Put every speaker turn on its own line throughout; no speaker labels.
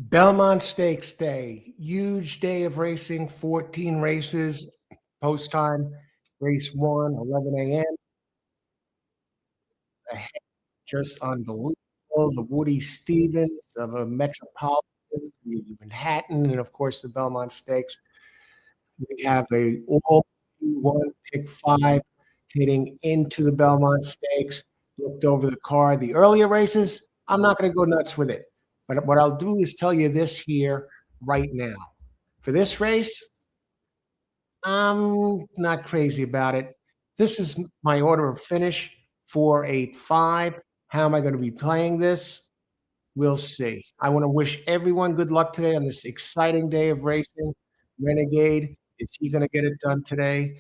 Belmont Stakes Day, huge day of racing, 14 races, post time, race one, 11 a.m. Just unbelievable. The Woody Stevens of a Metropolitan, the Manhattan, and of course the Belmont Stakes. We have a all one pick five hitting into the Belmont Stakes. Looked over the card. The earlier races, I'm not going to go nuts with it. But what I'll do is tell you this here right now. For this race, I'm not crazy about it. This is my order of finish 485. How am I going to be playing this? We'll see. I want to wish everyone good luck today on this exciting day of racing. Renegade, is he going to get it done today?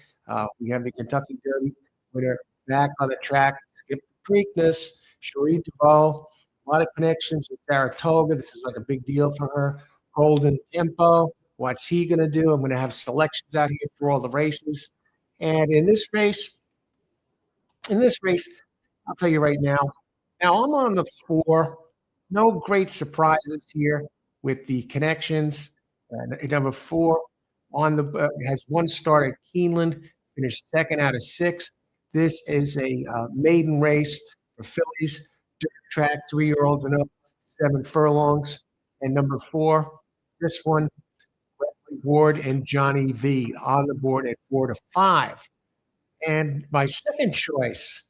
We have the Kentucky Derby winner back on the track. Skip the Preakness, Cherie Duval, a lot of connections in Saratoga. This is like a big deal for her. Golden Tempo, what's he going to do? I'm going to have selections out here for all the races. And in this race, I'll tell you right now. Now I'm on the four. No great surprises here with the connections. Number four on the has one start at Keeneland, finished second out of six. This is a maiden race for fillies, dirt track, 3-year-olds and up, 7 furlongs. And number four, this one, Wesley Ward and Johnny V on the board at 4-5. And my second choice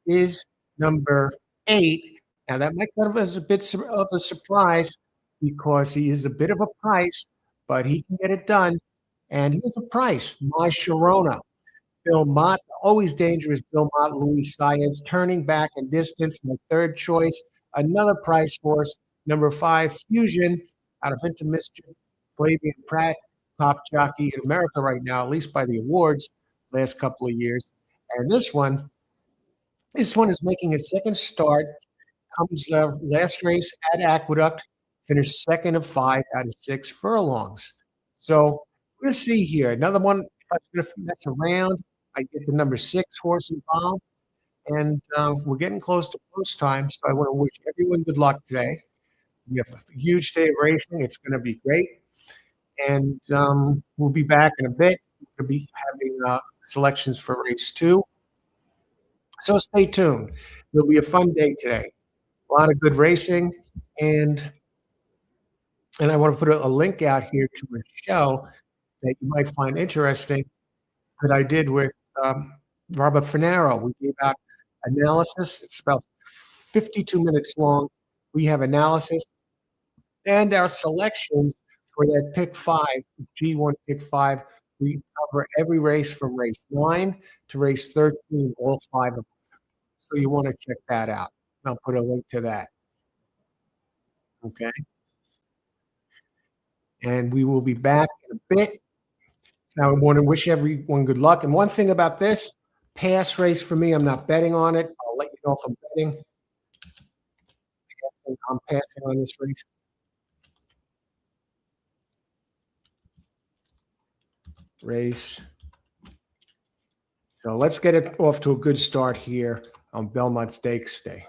is number 8. Now, that might come as a bit of a surprise because he is a bit of a price, but he can get it done. And here's a price, My Sharona. Belmont, always dangerous. Belmont, Louis Saez, turning back in distance. My third choice, another price horse, number 5, Fusion, out of Into Mischief. Flavian Pratt, top jockey in America right now, at least by the awards, last couple of years. And this one is making its second start. Comes last race at Aqueduct, finished second of 5 out of 6 furlongs. So we'll see here. Another one, if I'm going to mess around, I get the number 6 horse involved. And we're getting close to post time, so I want to wish everyone good luck today. We have a huge day of racing. It's going to be great. And we'll be back in a bit. We'll be having selections for race 2. So stay tuned. It'll be a fun day today. A lot of good racing, and I want to put a link out here to a show that you might find interesting that I did with Robert Finaro. We gave out analysis. It's about 52 minutes long. We have analysis and our selections for that pick 5, G1 pick 5. We cover every race from race 9 to race 13, all 5 of them. So you want to check that out. I'll put a link to that. Okay. And we will be back in a bit. Now, I want to wish everyone good luck. And one thing about this pass race for me, I'm not betting on it. I'll let you know if I'm betting. I'm passing on this race. So let's get it off to a good start here on Belmont Stakes Day.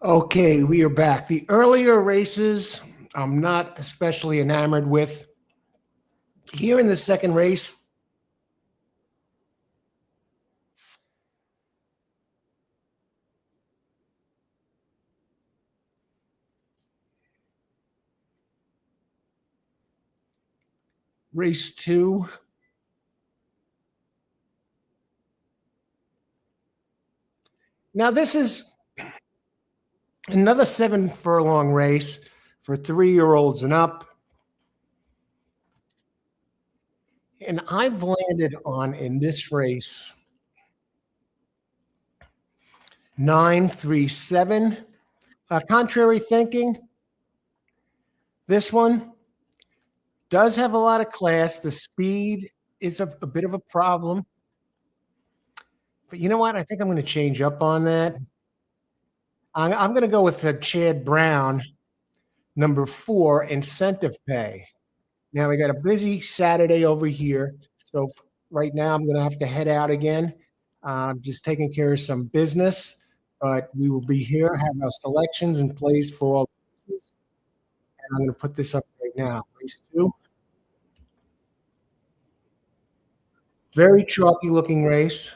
Okay, we are back. The earlier races, I'm not especially enamored with. Here in the second race, race two. Now, this is another 7 furlong race for 3-year-olds and up. And I've landed on in this race 937. Contrary thinking, this one does have a lot of class. The speed is a bit of a problem. But you know what? I think I'm going to change up on that. I'm going to go with Chad Brown, number 4, incentive pay. Now we got a busy Saturday over here. So right now I'm going to have to head out again. Just taking care of some business, but we will be here, have our selections in place for all. And I'm going to put this up right now. Race 2, very chalky looking race.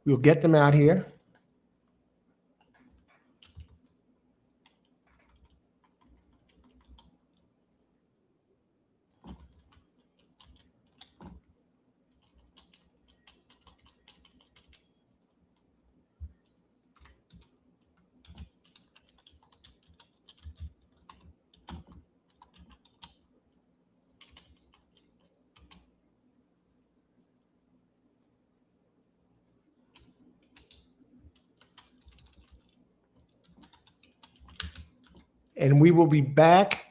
We'll get them out here. And we will be back,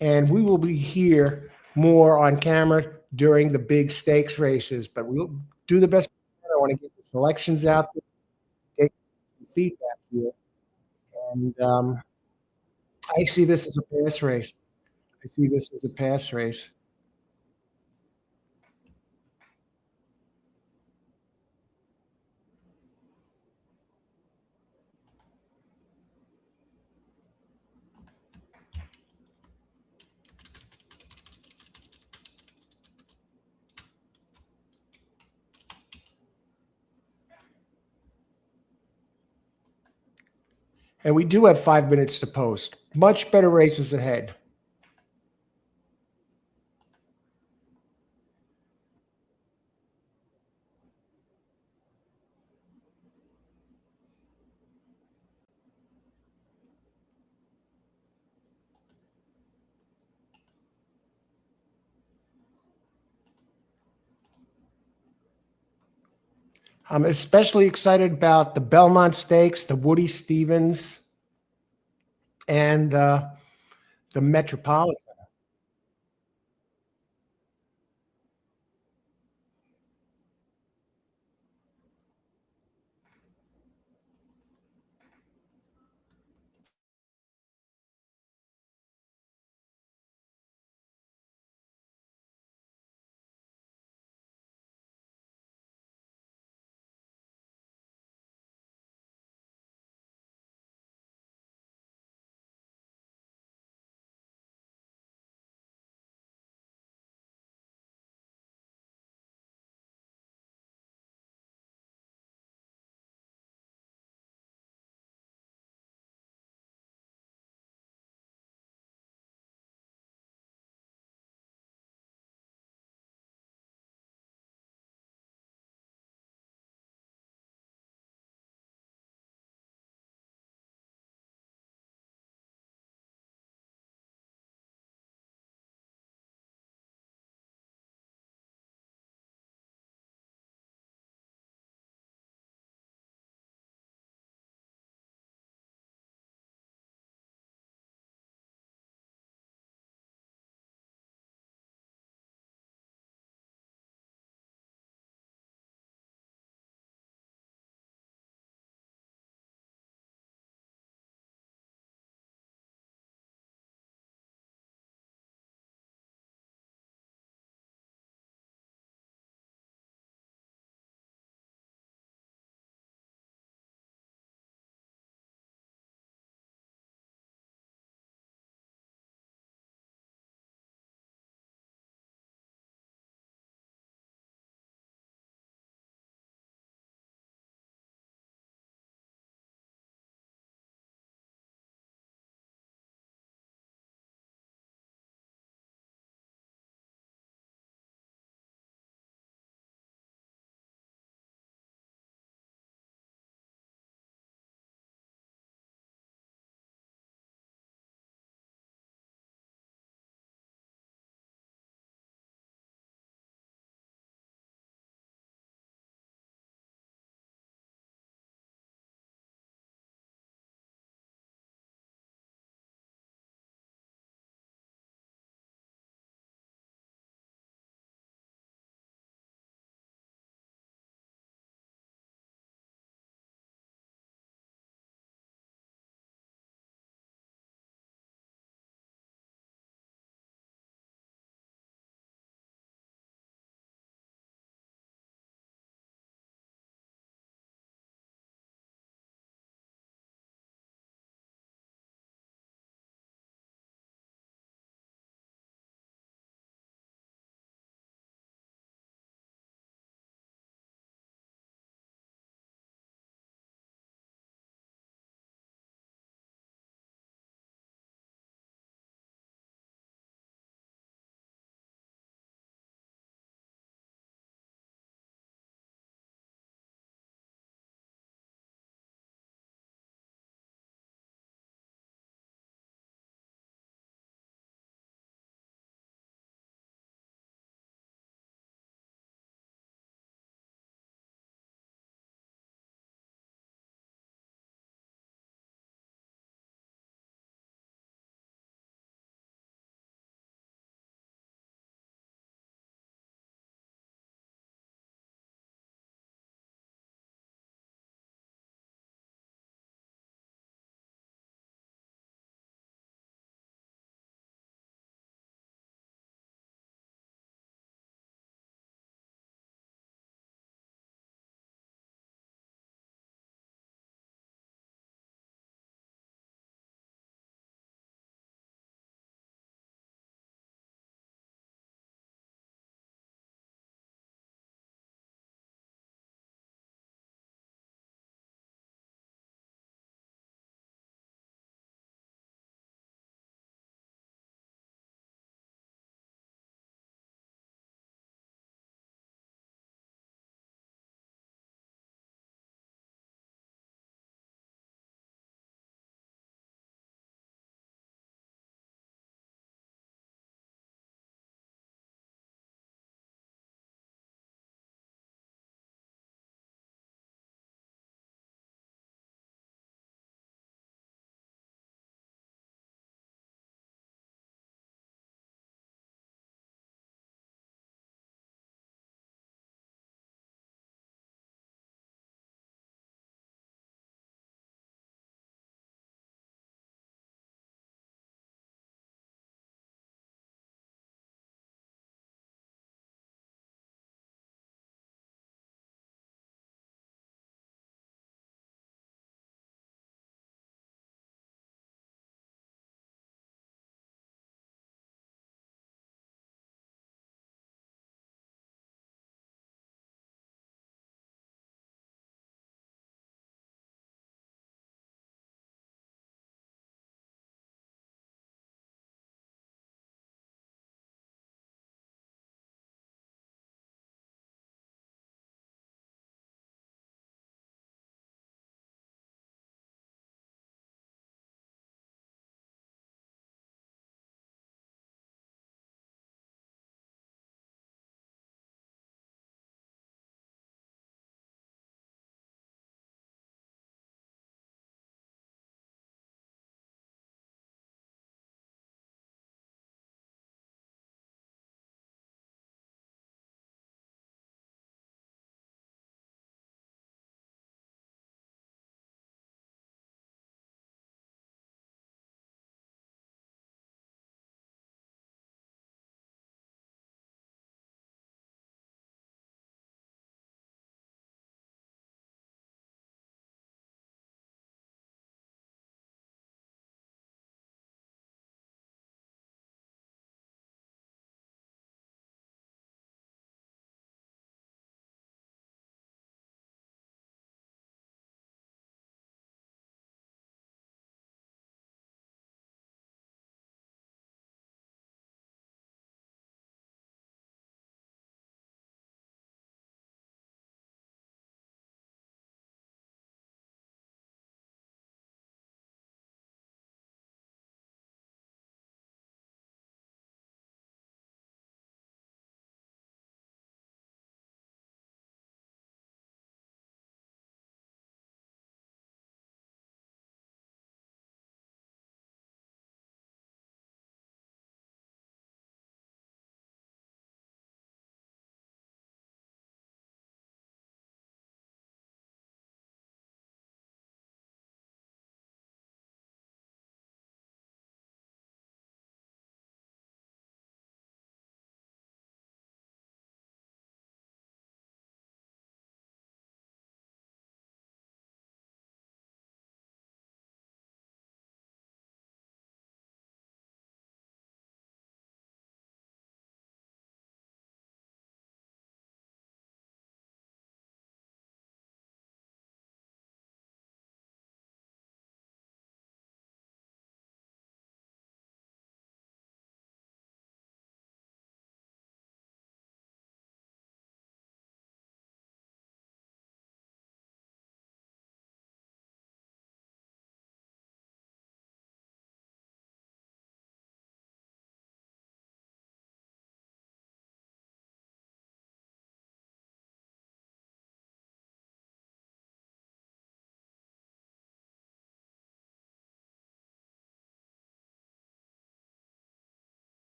and we will be here more on camera during the big stakes races, but we'll do the best. I want to get the selections out there, get feedback here. And I see this as a pass race. I see this as a pass race. And we do have 5 minutes to post. Much better races ahead. I'm especially excited about the Belmont Stakes, the Woody Stevens, and the Metropolitan.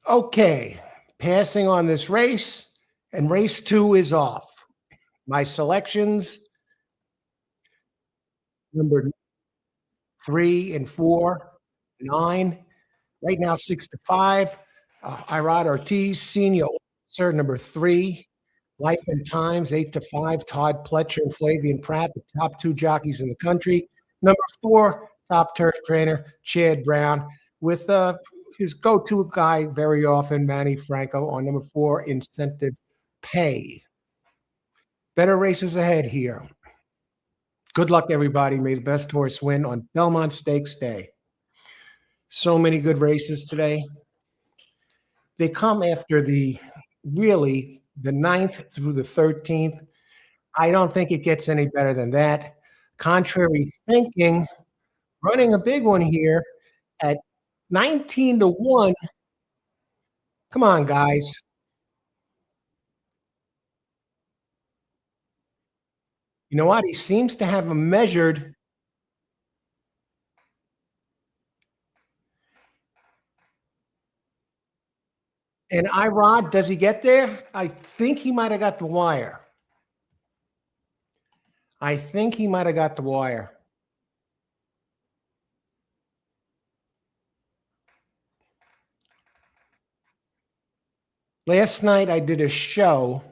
Okay, passing on this race, and race 2 is off. My selections, number 3 and 4, 9. Right now, 6-5. Irad Ortiz, senior officer, number 3. Life and Times, 8-5. Todd Pletcher and Flavian Pratt, the top 2 jockeys in the country. Number 4, top turf trainer, Chad Brown, with his go-to guy very often, Manny Franco, on number 4, Incentive Pay. Better races ahead here. Good luck, everybody. May the best horse win on Belmont Stakes Day. So many good races today. They come after the 9th through the 13th. I don't think it gets any better than that. Contrary thinking, running a big one here at 19-1. Come on, guys. You know what? He seems to have a measured. And Irod, does he get there? I think he might have got the wire. Last night I did a show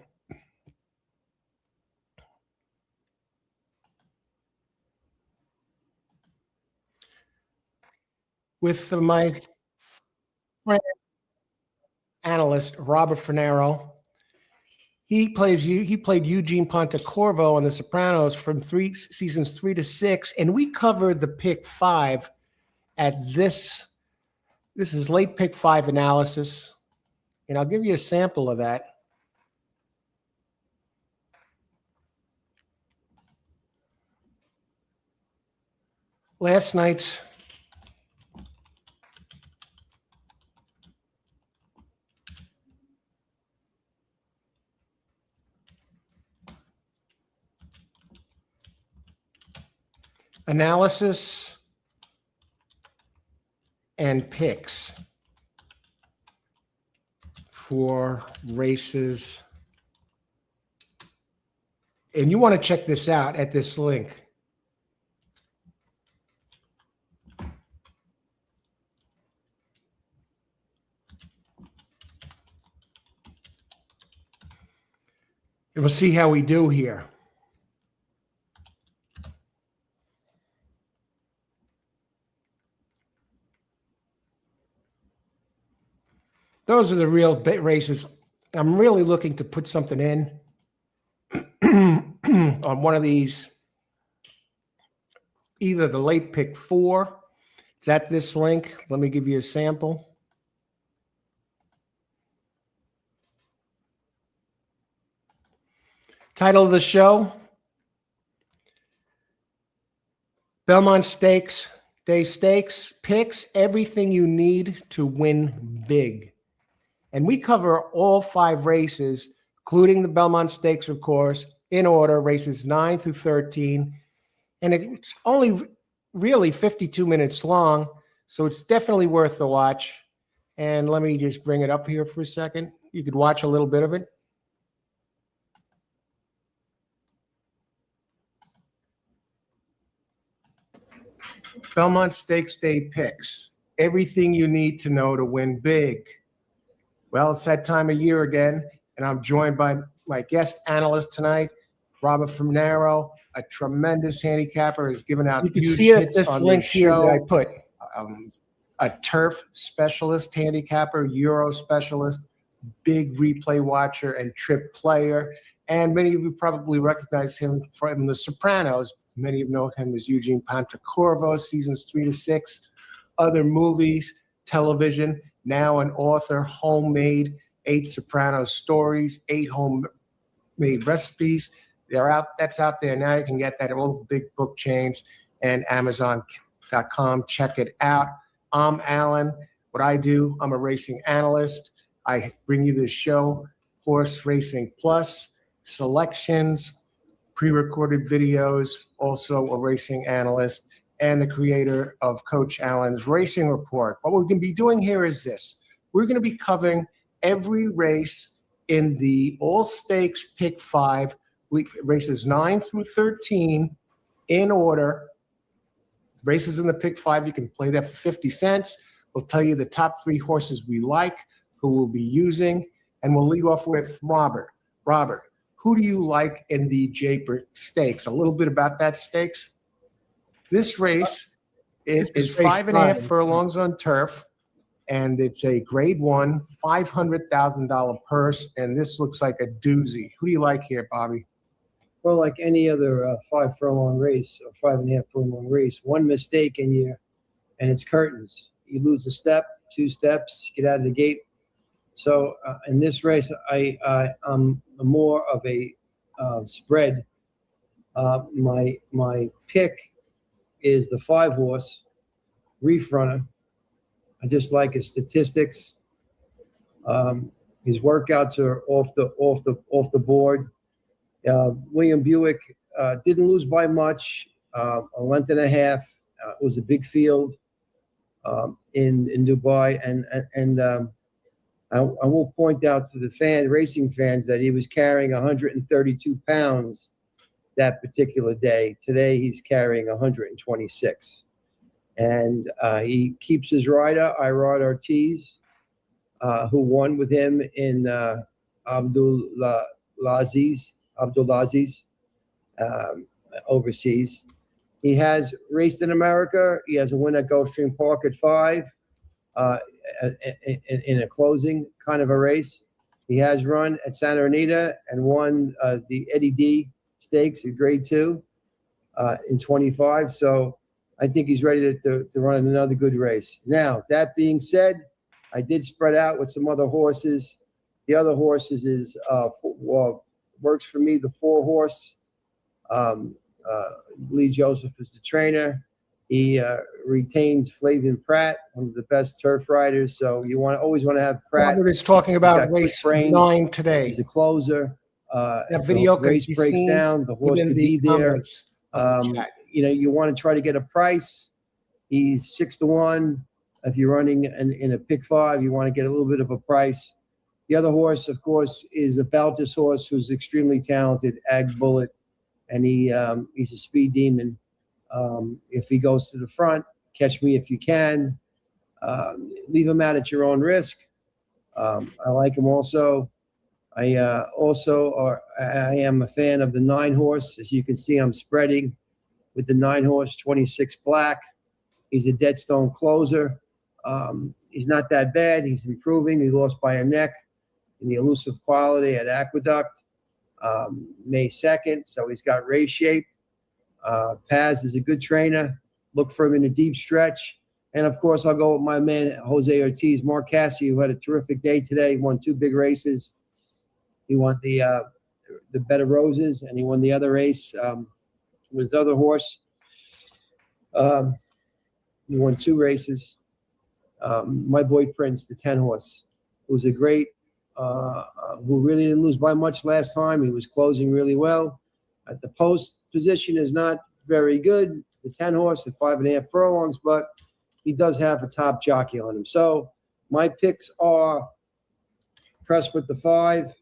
with my friend analyst Robert Finero. He played Eugene Pontecorvo on The Sopranos from seasons 3 to 6, and we covered the pick 5 at this. This is late pick 5 analysis, and I'll give you a sample of that. Last night's analysis and picks for races. And you want to check this out at this link. And we'll see how we do here. Those are the real races. I'm really looking to put something in on one of these. Either the late pick 4. It's at this link. Let me give you a sample. Title of the show: Belmont Stakes Day Stakes picks everything you need to win big. And we cover all 5 races, including the Belmont Stakes, of course, in order, races 9 through 13. And it's only really 52 minutes long, so it's definitely worth the watch. And let me just bring it up here for a second. You could watch a little bit of it. Belmont Stakes Day picks. Everything you need to know to win big. Well, it's that time of year again, and I'm joined by my guest analyst tonight, Robert Finero, a tremendous handicapper, has given out huge hits. You can see it at this link here that I put. A turf specialist handicapper, Euro specialist, big replay watcher, and trip player. And many of you probably recognize him from The Sopranos. Many of you know him as Eugene Pontecorvo, seasons 3 to 6, other movies, television, now an author, homemade 8 Sopranos stories, 8 homemade recipes. That's out there now. You can get that at all the big book chains and Amazon.com. Check it out. I'm Alan. What I do, I'm a racing analyst. I bring you this show, Horse Racing Plus, selections, pre-recorded videos, also a racing analyst, and the creator of Coach Allen's Racing Report. What we're going to be doing here is this. we're going to be covering every race in the all stakes pick 5, races 9 through 13 in order. Races in the pick 5, you can play that for 50 cents. We'll tell you the top 3 horses we like, who we'll be using, and we'll lead off with Robert. Robert, who do you like in the Japer Stakes? A little bit about that stakes. This race is 5.5 furlongs on turf, and it's a Grade 1, $500,000 purse, and this looks like a doozy. Who do you like here, Bobby?
Well, like any other 5 furlong race or 5.5 furlong race, one mistake and it's curtains. You lose a step, 2 steps, get out of the gate. So in this race, I'm more of a spread. My pick is the 5 horse Reef Runner. I just like his statistics. His workouts are off the board. William Buick didn't lose by much, a length and a half. It was a big field in Dubai, and I will point out to the racing fans that he was carrying 132 pounds that particular day. Today he's carrying 126, and he keeps his rider Irad Ortiz, who won with him in Abdulaziz overseas. He has raced in America. He has a win at Gulfstream Park at 5 in a closing kind of a race. He has run at Santa Anita and won the Eddie D Stakes at Grade 2 in 25. So I think he's ready to run another good race. Now, that being said, I did spread out with some other horses. The other horses is works for me, the 4 horse. Lee Joseph is the trainer. He retains Flavian Pratt, one of the best turf riders. So you always want to have Pratt.
Robert is talking about race 9 today.
He's a closer.
That video
the race breaks down. The horse could be there. You want to try to get a price. He's 6-1. If you're running in a pick 5, you want to get a little bit of a price. The other horse, of course, is the Baltus horse, who's extremely talented, Ag Bullet, and he's a speed demon. If he goes to the front, catch me if you can. Leave him out at your own risk. I like him also. I am a fan of the 9 horse. As you can see, I'm spreading with the 9 horse, 26 Black. He's a dead stone closer. He's not that bad. He's improving. He lost by a neck in the elusive quality at Aqueduct May 2nd. So he's got race shape. Paz is a good trainer. Look for him in a deep stretch. And, of course, I'll go with my man, Jose Ortiz. Mark Cassie, who had a terrific day today, won 2 big races. He won the Bed of Roses, and he won the other race with his other horse. He won 2 races. My boy Prince, the 10 horse, who's a great, who really didn't lose by much last time. He was closing really well. At the post position is not very good. The 10 horse at 5.5 furlongs, but he does have a top jockey on him. So my picks are press with the 5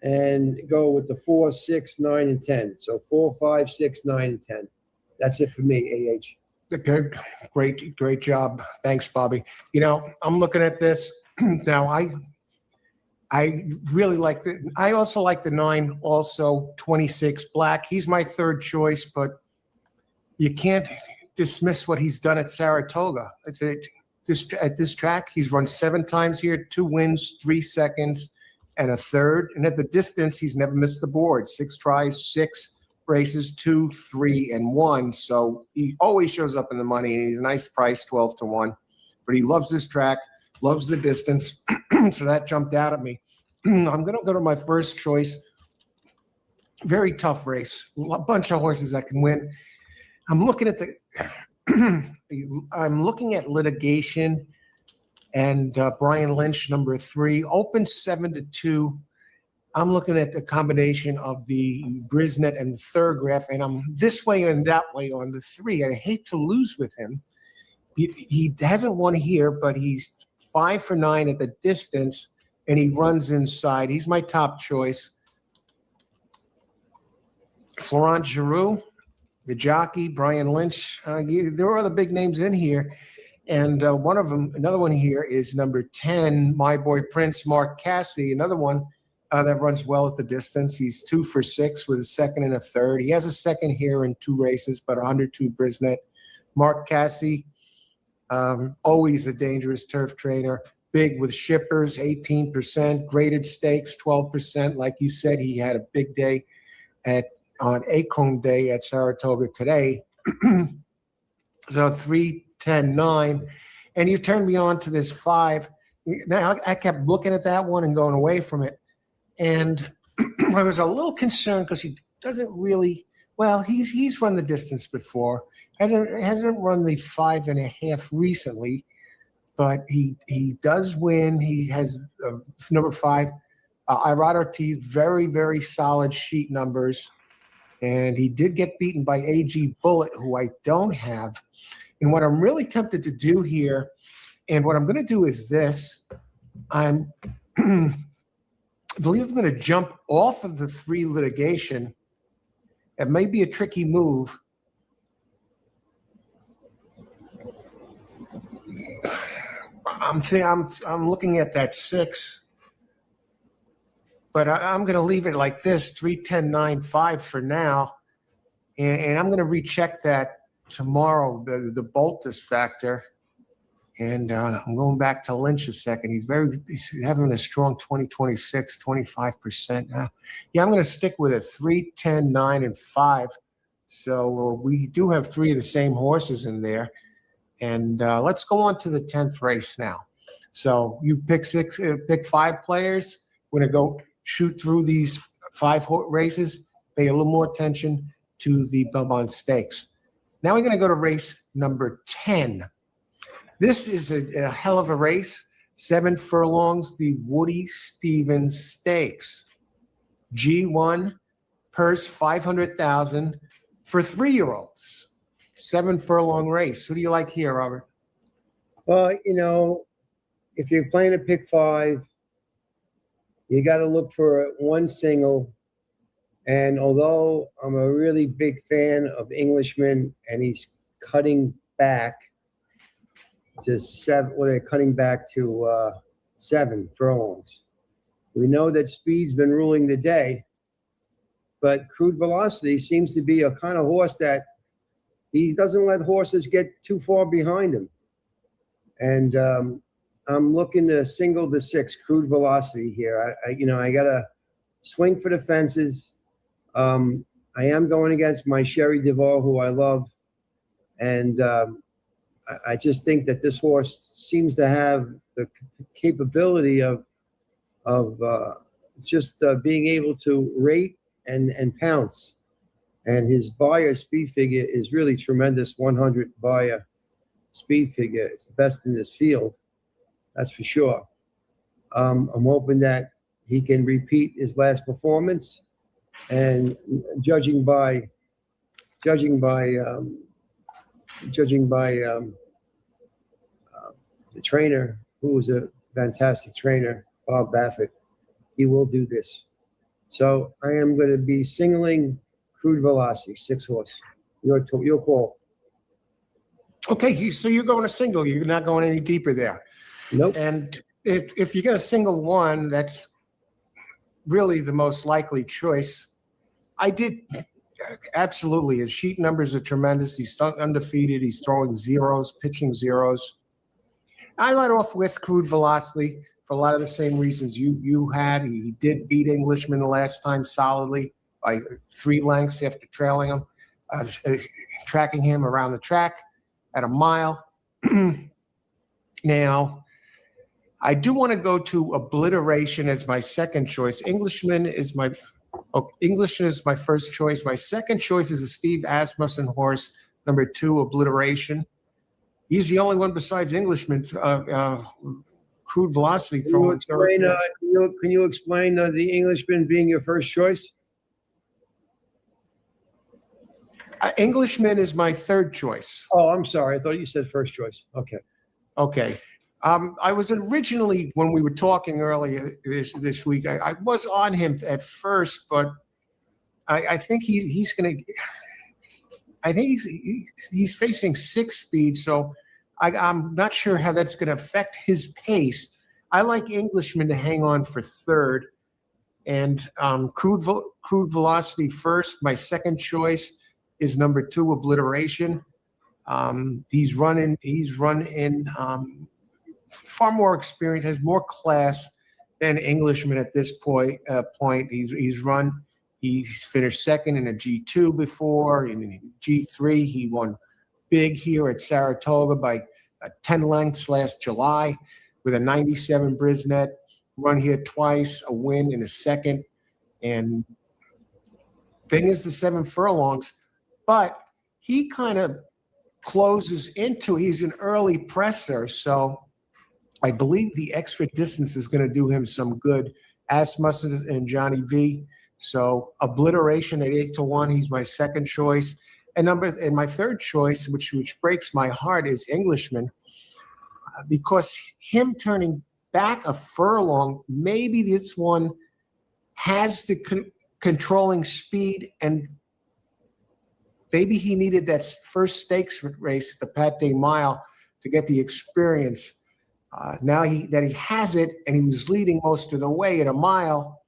and go with the 4, 6, 9, and 10. So 4, 5, 6, 9, and 10. That's it for me, AH.
Great job. Thanks, Bobby. I'm looking at this now. I really like I also like the 9, also 26 Black. He's my 3rd choice, but you can't dismiss what he's done at Saratoga. At this track, he's run 7 times here, 2 wins, 3 seconds, and a 3rd. And at the distance, he's never missed the board. 6 tries, 6 races, 2, 3, and 1. So he always shows up in the money, and he's a nice price, 12-1. But he loves this track, loves the distance, so that jumped out at me. I'm going to go to my first choice. Very tough race. A bunch of horses that can win. I'm looking at Litigation and Brian Lynch, number 3, open 7-2. I'm looking at the combination of the Brisnet and the Thurgraph, and I'm this way and that way on the 3. I hate to lose with him. He hasn't won here, but he's 5 for 9 at the distance, and he runs inside. He's my top choice. Florent Giroux, the jockey, Brian Lynch. There are other big names in here. And one of them, another one here is number 10, My Boy Prince, Mark Cassidy, another one that runs well at the distance. He's 2 for 6 with a second and a third. He has a second here in 2 races, but 102 Brisnet. Mark Cassidy, always a dangerous turf trainer, big with shippers, 18%, graded stakes, 12%. Like you said, he had a big day on Acorn Day at Saratoga today. So 3, 10, 9. And you turned me on to this 5. Now, I kept looking at that one and going away from it. And I was a little concerned because he doesn't really, well, he's run the distance before. Hasn't run the 5.5 recently, but he does win. He has number 5, Irad Ortiz, very, very solid sheet numbers. And he did get beaten by AG Bullet, who I don't have. And what I'm really tempted to do here, and what I'm going to do is this. I believe I'm going to jump off of the 3 litigation. It may be a tricky move. I'm looking at that 6. But I'm going to leave it like this, 3, 10, 9, 5 for now. And I'm going to recheck that tomorrow, the Boltus factor. And I'm going back to Lynch a second. He's having a strong 26, 25%. Yeah, I'm going to stick with it, 3, 10, 9, and 5. So we do have 3 of the same horses in there. And let's go on to the 10th race now. So you pick 5 players. We're going to go shoot through these 5 races, pay a little more attention to the Belmont Stakes. Now we're going to go to race number 10. This is a hell of a race. 7 furlongs, the Woody Stevens Stakes. G1, purse 500,000 for 3-year-olds. 7 furlong race. Who do you like here, Robert?
Well, if you're playing a pick 5, you got to look for 1 single. And although I'm a really big fan of Englishman, and he's cutting back to 7, they're cutting back to 7 furlongs. We know that speed's been ruling the day, but Crude Velocity seems to be a kind of horse that he doesn't let horses get too far behind him. And I'm looking to single the 6, Crude Velocity here. I got to swing for the fences. I am going against my Sherry Duval, who I love. And I just think that this horse seems to have the capability of just being able to rate and pounce. And his Bayer speed figure is really tremendous, 100 Bayer speed figure. It's the best in this field, that's for sure. I'm hoping that he can repeat his last performance. And judging by the trainer, who was a fantastic trainer, Bob Baffett, he will do this. So I am going to be singling Crude Velocity, 6 horse. Your call.
Okay, so you're going to single. You're not going any deeper there.
Nope.
And if you're going to single 1, that's really the most likely choice. I did absolutely. His sheet numbers are tremendous. He's undefeated. He's throwing zeros, pitching zeros. I let off with Crude Velocity for a lot of the same reasons you had. He did beat Englishman the last time solidly by 3 lengths after trailing him, tracking him around the track at a mile. Now, I do want to go to Obliteration as my second choice. Englishman is my first choice. My second choice is a Steve Asmussen horse, number 2, Obliteration. He's the only one besides Englishman, Crude Velocity throwing third.
Can you explain the Englishman being your first choice?
Englishman is my third choice.
Oh, I'm sorry. I thought you said first choice. Okay.
Okay. I was originally, when we were talking earlier this week, I was on him at first, but I think he's going to. I think he's facing 6 speed, so I'm not sure how that's going to affect his pace. I like Englishman to hang on for third, and crude velocity first. My second choice is number 2, Obliteration. He's run in far more experience, has more class than Englishman at this point. He's finished second in a G2 before. In G3, he won big here at Saratoga by 10 lengths last July with a 97 Brisnet. Run here twice, a win in a second. And thing is the 7 furlongs, but he kind of closes into, he's an early presser, so I believe the extra distance is going to do him some good, as much as in Johnny V. So Obliteration at 8-1, he's my second choice. And my third choice, which breaks my heart, is Englishman, because him turning back a furlong, maybe this one has the controlling speed, and maybe he needed that first stakes race at the Pate Mile to get the experience. Now that he has it, and he was leading most of the way at a mile,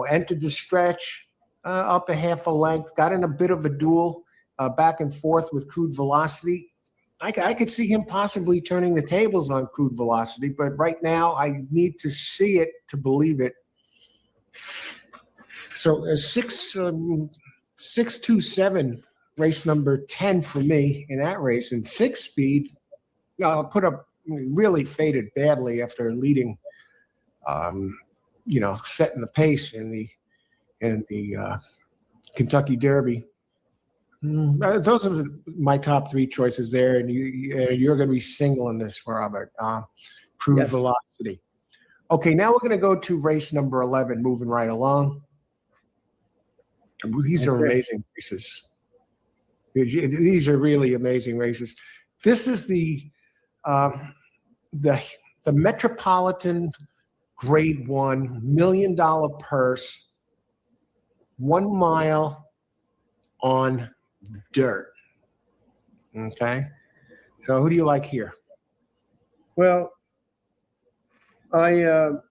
entered the stretch up a half a length, got in a bit of a duel back and forth with Crude Velocity. I could see him possibly turning the tables on Crude Velocity, but right now I need to see it to believe it. So 6-2-7, race number 10 for me in that race, and 6 speed. Put up really faded badly after leading. Setting the pace in the Kentucky Derby. Those are my top 3 choices there, and you're going to be singling this, Robert. Crude
Yes.
Velocity. Okay, now we're going to go to race number 11, moving right along. These are amazing races. These are really amazing races. This is the Metropolitan Grade 1 $1 million purse, 1 mile on dirt. Okay. So who do you like here?
Well, of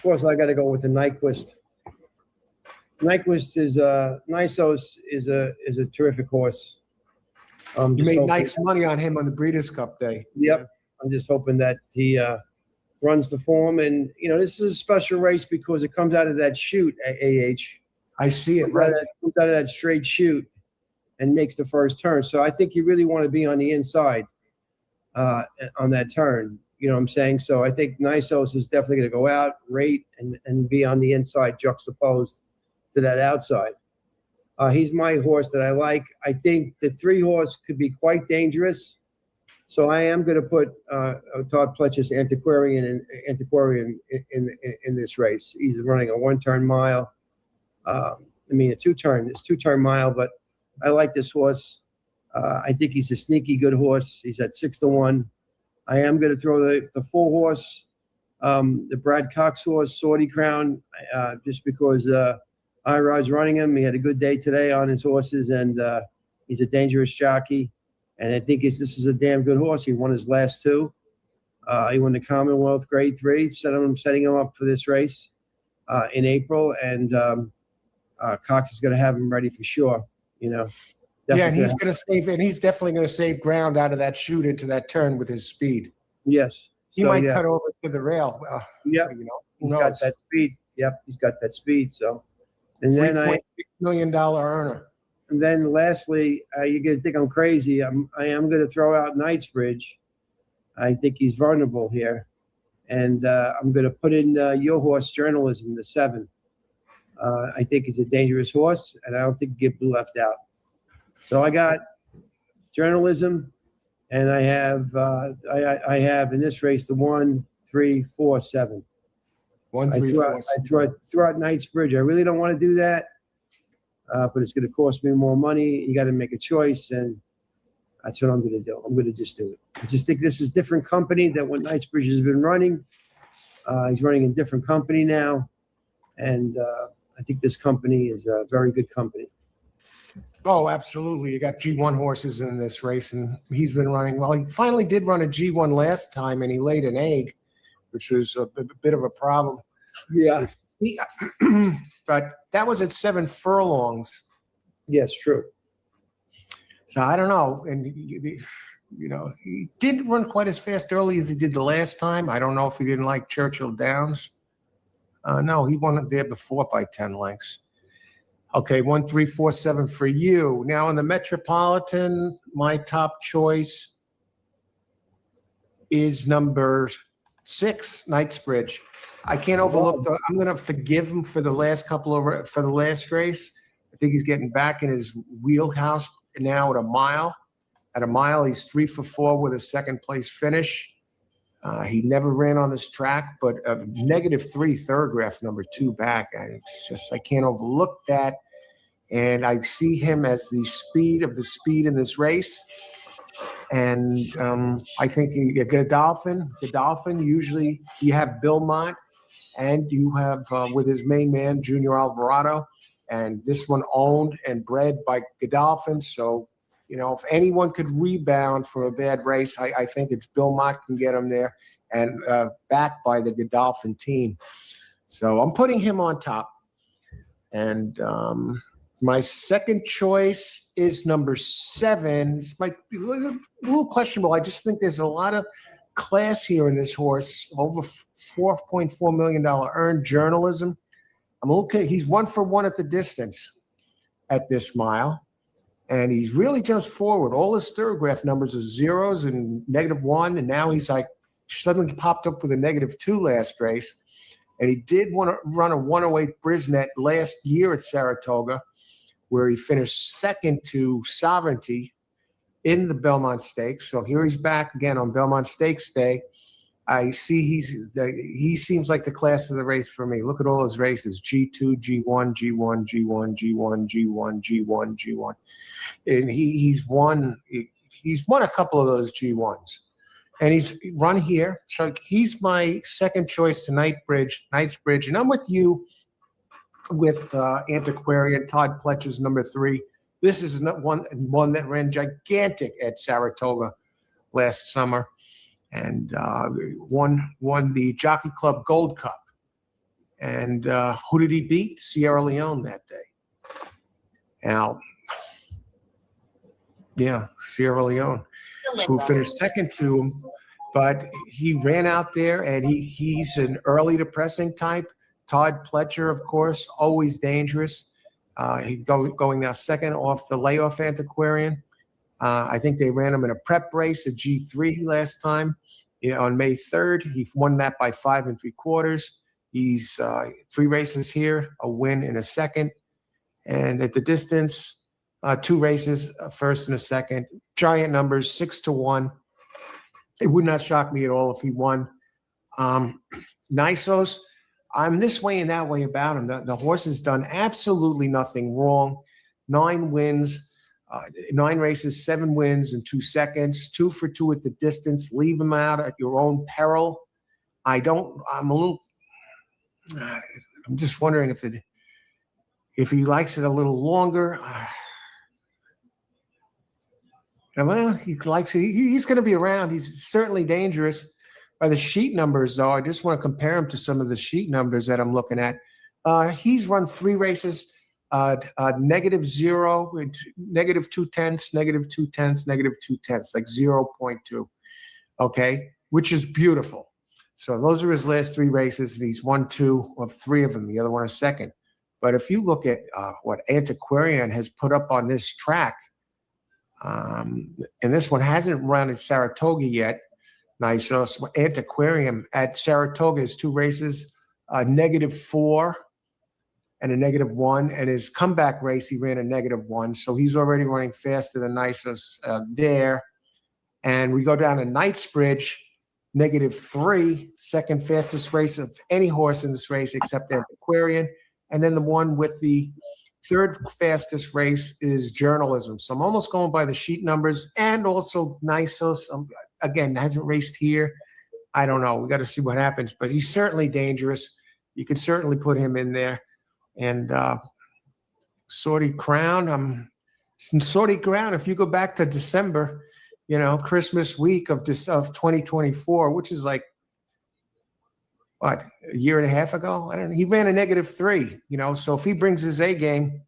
course, I got to go with the Nyquist. Nyquist is Nysos is a terrific horse.
You made nice money on him on the Breeders' Cup Day.
Yep. I'm just hoping that he runs the form, and this is a special race because it comes out of that chute at AH.
I see it, right?
Comes out of that straight chute and makes the first turn. So I think you really want to be on the inside on that turn. You know what I'm saying? So I think Nysos is definitely going to go out, rate, and be on the inside juxtaposed to that outside. He's my horse that I like. I think the 3 horse could be quite dangerous. So I am going to put Todd Pletcher's Antiquarian in this race. He's running a 1-turn mile. A 2-turn mile, but I like this horse. I think he's a sneaky good horse. He's at 6-1. I am going to throw the 4 horse, the Brad Cox horse, Swordy Crown, just because Irod's running him. He had a good day today on his horses, and he's a dangerous jockey. And I think this is a damn good horse. He won his last 2. He won the Commonwealth Grade 3, setting him up for this race in April. And Cox is going to have him ready for sure. Yeah,
and he's going to save, and he's definitely going to save ground out of that chute into that turn with his speed.
Yes.
He might cut over to the rail.
He's got that speed. Yep, he's got that speed. So, and then
$3.6 million earner.
And then lastly, you're going to think I'm crazy. I am going to throw out Knightsbridge. I think he's vulnerable here. And I'm going to put in your horse, Journalism, the 7. I think he's a dangerous horse, and I don't think he'll get left out. So I got Journalism, and I have I have in this race the 1, 3, 4, 7.
1, 3, 4.
I threw out Knightsbridge. I really don't want to do that. But it's going to cost me more money. You got to make a choice, and that's what I'm going to do. I'm going to just do it. I just think this is different company than what Knightsbridge has been running. He's running a different company now, and I think this company is a very good company.
Oh, absolutely. You got G1 horses in this race, and he's been running. Well, he finally did run a G1 last time, and he laid an egg, which was a bit of a problem.
Yeah.
But that was at 7 furlongs.
Yes, true.
So I don't know. And, he didn't run quite as fast early as he did the last time. I don't know if he didn't like Churchill Downs. No, he won there before by 10 lengths. Okay, 1, 3, 4, 7 for you. Now in the Metropolitan, my top choice is number 6, Knightsbridge. I can't overlook. I'm going to forgive him for the last race. I think he's getting back in his wheelhouse now at a mile. At a mile, he's 3 for 4 with a second place finish. He never ran on this track, but a -3 Thorograph, number 2 back. I can't overlook that. And I see him as the speed in this race. And I think Godolphin, usually you have Belmont and you have with his main man, Junior Alvarado. And this one owned and bred by Godolphin. So, if anyone could rebound from a bad race, I think it's Belmont can get him there and backed by the Godolphin team. So I'm putting him on top. And my second choice is number 7. This might be a little questionable. I just think there's a lot of class here in this horse. Over $4.4 million earned Journalism. I'm okay. He's 1 for 1 at the distance at this mile. And he's really jumps forward. All his Thorograph numbers are zeros and -1. And now he's suddenly popped up with a -2 last race. And he did want to run a 108 Brisnet last year at Saratoga, where he finished second to Sovereignty in the Belmont Stakes. So here he's back again on Belmont Stakes Day. I see he seems like the class of the race for me. Look at all his races: G2, G1, G1, G1, G1, G1, G1, G1, and he's won a couple of those G1s, and he's run here. So he's my second choice to Knightsbridge, and I'm with you with Antiquarian. Todd Pletcher's number 3. This is one that ran gigantic at Saratoga last summer. And won the Jockey Club Gold Cup. And who did he beat? Sierra Leone that day. Now, Sierra Leone, who finished second to him. But he ran out there, and he's an early depressing type. Todd Pletcher, of course, always dangerous. He's going now second off the layoff Antiquarian. I think they ran him in a prep race at G3 last time. On May 3rd, he won that by 5 3/4. He's 3 races here, a win and a second. And at the distance, 2 races, a first and a second. Giant numbers, 6 to 1. It would not shock me at all if he won. Nysos, I'm this way and that way about him. The horse has done absolutely nothing wrong. 9 wins. 9 races, 7 wins in 2 seconds, 2 for 2 at the distance. Leave him out at your own peril. I'm just wondering if he likes it a little longer. Well, he likes it. He's going to be around. He's certainly dangerous. By the sheet numbers, though, I just want to compare him to some of the sheet numbers that I'm looking at. He's run 3 races. -0, -2 tenths, -2 tenths, -2 tenths, like 0.2. Okay, which is beautiful. So those are his last 3 races, and he's won 2 of 3 of them. The other one a second. But if you look at what Antiquarian has put up on this track, and this one hasn't run at Saratoga yet. Nice. So Antiquarian at Saratoga is 2 races, -4. And a -1, and his comeback race, he ran a -1. So he's already running faster than Nysos there. And we go down to Knightsbridge, -3, second fastest race of any horse in this race except Antiquarian. And then the one with the third fastest race is Journalism. So I'm almost going by the sheet numbers and also Nysos. again, hasn't raced here. I don't know. We got to see what happens, but he's certainly dangerous. You can certainly put him in there. And Sortie Crown, Sortie Crown, if you go back to December, Christmas week of 2024, which is like, what, a year and a half ago? I don't know. He ran a -3, so if he brings his A game,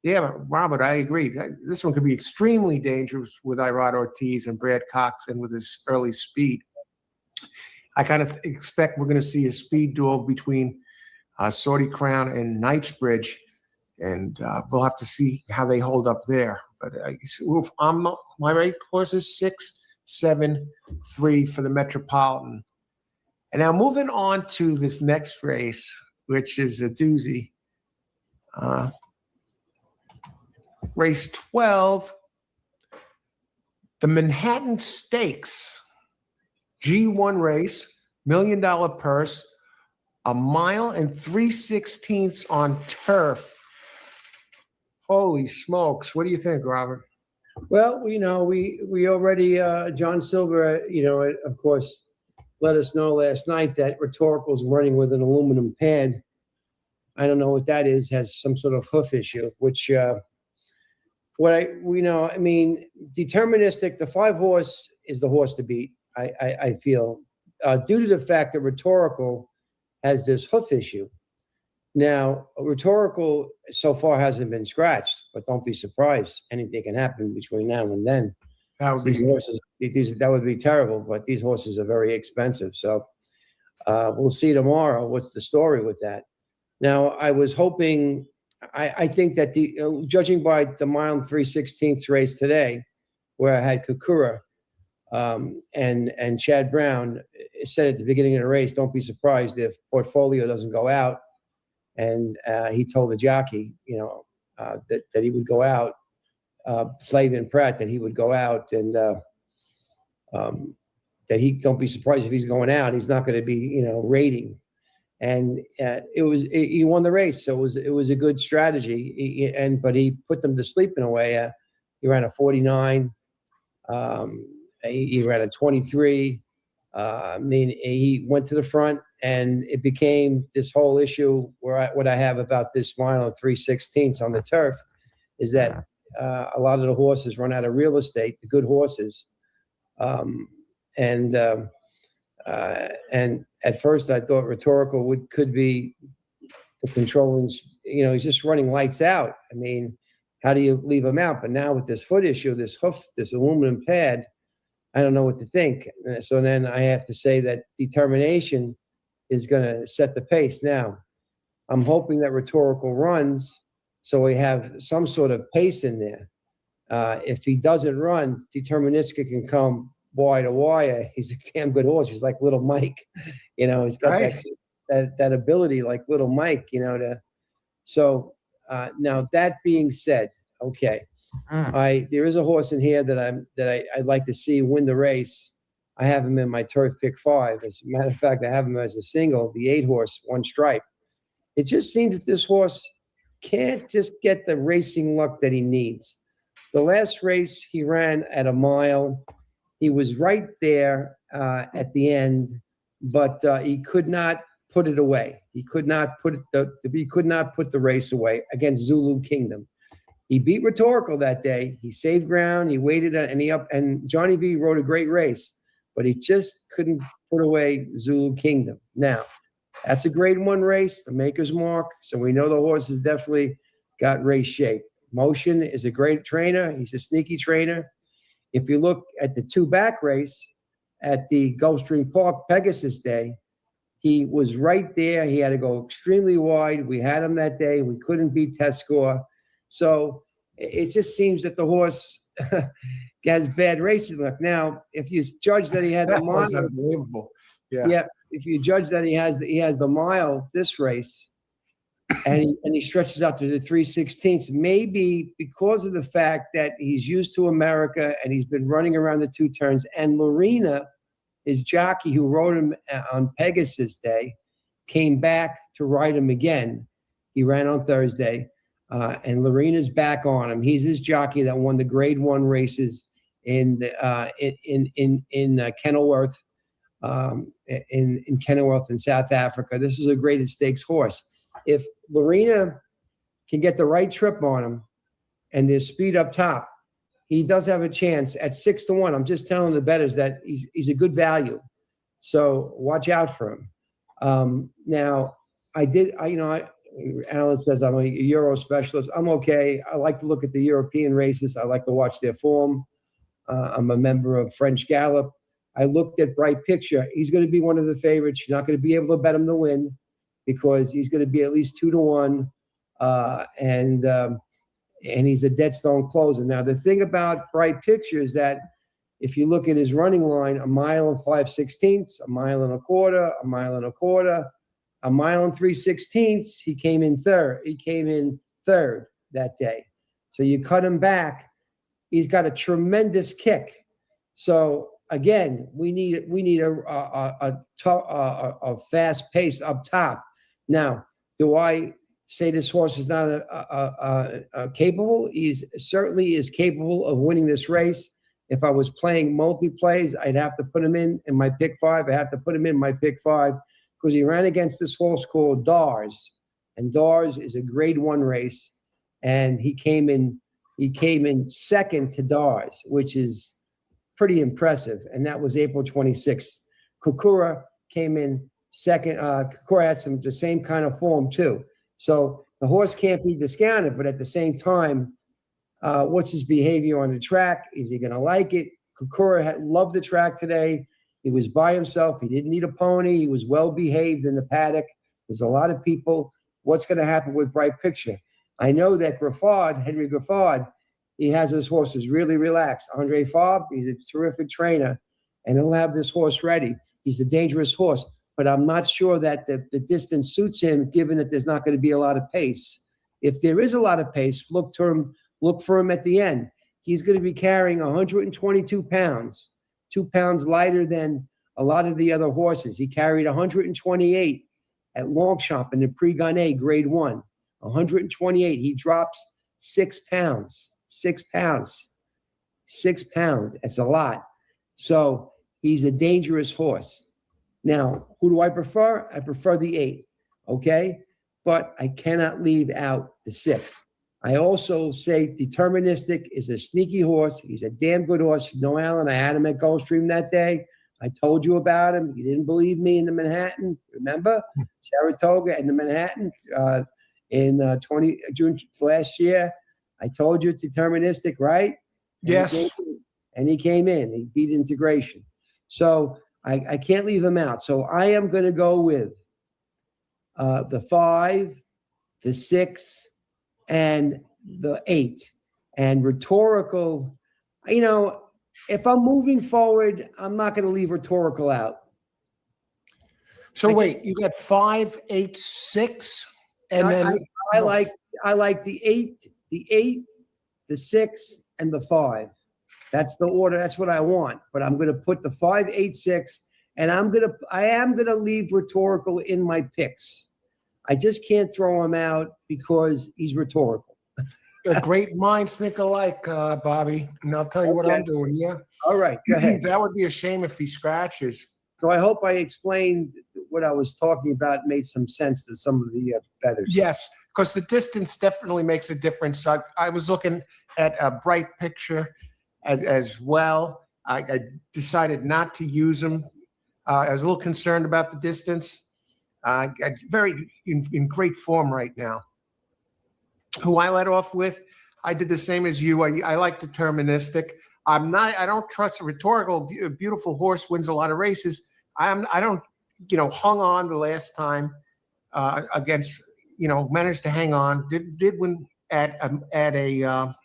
yeah, Robert, I agree. This one could be extremely dangerous with Irad Ortiz and Brad Cox and with his early speed. I kind of expect we're going to see a speed duel between Sortie Crown and Knightsbridge, and we'll have to see how they hold up there. But my rate course is 6-7-3 for the Metropolitan. And now moving on to this next race, which is a doozy. Race 12, the Manhattan Stakes, G1 race, $1 million purse, 1 mile and 3/16 on turf. Holy smokes. What do you think, Robert?
Well, we already, John Silver, of course, let us know last night that Rhetorical's running with an aluminum pad. I don't know what that is, has some sort of hoof issue, which, deterministic, the 5-horse is the horse to beat, I feel, due to the fact that Rhetorical has this hoof issue. Now, Rhetorical so far hasn't been scratched, but don't be surprised. Anything can happen between now and then. That would be terrible, but these horses are very expensive. So we'll see tomorrow what's the story with that. Now, I was hoping, I think that judging by the 1 mile and 3/16 race today, where I had Kokura and Chad Brown said at the beginning of the race, don't be surprised if Portfolio doesn't go out. And he told the jockey, that he would go out, Flavien Prat, that he would go out, and that he don't be surprised if he's going out. He's not going to be, rating. And he won the race, so it was a good strategy. But he put them to sleep in a way. He ran a 49. He ran a 23. He went to the front, and it became this whole issue where what I have about this mile and 3/16 on the turf is that a lot of the horses run out of real estate, the good horses. And at first I thought Rhetorical could be the controlling, he's just running lights out. I mean, how do you leave him out? But now with this foot issue, this hoof, this aluminum pad, I don't know what to think. So then I have to say that determination is going to set the pace. Now, I'm hoping that Rhetorical runs so we have some sort of pace in there. If he doesn't run, Deterministic can come wire to wire. He's a damn good horse. He's like little Mike. He's got
right.
that ability like little Mike, So now that being said, okay. There is a horse in here that I'd like to see win the race. I have him in my turf pick 5. As a matter of fact, I have him as a single, the 8-horse, One Stripe. It just seems that this horse can't just get the racing luck that he needs. The last race he ran at 1 mile, he was right there at the end, but he could not put it away. He could not put the race away against Zulu Kingdom. He beat Rhetorical that day. He saved ground. He waited, and Johnny V rode a great race, but he just couldn't put away Zulu Kingdom. Now, that's a grade 1 race, the Maker's Mark. So we know the horse has definitely got race shape. Motion is a great trainer. He's a sneaky trainer. If you look at the 2-back race at the Gulfstream Park Pegasus Day, he was right there. He had to go extremely wide. We had him that day. We couldn't beat test score. So it just seems that the horse has bad racing luck. Now, if you judge that he had the mile,
unbelievable.
Yeah. If you judge that he has the mile this race, and he stretches out to the 3/16, maybe because of the fact that he's used to America and he's been running around the 2 turns, and Lorena, his jockey who rode him on Pegasus Day, came back to ride him again. He ran on Thursday. And Lorena's back on him. He's his jockey that won the grade 1 races in Kenilworth, in Kenilworth in South Africa. This is a graded stakes horse. If Lorena can get the right trip on him and there's speed up top, he does have a chance at 6-1. I'm just telling the bettors that he's a good value. So watch out for him. Now, Alan says I'm a Euro specialist. I'm okay. I like to look at the European races. I like to watch their form. I'm a member of French Gallop. I looked at Bright Picture. He's going to be one of the favorites. You're not going to be able to bet him to win because he's going to be at least 2-1. And he's a dead stone closer. Now, the thing about Bright Picture is that if you look at his running line, 1 mile and 5/16, 1 mile and a quarter, 1 mile and a quarter, 1 mile and 3/16, he came in third. He came in third that day. So you cut him back. He's got a tremendous kick. So again, we need a fast pace up top. Now, do I say this horse is not capable? He certainly is capable of winning this race. If I was playing multi-plays, I'd have to put him in my pick 5. I have to put him in my pick 5 because he ran against this horse called Dars, and Dars is a grade 1 race, and he came in second to Dars, which is pretty impressive, and that was April 26th. Kukura came in second. Kukura had the same kind of form too. So the horse can't be discounted, but at the same time, what's his behavior on the track? Is he going to like it? Kukura loved the track today. He was by himself. He didn't need a pony. He was well behaved in the paddock. There's a lot of people. What's going to happen with Bright Picture? I know that Henry Griffard, he has his horses really relaxed. Andre Fabre, he's a terrific trainer, and he'll have this horse ready. He's a dangerous horse, but I'm not sure that the distance suits him, given that there's not going to be a lot of pace. If there is a lot of pace, look for him at the end. He's going to be carrying 122 pounds, 2 pounds lighter than a lot of the other horses. He carried 128 at Longchamp in the Prix Garnet grade 1. 128. He drops 6 pounds. 6 pounds. 6 pounds. It's a lot. So he's a dangerous horse. Now, who do I prefer? I prefer the 8. Okay? But I cannot leave out the 6. I also say Deterministic is a sneaky horse. He's a damn good horse. You know, Alan, I had him at Gulfstream that day. I told you about him. You didn't believe me in the Manhattan. Remember? Saratoga and the Manhattan in June last year. I told you it's Deterministic, right?
Yes.
And he came in. He beat Integration. So I can't leave him out. So I am going to go with the 5, the 6, and the 8. And Rhetorical, you know, if I'm moving forward, I'm not going to leave Rhetorical out.
So wait, you got 5, 8, 6, and then
I like the 8, the 6, and the 5. That's the order. That's what I want. But I'm going to put the 5, 8, 6, and I am going to leave Rhetorical in my picks. I just can't throw him out because he's Rhetorical.
Great minds think alike, Bobby. And I'll tell you what I'm doing. Yeah.
All right. Go ahead.
That would be a shame if he scratches.
So I hope I explained what I was talking about, made some sense to some of the bettors.
Yes, because the distance definitely makes a difference. I was looking at a Bright Picture as well. I decided not to use him. I was a little concerned about the distance. Very in great form right now. Who I let off with, I did the same as you. I like Deterministic. I don't trust a Rhetorical. A beautiful horse wins a lot of races. I don't, hung on the last time against, managed to hang on. Did win at a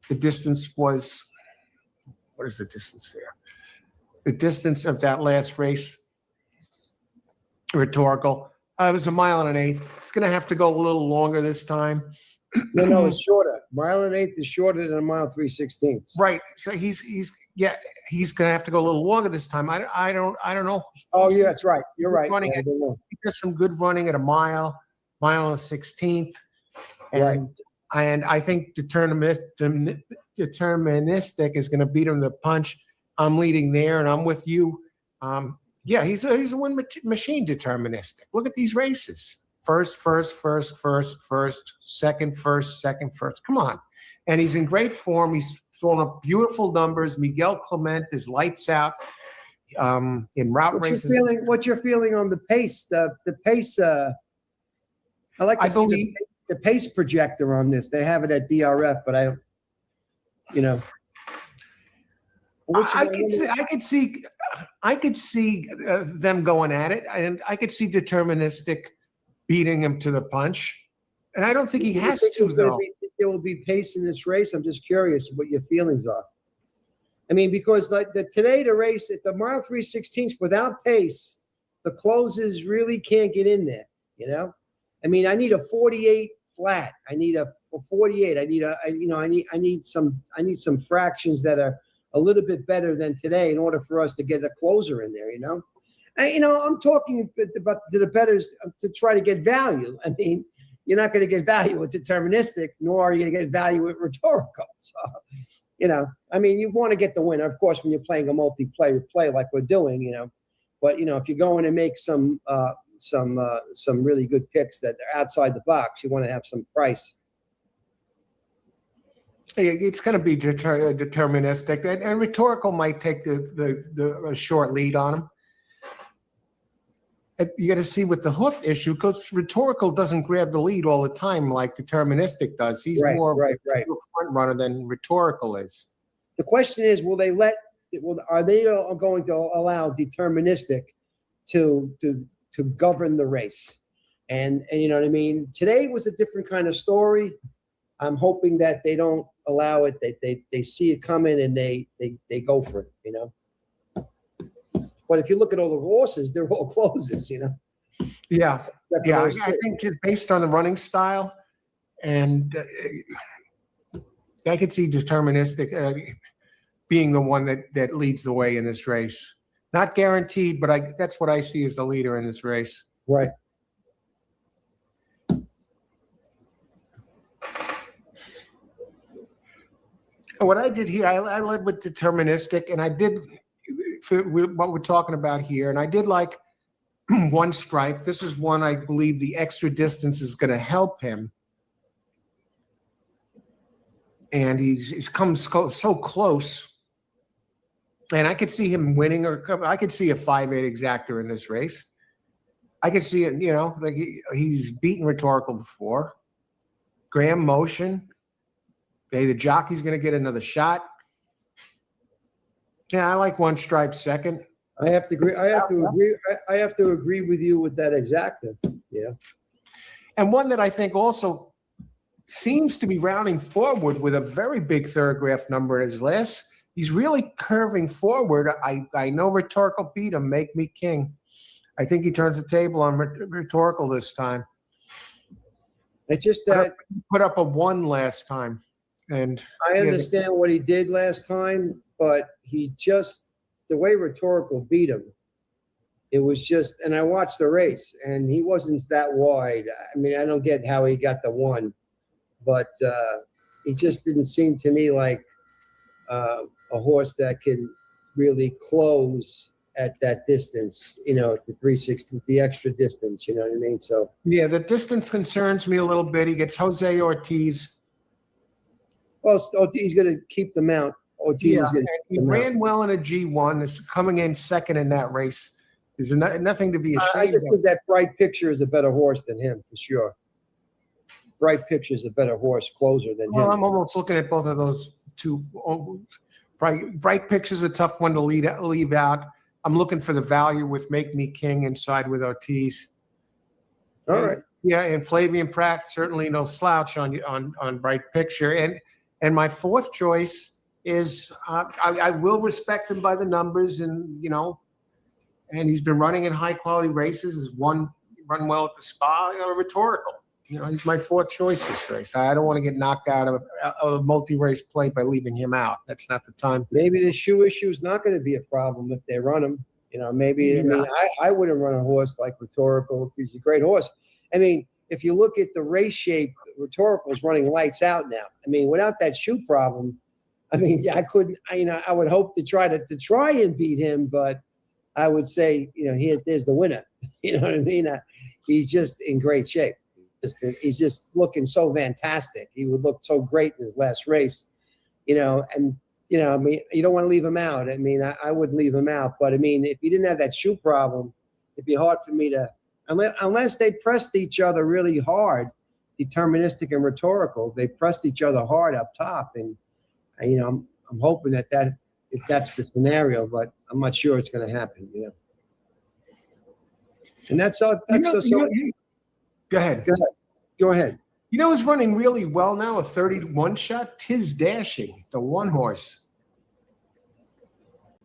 the distance was, what is the distance there? The distance of that last race, Rhetorical. It was 1 mile and an eighth. It's going to have to go a little longer this time.
No, it's shorter. 1 mile and an eighth is shorter than 1 mile 3/16.
Right. So he's going to have to go a little longer this time. I don't know.
Oh, yeah, that's right. You're right.
He does some good running at 1 mile, 1 mile and 16th. And
right.
and I think deterministic is going to beat him to the punch. I'm leading there, and I'm with you. Yeah, he's a win machine, deterministic. Look at these races: first, second, first. Come on, and he's in great form. He's throwing up beautiful numbers. Miguel Clement is lights out in route races.
What's your feeling on the pace? The pace. I like to see the pace projector on this. They have it at DRF, but I don't. You know.
I could see them going at it, and I could see deterministic beating him to the punch. And I don't think he has to, though.
There will be pace in this race. I'm just curious what your feelings are. I mean, because like today the race at the mile 3/16 without pace, the closes really can't get in there. You know, I mean, I need a 48 flat. I need a 48. I need some fractions that are a little bit better than today in order for us to get a closer in there, you know? And, I'm talking about to the bettors to try to get value. I mean, you're not going to get value with deterministic, nor are you going to get value with rhetorical. So, I mean, you want to get the winner, of course, when you're playing a multiplayer play like we're doing, But, if you're going to make some really good picks that are outside the box, you want to have some price.
It's going to be deterministic, and rhetorical might take the short lead on him. You got to see with the hoof issue, because rhetorical doesn't grab the lead all the time like deterministic does. He's more of a front runner than rhetorical is.
The question is, are they going to allow deterministic to govern the race? And you know what I mean? Today was a different kind of story. I'm hoping that they don't allow it. They see it coming and they go for it, But if you look at all the horses, they're all closes,
Yeah, I think just based on the running style, and I could see deterministic being the one that leads the way in this race. Not guaranteed, but that's what I see as the leader in this race.
Right.
What I did here, I led with deterministic, and I did what we're talking about here, and I did like one stripe. This is one I believe the extra distance is going to help him, and he's come so close, and I could see him winning, or I could see a 5/8 exactor in this race. I could see it, like he's beaten rhetorical before. Graham motion. Okay, the jockey's going to get another shot. Yeah, I like one stripe second.
I have to agree. I have to agree with you with that exacta. Yeah.
And one that I think also seems to be rounding forward with a very big third graph number in his last. He's really curving forward. I know rhetorical beat him. Make me king. I think he turns the table on rhetorical this time.
It's just that
put up a 1 last time. And
I understand what he did last time, but the way rhetorical beat him, it was just, and I watched the race, and he wasn't that wide. I mean, I don't get how he got the 1, but he just didn't seem to me like a horse that can really close at that distance, at the 360 with the extra distance, you know what I mean? So
yeah, the distance concerns me a little bit. He gets Jose Ortiz.
Well, he's going to keep the mount.
He ran well in a G1. Is coming in second in that race. There's nothing to be ashamed of.
I just think that Bright Picture is a better horse than him, for sure. Bright Picture is a better horse closer than him.
I'm almost looking at both of those two. Bright Picture is a tough one to leave out. I'm looking for the value with Make Me King inside with Ortiz.
All right.
Yeah, and Flavian Pratt, certainly no slouch on Bright Picture. And my fourth choice is I will respect him by the numbers, and he's been running in high quality races. Has run well at the Spa. Rhetorical. He's my fourth choice this race. I don't want to get knocked out of a multi-race play by leaving him out. That's not the time.
Maybe the shoe issue is not going to be a problem if they run him. Maybe. Yeah. I mean, I wouldn't run a horse like Rhetorical. He's a great horse. I mean, if you look at the race shape, Rhetorical's running lights out now. I mean, without that shoe problem, I mean, I couldn't. I would hope to try and beat him, but I would say, there's the winner. You know what I mean? He's just in great shape. He's just looking so fantastic. He would look so great in his last race, and I mean, you don't want to leave him out. I mean, I wouldn't leave him out, but I mean, if he didn't have that shoe problem, it'd be hard for me to, unless they pressed each other really hard, Deterministic and Rhetorical, they pressed each other hard up top, and I'm hoping that if that's the scenario, but I'm not sure it's going to happen. And that's all.
Go ahead.
Go ahead.
Who's running really well now? A 30-1 shot. Tis Dashing, the one horse.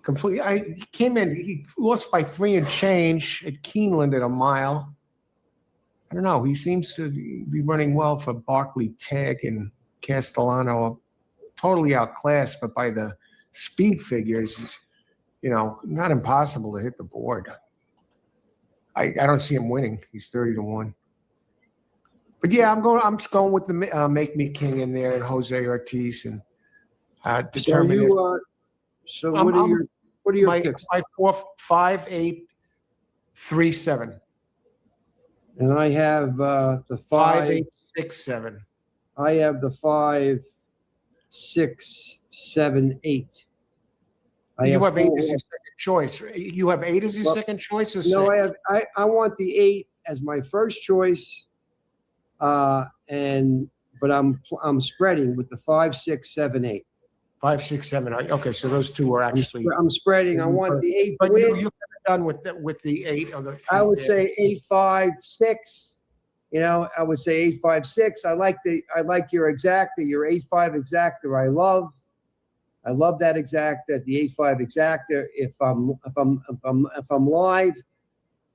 He came in. He lost by 3 and change at Keeneland at a mile. I don't know. He seems to be running well for Barkley, Tag, and Castellano. Totally outclassed, but by the speed figures, not impossible to hit the board. I don't see him winning. He's 30-1. But yeah, I'm just going with the Make Me King in there and Jose Ortiz and Determinist.
So what are your picks?
5, 8, 3, 7.
And I have the
5, 8, 6, 7.
I have the 5, 6, 7, 8.
You have 8 as your second choice. You have 8 as your second choice, or 6?
No, I want the 8 as my first choice. But I'm spreading with the 5, 6, 7, 8.
5, 6, 7, 8. Okay, so those two are actually.
I'm spreading. I want the 8
but
win.
you could have done with the 8 of the.
I would say 8, 5, 6. I would say 8, 5, 6. I like your exacta, your 8, 5 exacta. I love that exacta, the 8, 5 exacta. If I'm live,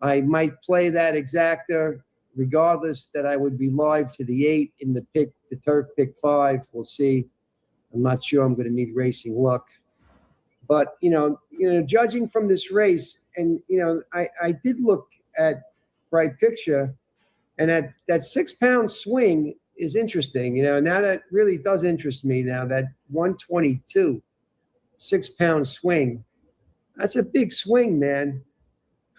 I might play that exacta. Regardless, that I would be live to the 8 in the Turf pick 5. We'll see. I'm not sure I'm going to need racing luck, but judging from this race, and I did look at Bright Picture, and that 6-pound swing is interesting. Now that really does interest me. Now that 122 6-pound swing, that's a big swing, man.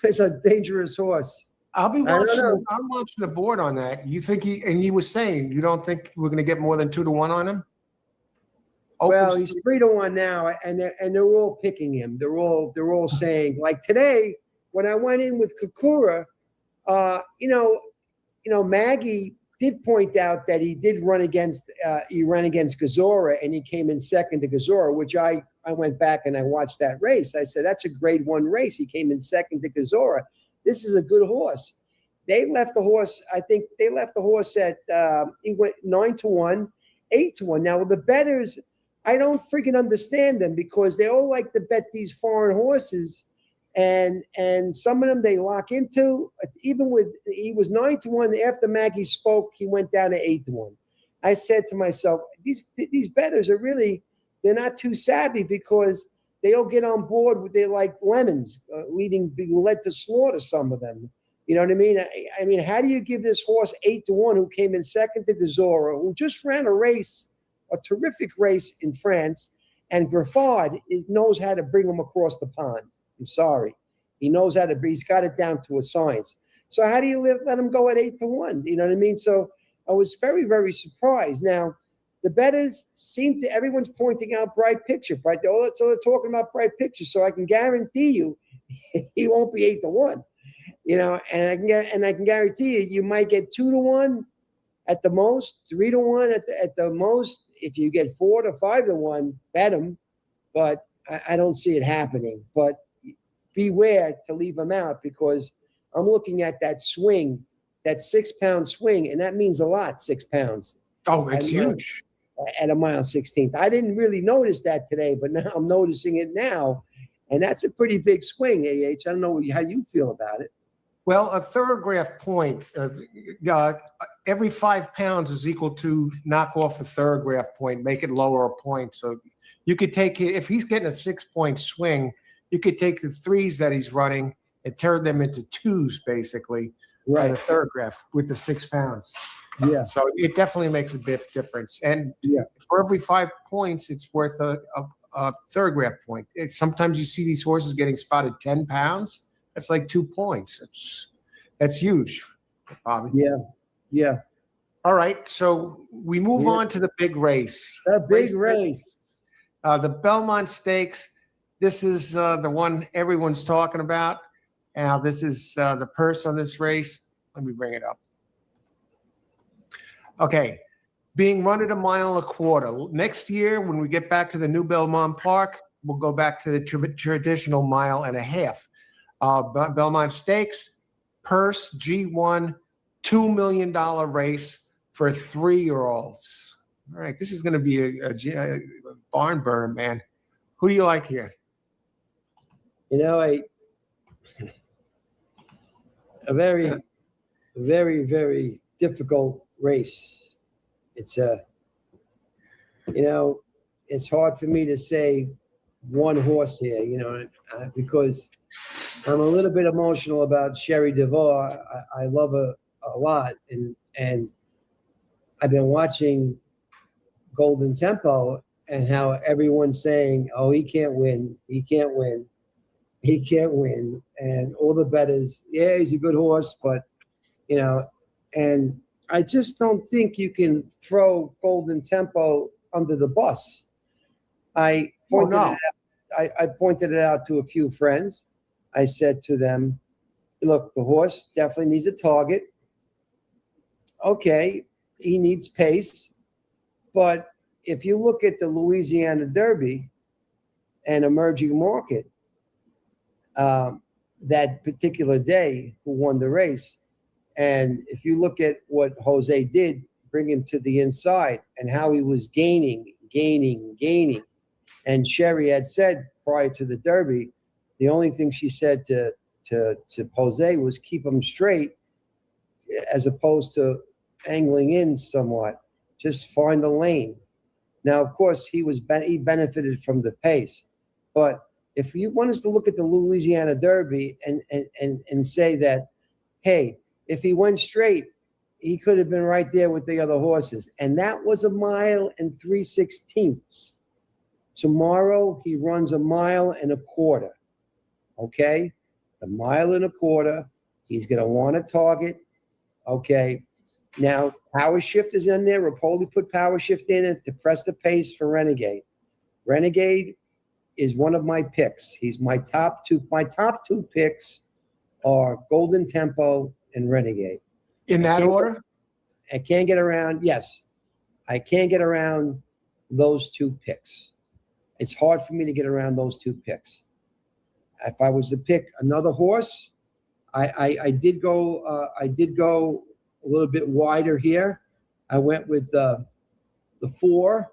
It's a dangerous horse.
I'm watching the board on that. You think you were saying you don't think we're going to get more than 2-1 on him?
Well, he's 3-1 now, and they're all picking him. They're all saying, like today when I went in with Kokura, Maggie did point out that he did run against Gazora, and he came in second to Gazora, which I went back and I watched that race. I said that's a grade 1 race. He came in second to Gazora. This is a good horse. They left the horse. I think they left the horse at he went 9-1, 8-1. Now the bettors, I don't freaking understand them because they all like to bet these foreign horses, and some of them they lock into. Even with he was 9-1 after Maggie spoke, he went down to 8-1. I said to myself, these bettors are really, they're not too savvy because they all get on board with, they're like lemons, being led to slaughter, some of them. You know what I mean? I mean, how do you give this horse 8-1 who came in second to Gazora, who just ran a terrific race in France, and Griffard knows how to bring him across the pond. I'm sorry. He knows how to, he's got it down to a science. So how do you let him go at 8-1? You know what I mean? So I was very, very surprised. Now, the bettors seem to, everyone's pointing out Bright Picture. So they're talking about Bright Picture. So I can guarantee you he won't be 8-1. And I can guarantee you might get 2-1 at the most, 3-1 at the most. If you get 4-5-1, bet him. But I don't see it happening. But beware to leave him out because I'm looking at that swing, that 6-pound swing, and that means a lot, 6 pounds.
Oh, it's huge.
At a mile 16th. I didn't really notice that today, but now I'm noticing it now. And that's a pretty big swing, AH. I don't know how you feel about it.
Well, a thoroughgraph point, every 5 pounds is equal to knock off a thoroughgraph point, make it lower a point. So you could take, if he's getting a 6-point swing, you could take the 3s that he's running and turn them into 2s, basically,
Right.
the thoroughbred with the 6 pounds.
Yeah.
So it definitely makes a big difference. And
Yeah.
for every 5 points, it's worth a thoroughbred point. Sometimes you see these horses getting spotted 10 pounds. That's like 2 points. That's huge, Bobby.
Yeah. Yeah.
All right, so we move
Yeah.
on to the big race.
A big race.
The Belmont Stakes. This is the one everyone's talking about. Now, this is the purse on this race. Let me bring it up. Okay, being run at a mile and a quarter. Next year, when we get back to the new Belmont Park, we'll go back to the traditional mile and a half. Belmont Stakes, purse, G1, $2 million race for 3-year-olds. All right, this is going to be a barn burner, man. Who do you like here?
You know, a very, very, very difficult race. It's it's hard for me to say one horse here, because I'm a little bit emotional about Sherry DeVore. I love her a lot, and I've been watching Golden Tempo and how everyone's saying, "Oh, he can't win. He can't win. He can't win." And all the bettors, yeah, he's a good horse, but and I just don't think you can throw Golden Tempo under the bus. I pointed it out to a few friends. I said to them, look, the horse definitely needs a target. Okay, he needs pace. But if you look at the Louisiana Derby and Emerging Market, that particular day, who won the race, and if you look at what Jose did, bring him to the inside and how he was gaining. And Sherry had said prior to the Derby, the only thing she said to Jose was keep him straight as opposed to angling in somewhat. Just find the lane. Now, of course, he benefited from the pace. But if you want us to look at the Louisiana Derby and say that, hey, if he went straight, he could have been right there with the other horses. And that was 1 mile and 3/16. Tomorrow, he runs 1 mile and a quarter. Okay? 1 mile and a quarter. He's going to want a target. Okay? Now, Power Shift is in there. Rapoli put Power Shift in it to press the pace for Renegade. Renegade is one of my picks. He's my top two. My top 2 picks are Golden Tempo and Renegade.
In that order?
I can't get around. Yes, I can't get around those 2 picks. It's hard for me to get around those 2 picks. If I was to pick another horse, I did go a little bit wider here. I went with the 4.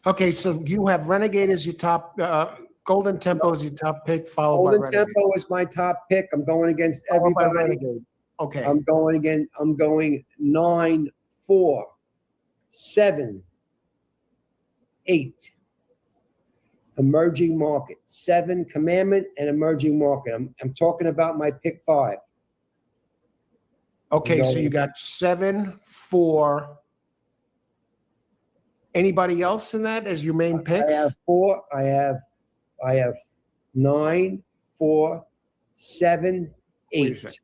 Okay, so you have Renegade as your top, Golden Tempo as your top pick, followed by
Golden
Renegade.
Tempo is my top pick. I'm going against
Followed by
everybody.
Renegade. Okay.
I'm going 9, 4, 7, 8. Emerging Market. 7, Commandment, and Emerging Market. I'm talking about my pick 5.
Okay, so you got 7, 4. Anybody else in that as your main picks?
I have 4. I have 9, 4, 7, 8.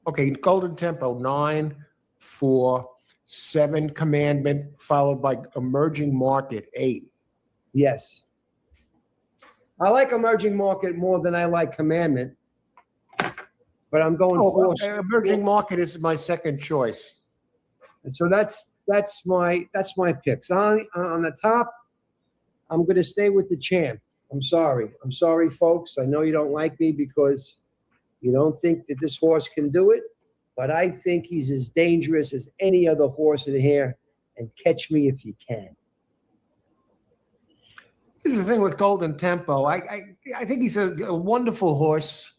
Okay, Golden Tempo, 9, 4, 7, Commandment, followed by Emerging Market, 8.
Yes. I like Emerging Market more than I like Commandment, but I'm going 4.
Emerging Market is my second choice.
And so that's my picks. On the top, I'm going to stay with the champ. I'm sorry, folks. I know you don't like me because you don't think that this horse can do it, but I think he's as dangerous as any other horse in here, and catch me if you can.
This is the thing with Golden Tempo. I think he's a wonderful horse.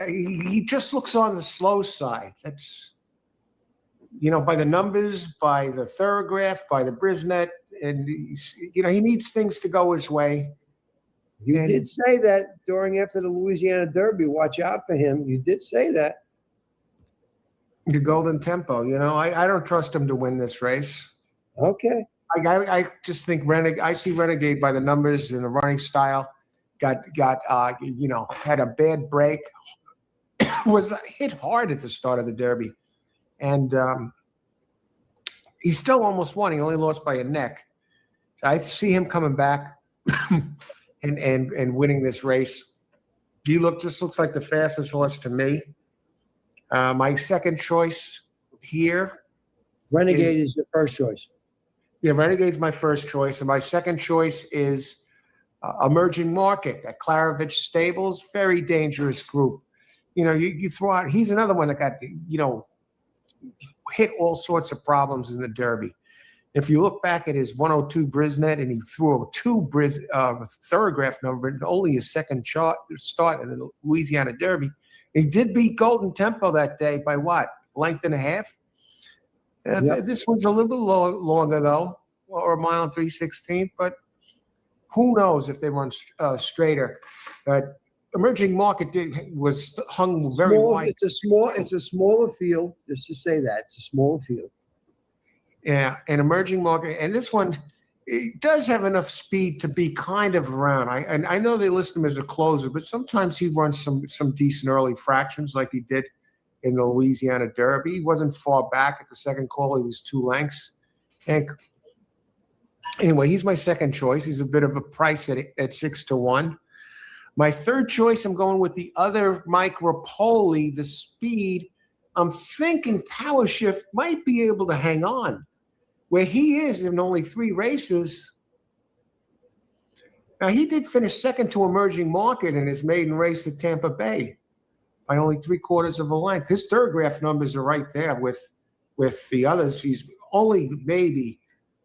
He just looks on the slow side. That's, by the numbers, by the thoroughgraph, by the Brisnet, and he needs things to go his way.
You
And
did say that after the Louisiana Derby. Watch out for him. You did say that.
the Golden Tempo, I don't trust him to win this race.
Okay.
I just think I see Renegade by the numbers and the running style. Had a bad break. Was hit hard at the start of the Derby, and he still almost won. He only lost by a neck. I see him coming back and winning this race. Just looks like the fastest horse to me. My second choice here.
Renegade is your first choice.
Yeah, Renegade's my first choice, and my second choice is Emerging Market at Claravich Stables. Very dangerous group. You throw out. He's another one that got hit all sorts of problems in the Derby. If you look back at his 102 Brisnet, and he threw a thoroughgraph number, and only his second start in the Louisiana Derby. He did beat Golden Tempo that day by what? Length and a half? Yep. This one's a little bit longer, though, or a mile and 3/16, but who knows if they run straighter. But Emerging Market was hung very wide.
It's a smaller field, just to say that. It's a smaller field.
Yeah, and Emerging Market, and this one, it does have enough speed to be kind of around. I know they list him as a closer, but sometimes he runs some decent early fractions like he did in the Louisiana Derby. He wasn't far back at the second call. He was 2 lengths. And anyway, he's my second choice. He's a bit of a price at 6-1. My third choice, I'm going with the other Mike Rapoli, the speed. I'm thinking Power Shift might be able to hang on. Where he is in only 3 races. Now, he did finish second to Emerging Market in his maiden race at Tampa Bay by only 3/4 of a length. His third-graph numbers are right there with the others. He's only maybe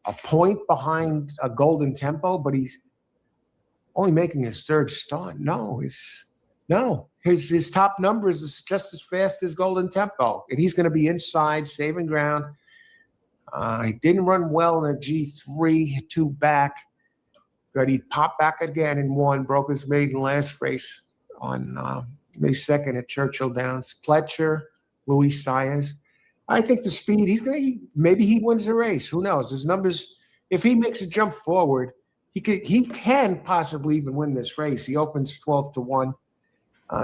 a point behind a Golden Tempo, but he's only making his third start. His top numbers is just as fast as Golden Tempo, and he's going to be inside, saving ground. He didn't run well in the G3, 2 back, but he popped back again and won, broke his maiden last race on May 2nd at Churchill Downs. Pletcher, Luis Saez. I think the speed, maybe he wins the race. Who knows? His numbers, if he makes a jump forward, he can possibly even win this race. He opens 12-1.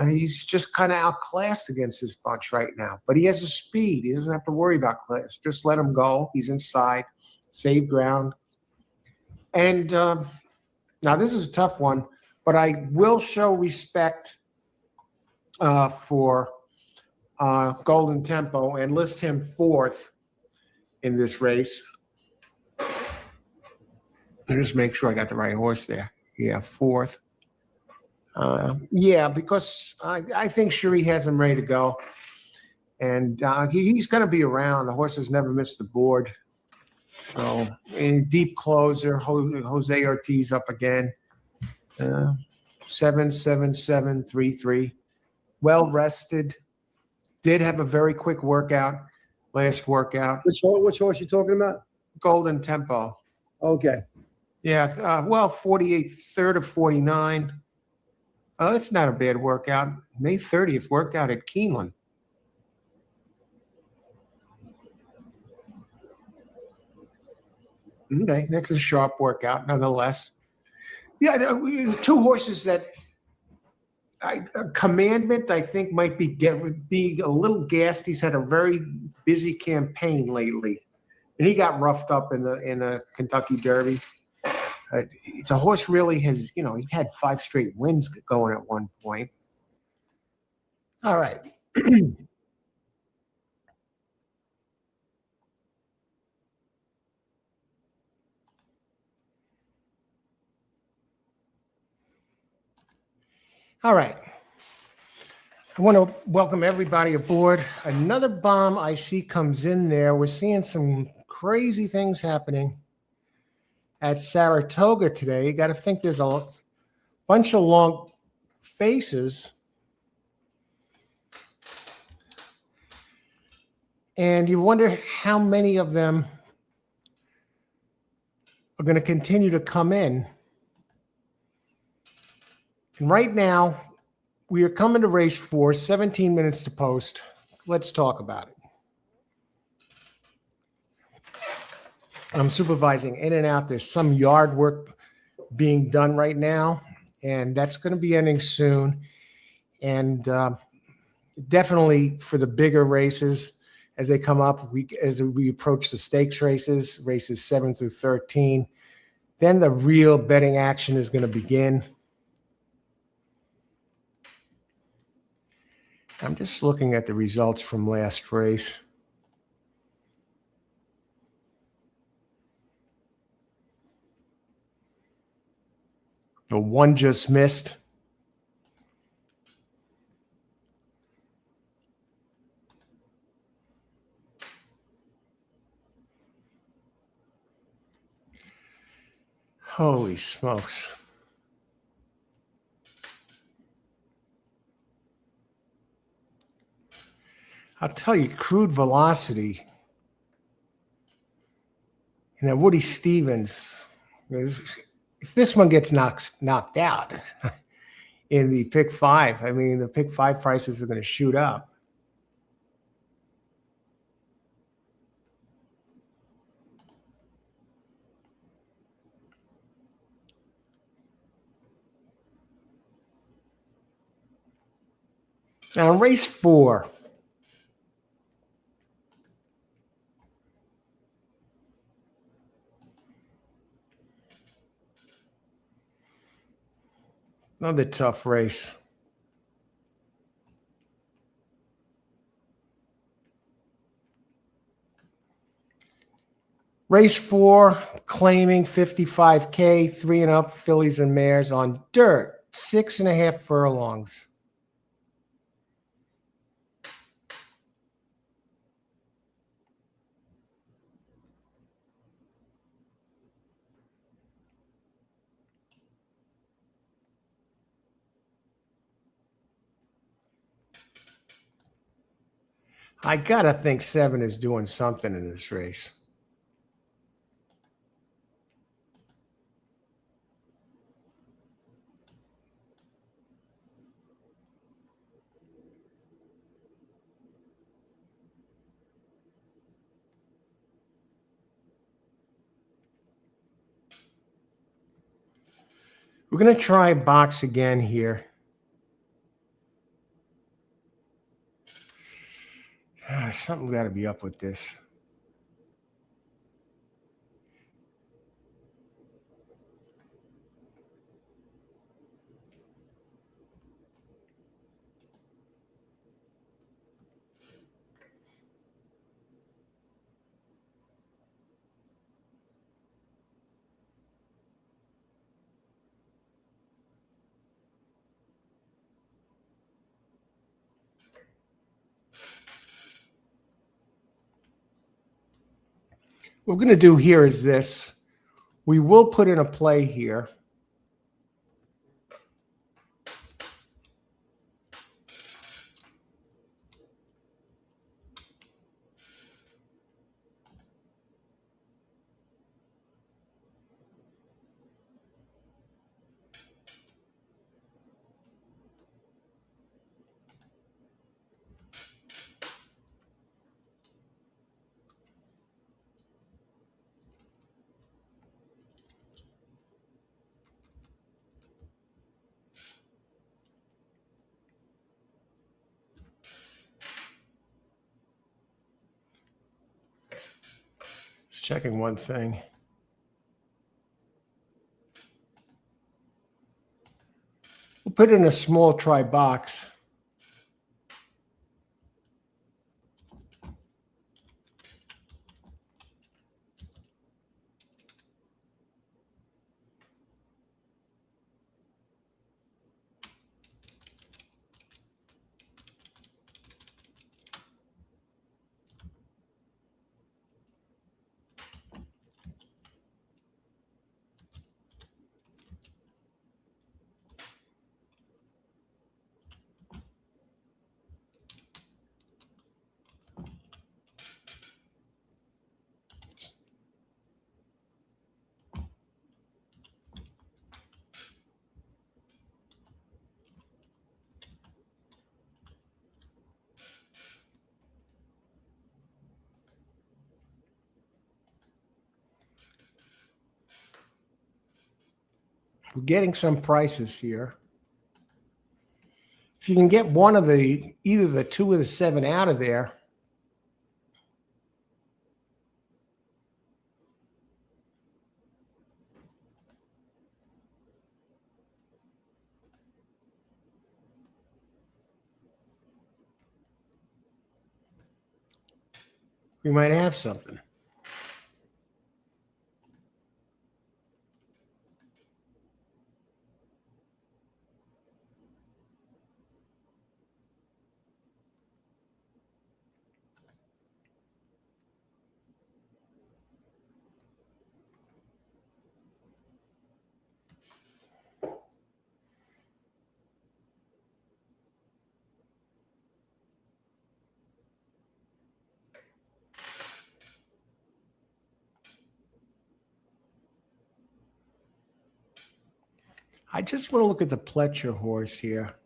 He's just kind of outclassed against this bunch right now. But he has the speed. He doesn't have to worry about class. Just let him go. He's inside, save ground. And now this is a tough one, but I will show respect for Golden Tempo and list him 4th in this race. Let me just make sure I got the right horse there. Yeah, 4th. Because I think Cherie has him ready to go. And he's going to be around. The horse has never missed the board. So, in deep closer, Jose Ortiz up again. 7-7-7-3-3. Well rested. Did have a very quick workout. Last workout.
Which horse you talking about?
Golden Tempo.
Okay.
Yeah. 48, 3rd of 49. Oh, that's not a bad workout. May 30th worked out at Keeneland. Okay, that's a sharp workout, nonetheless. Yeah, 2 horses that Commandment, I think, might be a little gassed. He's had a very busy campaign lately, and he got roughed up in the Kentucky Derby. The horse really has, he had 5 straight wins going at one point. All right. All right. I want to welcome everybody aboard. Another bomb I see comes in there. We're seeing some crazy things happening at Saratoga today. You got to think there's a bunch of long faces. And you wonder how many of them are going to continue to come in. And right now, we are coming to race 4, 17 minutes to post. Let's talk about it. I'm supervising in and out. There's some yard work being done right now, and that's going to be ending soon. And definitely for the bigger races as they come up, as we approach the stakes races, races 7 through 13, then the real betting action is going to begin. I'm just looking at the results from last race. The one just missed. Holy smokes. I'll tell you, crude velocity. And then Woody Stevens, if this one gets knocked out in the pick 5, I mean, the pick 5 prices are going to shoot up. Now, in race 4, another tough race. Race 4, claiming 55K, 3 and up fillies and mares on dirt, 6.5 furlongs. I got to think 7 is doing something in this race. We're going to try box again here. Something got to be up with this. What we're going to do here is this. We will put in a play here. Just checking one thing. We'll put in a small try box. We're getting some prices here. If you can get one of either the 2 or the 7 out of there, we might have something. I just want to look at the Pletcher horse here.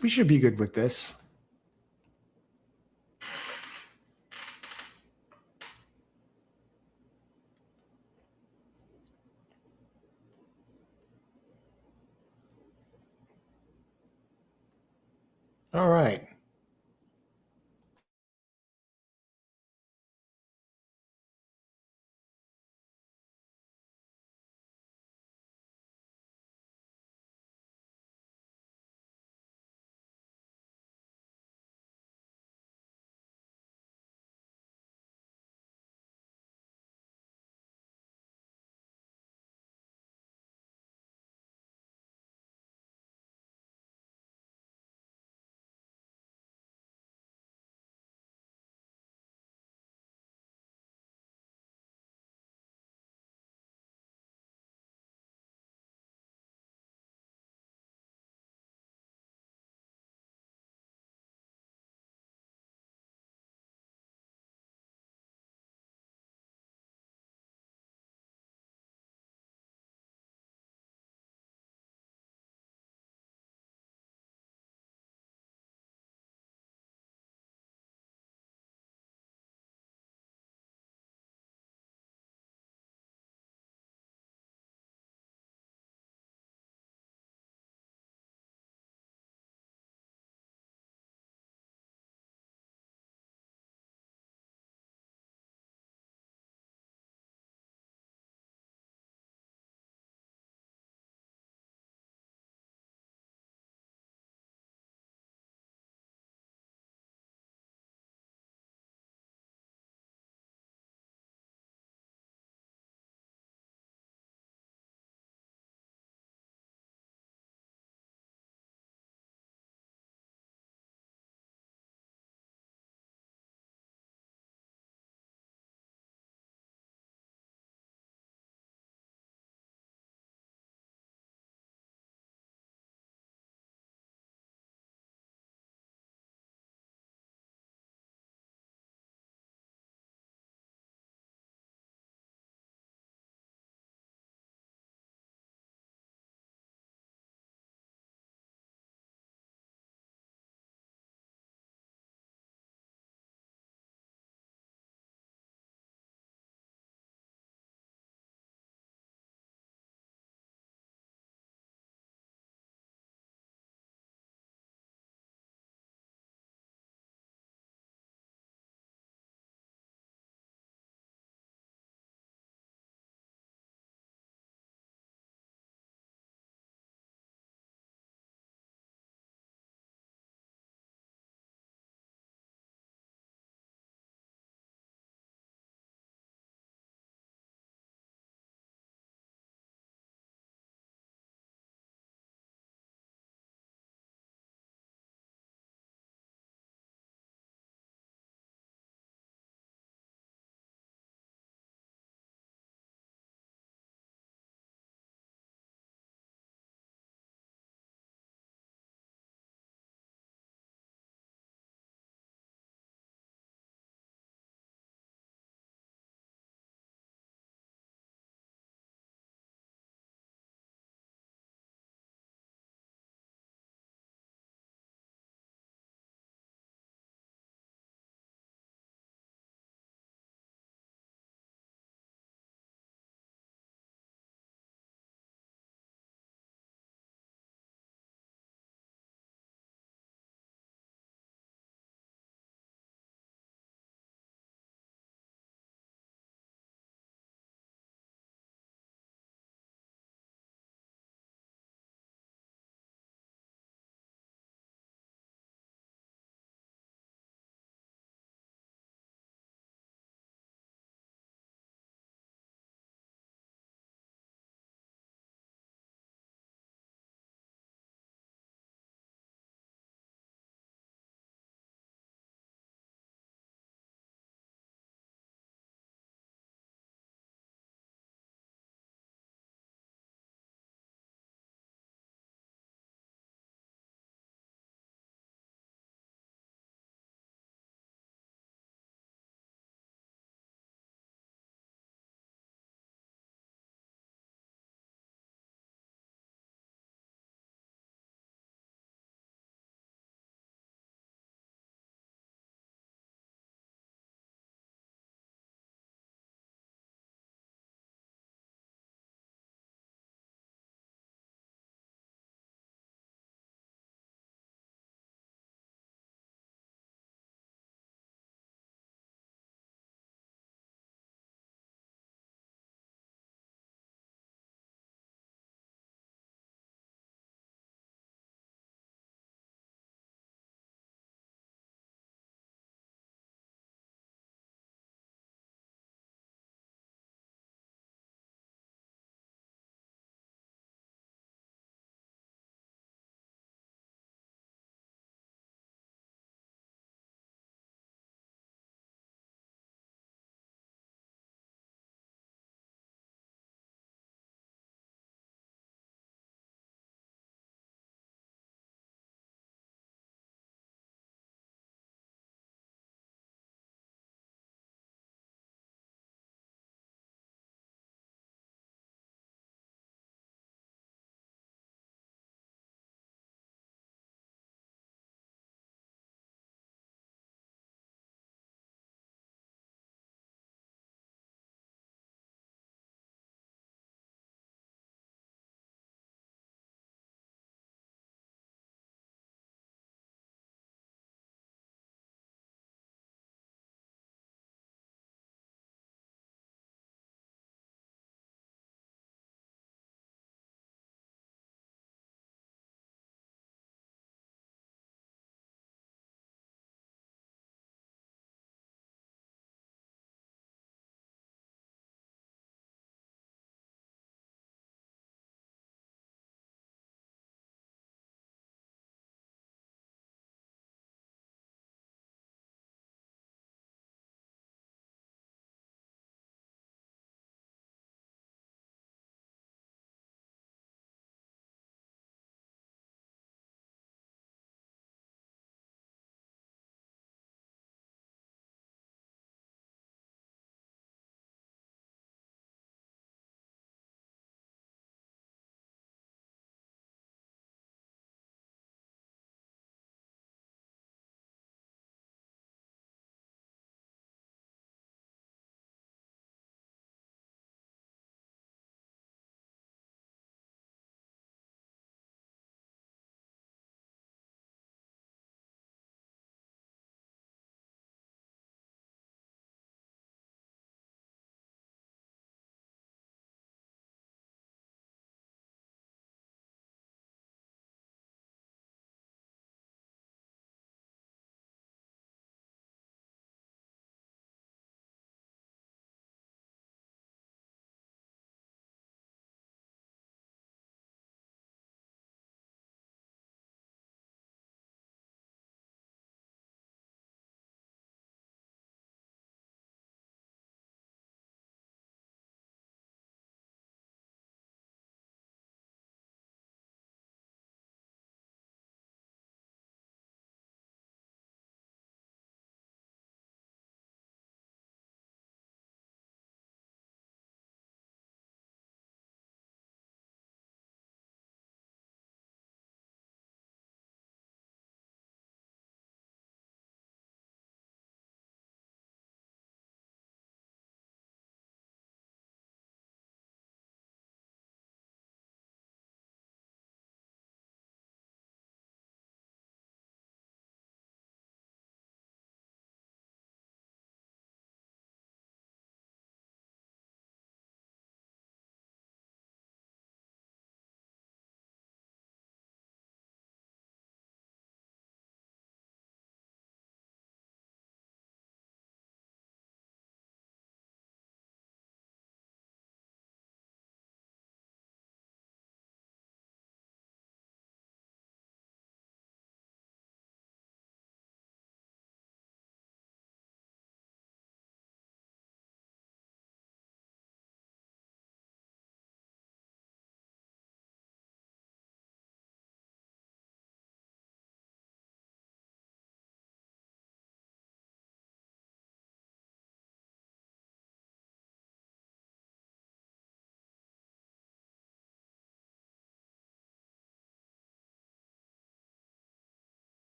We should be good with this. All right.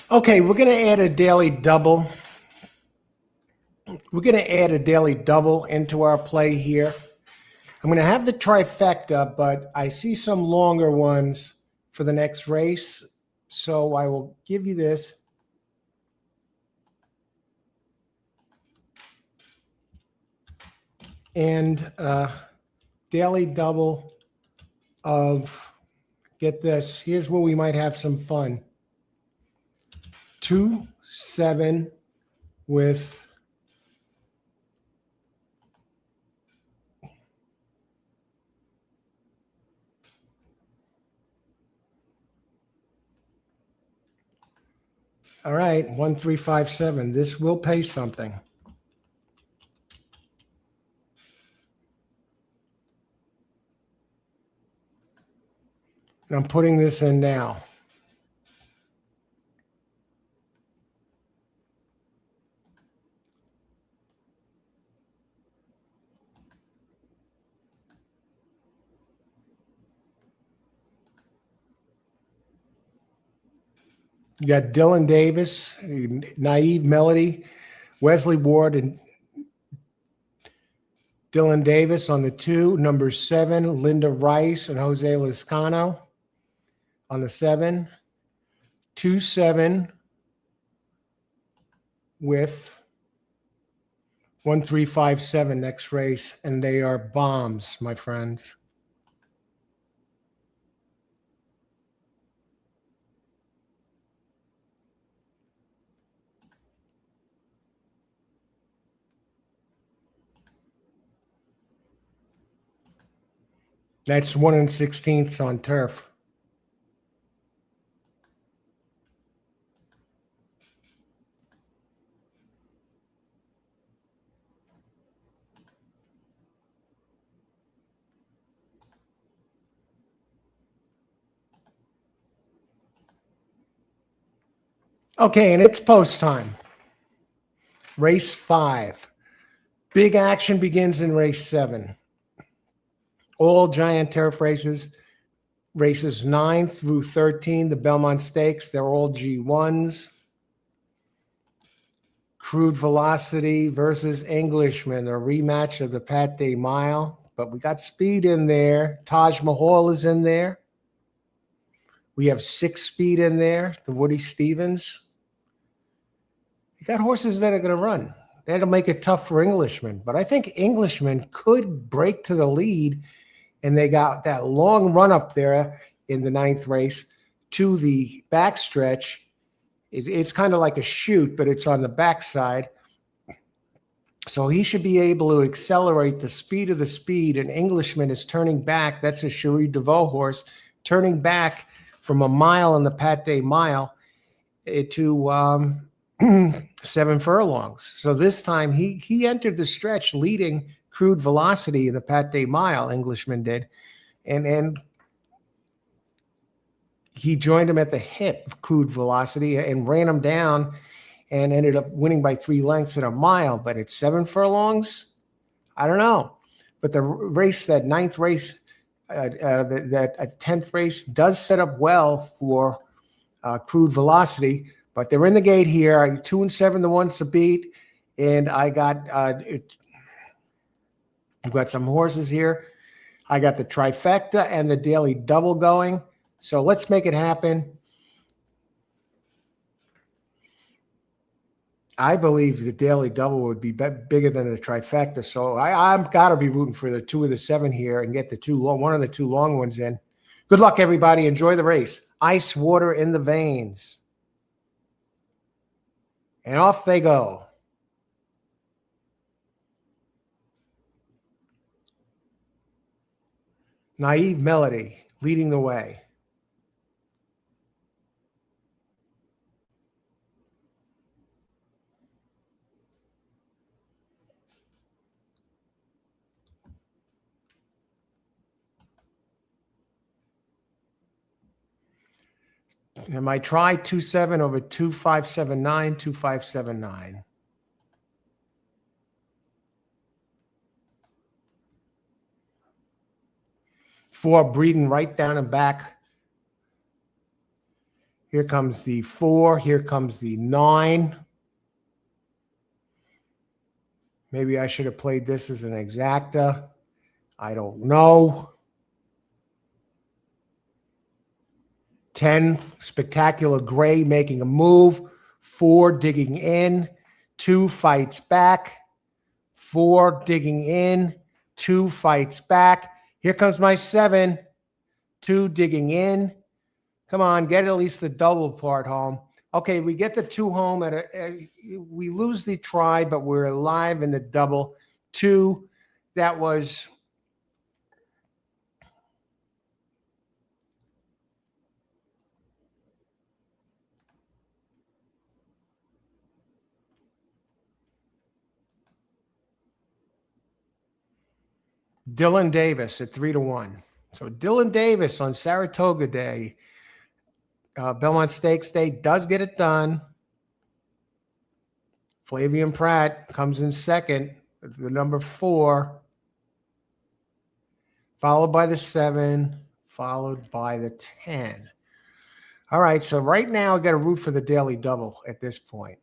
Okay, we're going to add a daily double. We're going to add a daily double into our play here. I'm going to have the trifecta, but I see some longer ones for the next race. So I will give you this. And daily double of, get this, here's where we might have some fun. 2, 7 with all right, 1, 3, 5, 7. This will pay something. And I'm putting this in now. You got Dylan Davis, Naive Melody, Wesley Ward, and Dylan Davis on the 2. Number 7, Linda Rice and Jose Lizcano on the 7. 2, 7 with 1, 3, 5, 7 next race. And they are bombs, my friends. That's 1 16th on turf. Okay, and it's post time. Race 5. Big action begins in race 7. All giant turf races. Races 9 through 13, the Belmont Stakes, they're all G1s. Crude Velocity versus Englishman, a rematch of the Pat Day Mile. But we got speed in there. Taj Mahal is in there. We have 6 speed in there, the Woody Stevens. You got horses that are going to run. That'll make it tough for Englishman. But I think Englishman could break to the lead. And they got that long run up there in the 9th race to the backstretch. It's kind of like a chute, but it's on the backside. So he should be able to accelerate the speed of the speed. And Englishman is turning back. That's a Cherie DeVoe horse, turning back from a mile in the Pat Day Mile to 7 furlongs. So this time he entered the stretch leading Crude Velocity in the Pat Day Mile, Englishman did. And he joined him at the hip, Crude Velocity, and ran him down and ended up winning by 3 lengths in a mile. But at 7 furlongs, I don't know. But the race, that 9th race, that 10th race does set up well for Crude Velocity. But they're in the gate here. 2 and 7, the ones to beat. And I got I've got some horses here. I got the trifecta and the daily double going. So let's make it happen. I believe the daily double would be bigger than the trifecta. So I've got to be rooting for the 2 of the 7 here and get one of the 2 long ones in. Good luck, everybody. Enjoy the race. Ice water in the veins. And off they go. Naive Melody leading the way. And my try 2-7 over 2-5-7-9, 2-5-7-9. Four breeding right down and back. Here comes the 4. Here comes the 9. Maybe I should have played this as an exacta. I don't know. 10, Spectacular Gray making a move. 4, digging in. 2, fights back. 4, digging in. 2, fights back. Here comes my 7. 2, digging in. Come on, get at least the double part home. Okay, we get the 2 home. We lose the try, but we're alive in the double. 2, that was... Dylan Davis at 3-1. So Dylan Davis on Saratoga Day, Belmont Stakes Day, does get it done. Flavian Pratt comes in second with the number 4, followed by the 7, followed by the 10. All right, so right now I got to root for the daily double at this point.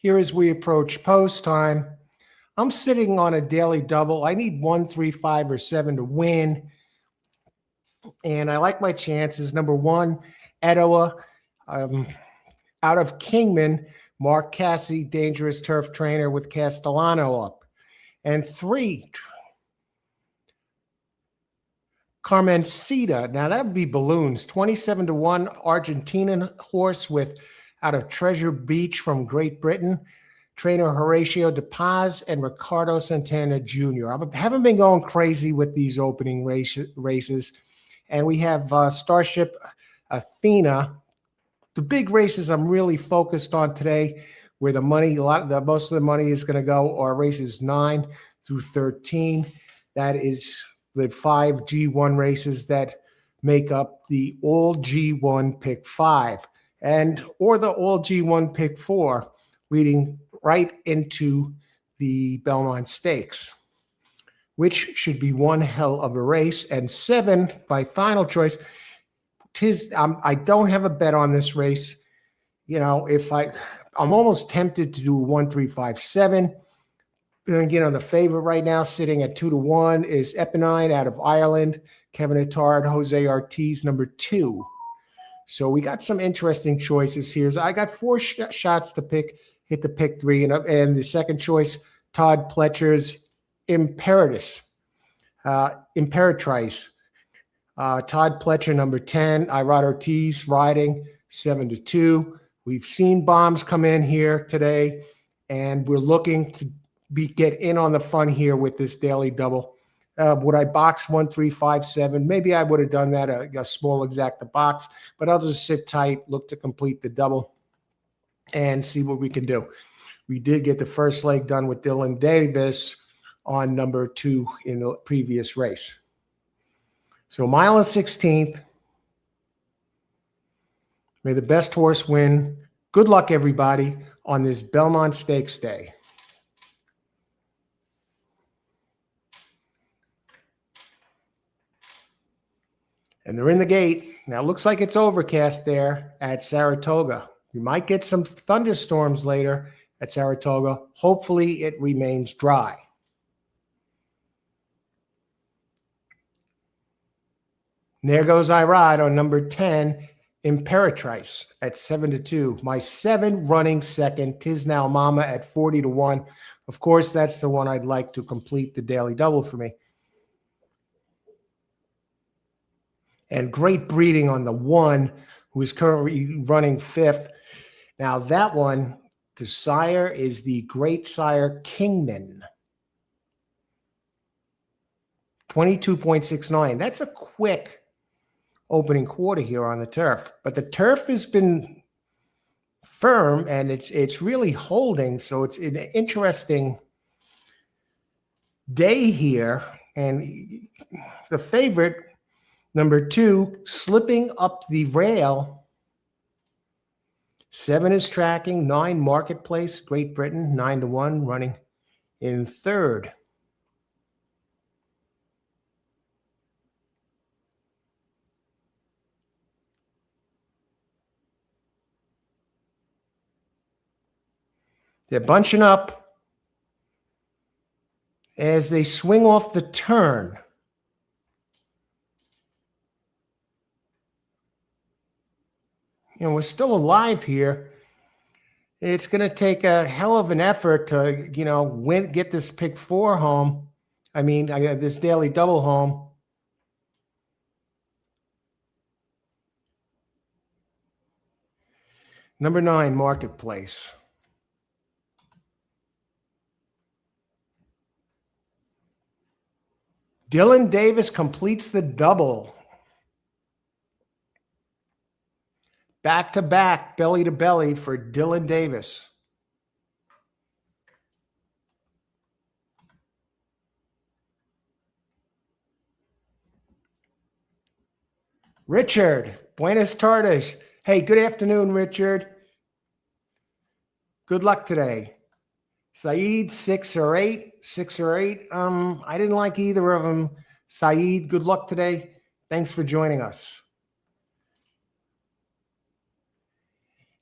here as we approach post time. I'm sitting on a daily double. I need 1, 3, 5, or 7 to win. And I like my chances. Number 1, Etowah. Out of Kingman, Mark Cassie, dangerous turf trainer with Castellano up. And 3, Carmencita. Now that would be balloons. 27 to 1, Argentinian horse with out of Treasure Beach from Great Britain. Trainer Horatio De Paz and Ricardo Santana Jr. I haven't been going crazy with these opening races. And we have Starship Athena. The big races I'm really focused on today, where the money, most of the money is going to go, are races 9 through 13. That is the 5 G1 races that make up the all G1 pick 5 or the all G1 pick 4, leading right into the Belmont Stakes, which should be one hell of a race. And 7, my final choice, I don't have a bet on this race. You know, I'm almost tempted to do 1, 3, 5, 7. You know, the favorite right now sitting at 2 to 1 is Epinine out of Ireland, Kevin Attard, Jose Ortiz, number 2. So we got some interesting choices here. So I got 4 shots to hit the pick 3, and the second choice, Todd Pletcher's Imperatrice. Todd Pletcher, number 10. Irod Ortiz riding 7 to 2. We've seen bombs come in here today, and we're looking to get in on the fun here with this daily double. Would I box 1, 3, 5, 7? Maybe I would have done that, a small exacta box, but I'll just sit tight, look to complete the double, and see what we can do. We did get the first leg done with Dylan Davis on number 2 in the previous race. So mile and 16th. May the best horse win. Good luck, everybody, on this Belmont Stakes Day. And they're in the gate. Now, it looks like it's overcast there at Saratoga. We might get some thunderstorms later at Saratoga. Hopefully, it remains dry. And there goes Irod on number 10, Imperatrice at 7 to 2. My 7 running second, Tis Now Mama at 40 to 1. Of course, that's the one I'd like to complete the daily double for me. And great breeding on the 1, who is currently running 5th. Now that one, the sire is the great sire Kingman. 22.69. That's a quick opening quarter here on the turf. But the turf has been firm, and it's really holding. So it's an interesting day here. And the favorite, number 2, slipping up the rail. 7 is tracking. 9, Marketplace, Great Britain, 9 to 1, running in 3rd. They're bunching up as they swing off the turn. You know, we're still alive here. It's going to take a hell of an effort to, get this pick 4 home. I mean, this daily double home. Number 9, Marketplace. Dylan Davis completes the double. Back to back, belly to belly for Dylan Davis. Richard, buenas tardes. Hey, good afternoon, Richard. Good luck today. Saeed, 6 or 8. 6 or 8. I didn't like either of them. Saeed, good luck today. Thanks for joining us.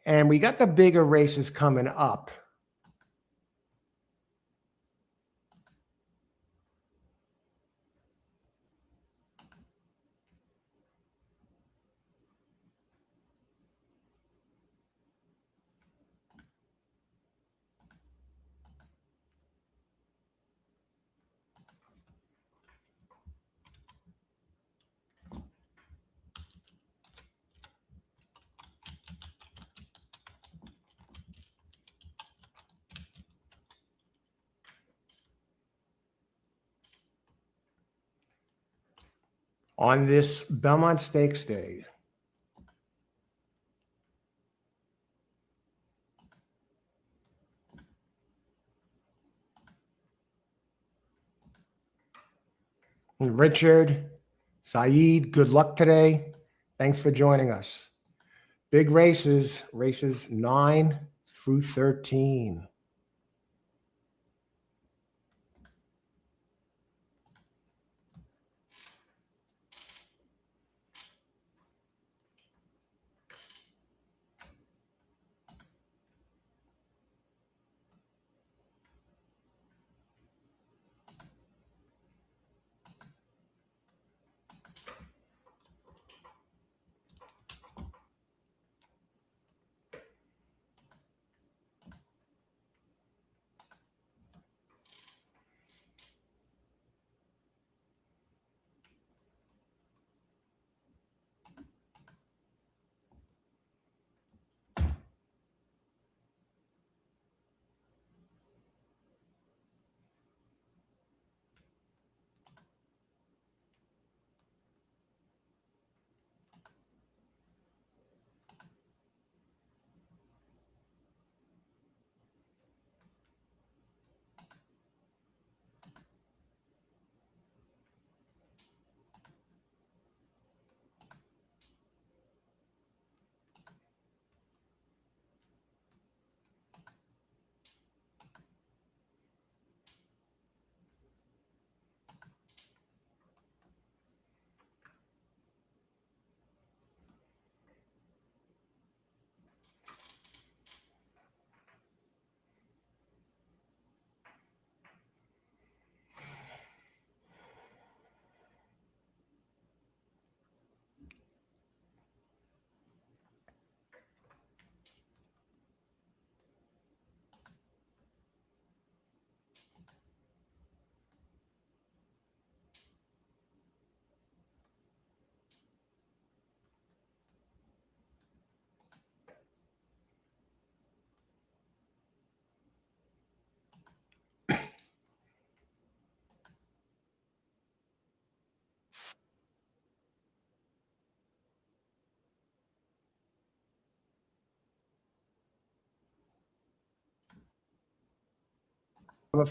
And we got the bigger races coming up. On this Belmont Stakes Day, Richard, Saeed, good luck today. Thanks for joining us. Big races 9 through 13.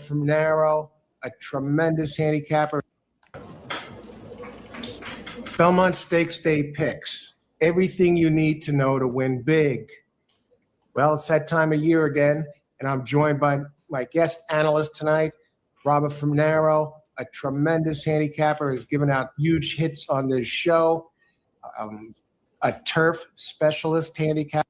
From narrow, a tremendous handicapper. Belmont Stakes Day picks. Everything you need to know to win big. Well, it's that time of year again, and I'm joined by my guest analyst tonight, Robert from Narrow, a tremendous handicapper, has given out huge hits on this show, a turf specialist handicapper.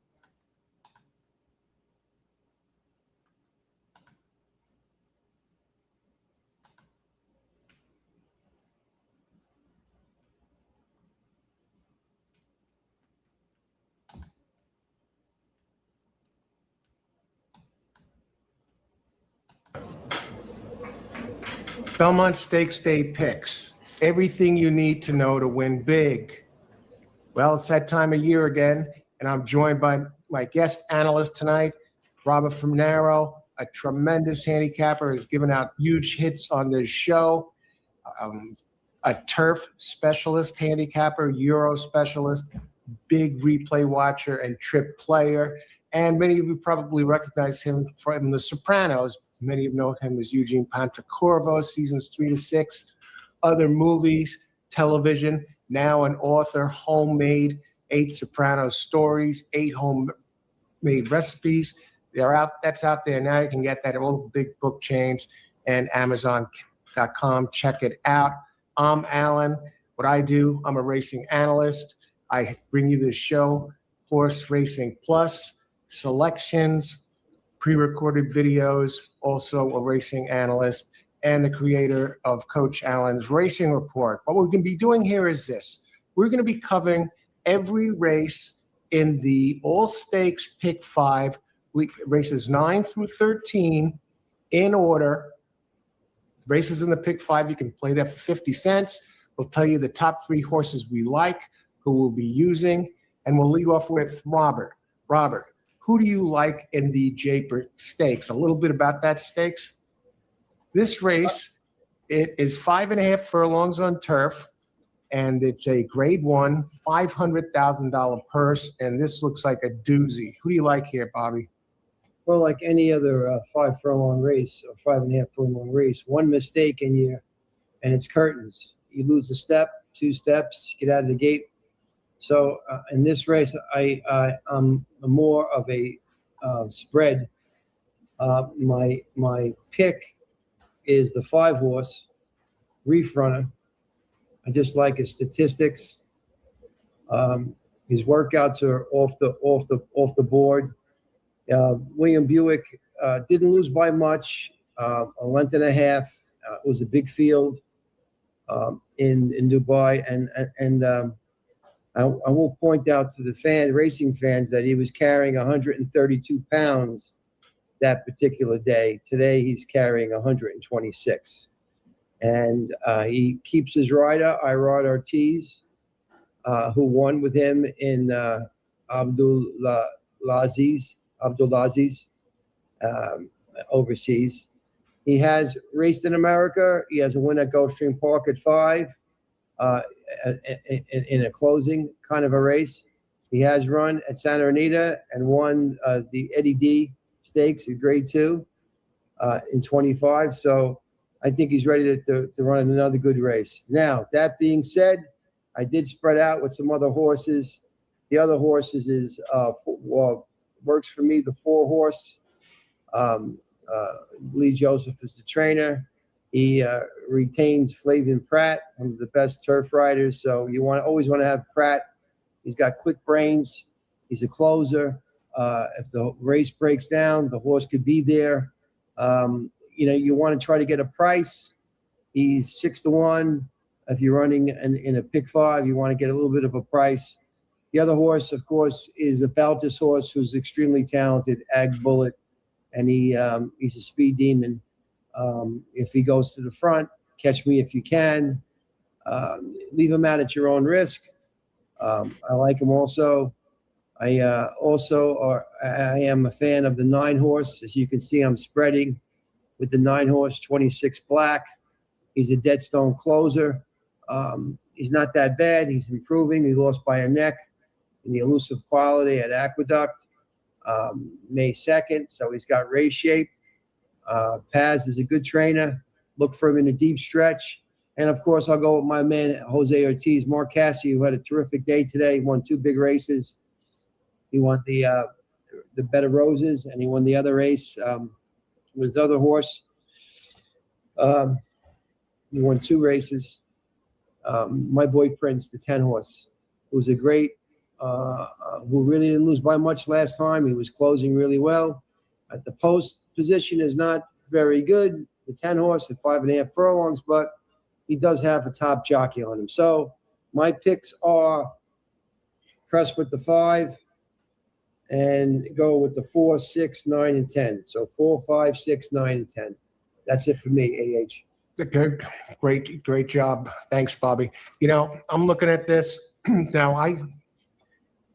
Belmont Stakes Day picks. Everything you need to know to win big. Well, it's that time of year again, and I'm joined by my guest analyst tonight, Robert from Narrow, a tremendous handicapper, has given out huge hits on this show, a turf specialist handicapper, Euro specialist, big replay watcher and trip player. And many of you probably recognize him from The Sopranos. Many of you know him as Eugene Pontecorvo, seasons 3 to 6, other movies, television, now an author, homemade 8 Sopranos stories, 8 homemade recipes. That's out there now. You can get that at all the big book chains and Amazon.com. Check it out. I'm Alan. What I do, I'm a racing analyst. I bring you this show, Horse Racing Plus, selections, pre-recorded videos, also a racing analyst, and the creator of Coach Allen's Racing Report. What we're going to be doing here is this. We're going to be covering every race in the all-stakes pick 5, races 9 through 13 in order. Races in the pick 5, you can play that for 50 cents. We'll tell you the top 3 horses we like, who we'll be using, and we'll lead off with Robert. Robert, who do you like in the Japer Stakes? A little bit about that stakes. This race, it is 5.5 furlongs on turf, and it's a grade one, $500,000 purse, and this looks like a doozy. Who do you like here, Bobby?
Well, like any other 5 furlong race or 5.5 furlong race, one mistake and it's curtains. You lose a step, 2 steps, get out of the gate. So in this race, I'm more of a spread. My pick is the 5-horse Reef Runner. I just like his statistics. His workouts are off the board. William Buick didn't lose by much, a length and a half. It was a big field in Dubai, and I will point out to the racing fans that he was carrying 132 pounds that particular day. Today he's carrying 126, and he keeps his rider Irad Ortiz, who won with him in Abdulaziz overseas. He has raced in America. He has a win at Gulfstream Park at 5 in a closing kind of a race. He has run at Santa Anita and won the Eddie D Stakes at grade 2 in 25. So I think he's ready to run another good race. Now, that being said, I did spread out with some other horses. The other horses is works for me, the 4-horse. Lee Joseph is the trainer. He retains Flavian Pratt, one of the best turf riders. So you always want to have Pratt. He's got quick brains. He's a closer. If the race breaks down, the horse could be there. You want to try to get a price. He's 6-1. If you're running in a pick 5, you want to get a little bit of a price. The other horse, of course, is the Baltus horse, who's extremely talented, Ag Bullet, and he's a speed demon. If he goes to the front, catch me if you can. Leave him out at your own risk. I like him also. I am a fan of the 9-horse. As you can see, I'm spreading with the 9-horse, 26 Black. He's a dead stone closer. He's not that bad. He's improving. He lost by a neck in the elusive quality at Aqueduct May 2nd. So he's got race shape. Paz is a good trainer. Look for him in a deep stretch. And, of course, I'll go with my man, Jose Ortiz. Mark Cassie, who had a terrific day today, won 2 big races. He won the Bed of Roses, and he won the other race with his other horse. He won 2 races. My boy Prince, the 10-horse, who's a great, who really didn't lose by much last time. He was closing really well. At the post position is not very good, the 10-horse at 5.5 furlongs, but he does have a top jockey on him. So my picks are press with the 5 and go with the 4, 6, 9, and 10. So 4, 5, 6, 9, and 10. That's it for me, AH.
Great job. Thanks, Bobby. I'm looking at this now.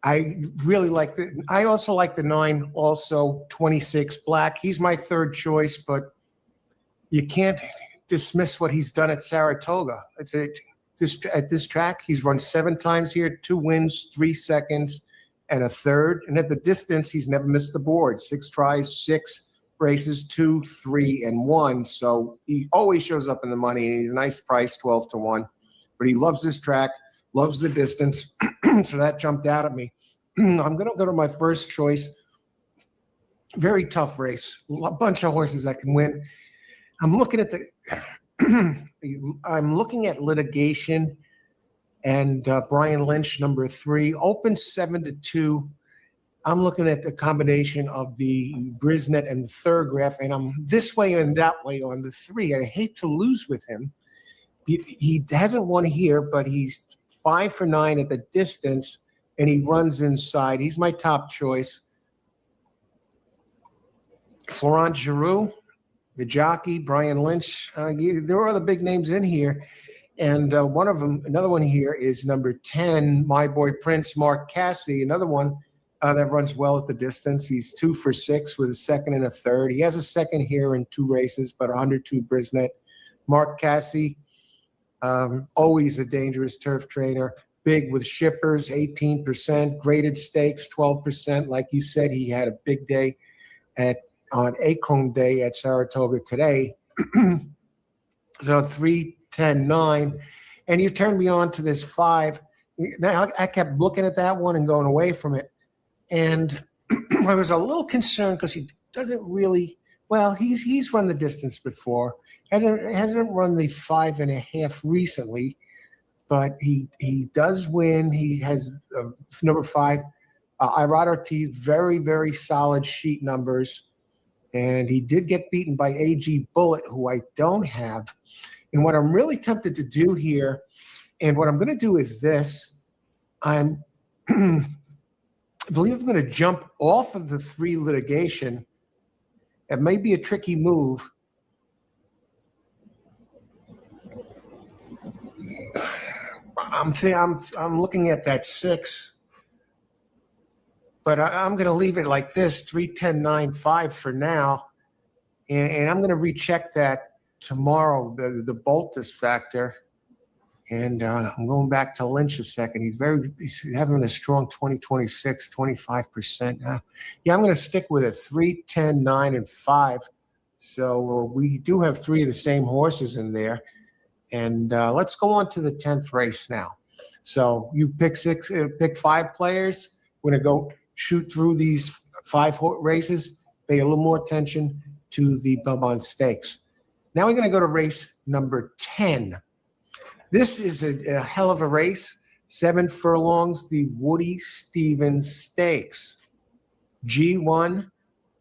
I really like I also like the 9, also 26 Black. He's my 3rd choice, but you can't dismiss what he's done at Saratoga. At this track, he's run 7 times here, 2 wins, 3 seconds, and a 3rd. And at the distance, he's never missed the board. 6 tries, 6 races, 2, 3, and 1. So he always shows up in the money. And he's a nice price, 12-1. But he loves this track, loves the distance. So that jumped out at me. I'm going to go to my first choice. Very tough race. A bunch of horses that can win. I'm looking at Litigation and Brian Lynch, number 3, open 7-2. I'm looking at the combination of the Brisnet and the Thurgraph, and I'm this way and that way on the 3. I hate to lose with him. He hasn't won here, but he's 5 for 9 at the distance, and he runs inside. He's my top choice. Florent Giroux, the jockey, Brian Lynch. There are other big names in here. And another one here is number 10, my boy Prince, Mark Cassie, another one that runs well at the distance. He's 2 for 6 with a 2nd and a 3rd. He has a 2nd here in 2 races, but 102 Brisnet. Mark Cassie, Always a dangerous turf trainer. Big with shippers, 18%. Graded stakes, 12%. Like you said, he had a big day on Acorn Day at Saratoga today. So 3, 10, 9. And you turned me on to this 5. Now I kept looking at that one and going away from it. And I was a little concerned because he doesn't really, well, he's run the distance before. Hasn't run the 5.5 recently, but he does win. He has number 5. Irad Ortiz, very, very solid sheet numbers. And he did get beaten by AG Bullet, who I don't have. And what I'm really tempted to do here, and what I'm going to do is this. I believe I'm going to jump off of the 3 litigation. It may be a tricky move. I'm looking at that 6. But I'm going to leave it like this, 3, 10, 9, 5 for now. And I'm going to recheck that tomorrow, the Boltus factor. And I'm going back to Lynch a second. He's having a strong 26, 25%. Yeah, I'm going to stick with it, 3, 10, 9, and 5. So we do have 3 of the same horses in there. And let's go on to the 10th race now. So you pick 5 players. We're going to go shoot through these 5 races, pay a little more attention to the Belmont Stakes. Now we're going to go to race number 10. This is a hell of a race. 7 furlongs, the Woody Stevens Stakes. G1,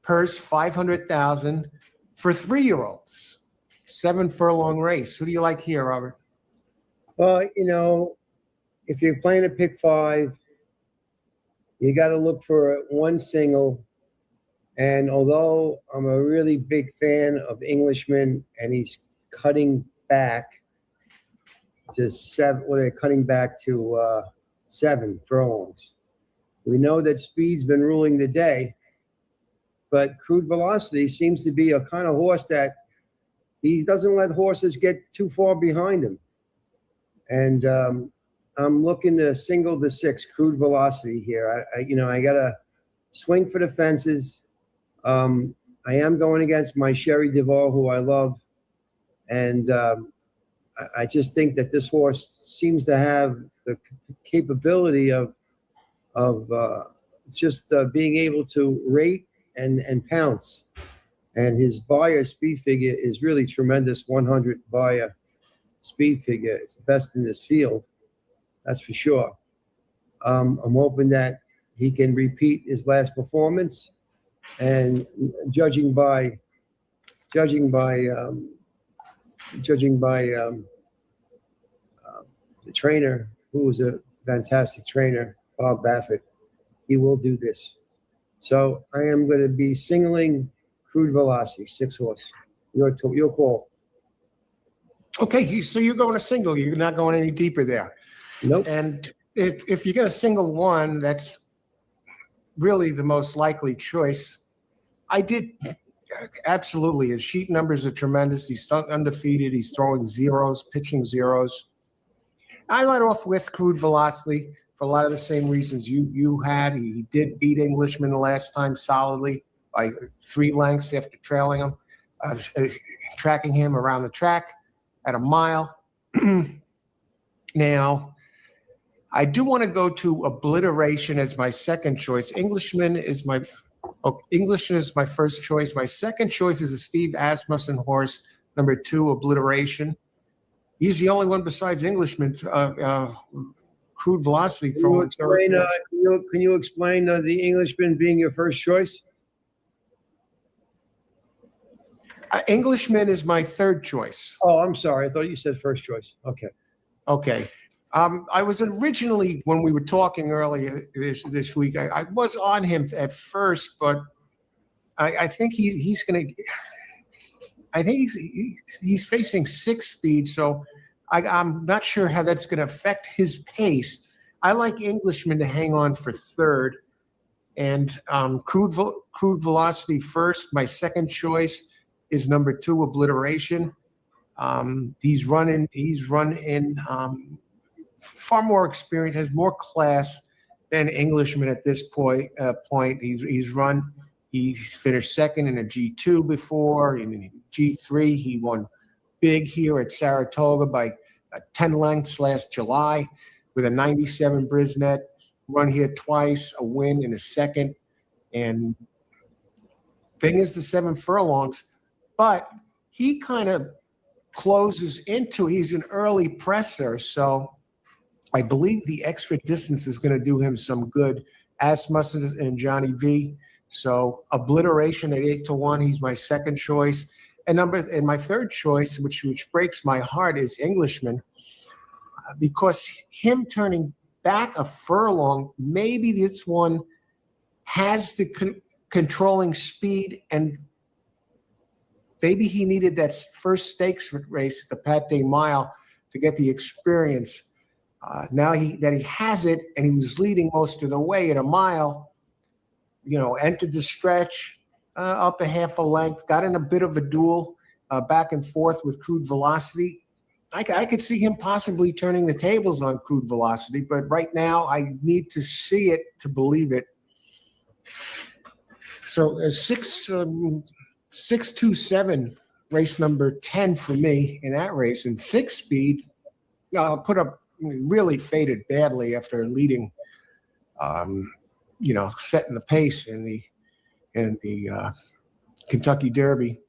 purse 500,000 for 3-year-olds. 7 furlong race. Who do you like here, Robert?
Well, if you're playing a pick 5, you got to look for 1 single. And although I'm a really big fan of Englishman, and he's cutting back to 7, they're cutting back to 7 furlongs. We know that speed's been ruling the day, but Crude Velocity seems to be a kind of horse that he doesn't let horses get too far behind him. And I'm looking to single the 6, Crude Velocity here. I got to swing for the fences. I am going against my Sherry Duvall, who I love. And I just think that this horse seems to have the capability of just being able to rate and pounce. And his Bayer speed figure is really tremendous, 100 Bayer speed figure. It's the best in this field, that's for sure. I'm hoping that he can repeat his last performance. And judging by the trainer, who was a fantastic trainer, Bob Baffert, he will do this. So I am going to be singling Crude Velocity, 6 horse. Your call.
Okay, so you're going to single. You're not going any deeper there.
Nope.
And if you're going to single 1, that's really the most likely choice. I did absolutely. His sheet numbers are tremendous. He's undefeated. He's throwing zeros, pitching zeros. I let off with Crude Velocity for a lot of the same reasons you had. He did beat Englishman the last time solidly by 3 lengths after trailing him, tracking him around the track at a mile. Now, I do want to go to Obliteration as my second choice. Englishman is my first choice. My second choice is a Steve Asmussen horse, number 2, Obliteration. He's the only one besides Englishman, Crude Velocity throwing third.
Can you explain the Englishman being your first choice?
Englishman is my third choice.
Oh, I'm sorry. I thought you said first choice. Okay.
I was originally, when we were talking earlier this week, I was on him at first, but I think he's going to. I think he's facing 6 speed, so I'm not sure how that's going to affect his pace. I like Englishman to hang on for third, and Crude Velocity first. My second choice is number 2, Obliteration. He's run in far more experience, has more class than Englishman at this point. He's finished second in a G2 before. In G3, he won big here at Saratoga by 10 lengths last July with a 97 Brisnet. Run here twice, a win in a second. And thing is the 7 furlongs, but he kind of closes he's an early presser, so I believe the extra distance is going to do him some good, as much as in Johnny V. So Obliteration at 8-1, he's my second choice. And my third choice, which breaks my heart, is Englishman, because him turning back a furlong, maybe this one has the controlling speed, and maybe he needed that first stakes race at the Pate Mile to get the experience. Now that he has it, and he was leading most of the way at a mile, entered the stretch up a half a length, got in a bit of a duel back and forth with Crude Velocity. I could see him possibly turning the tables on Crude Velocity, but right now I need to see it to believe it. So 6-2-7, race number 10 for me in that race, and 6-speed. I'll put up really faded badly after leading, setting the pace in the Kentucky Derby.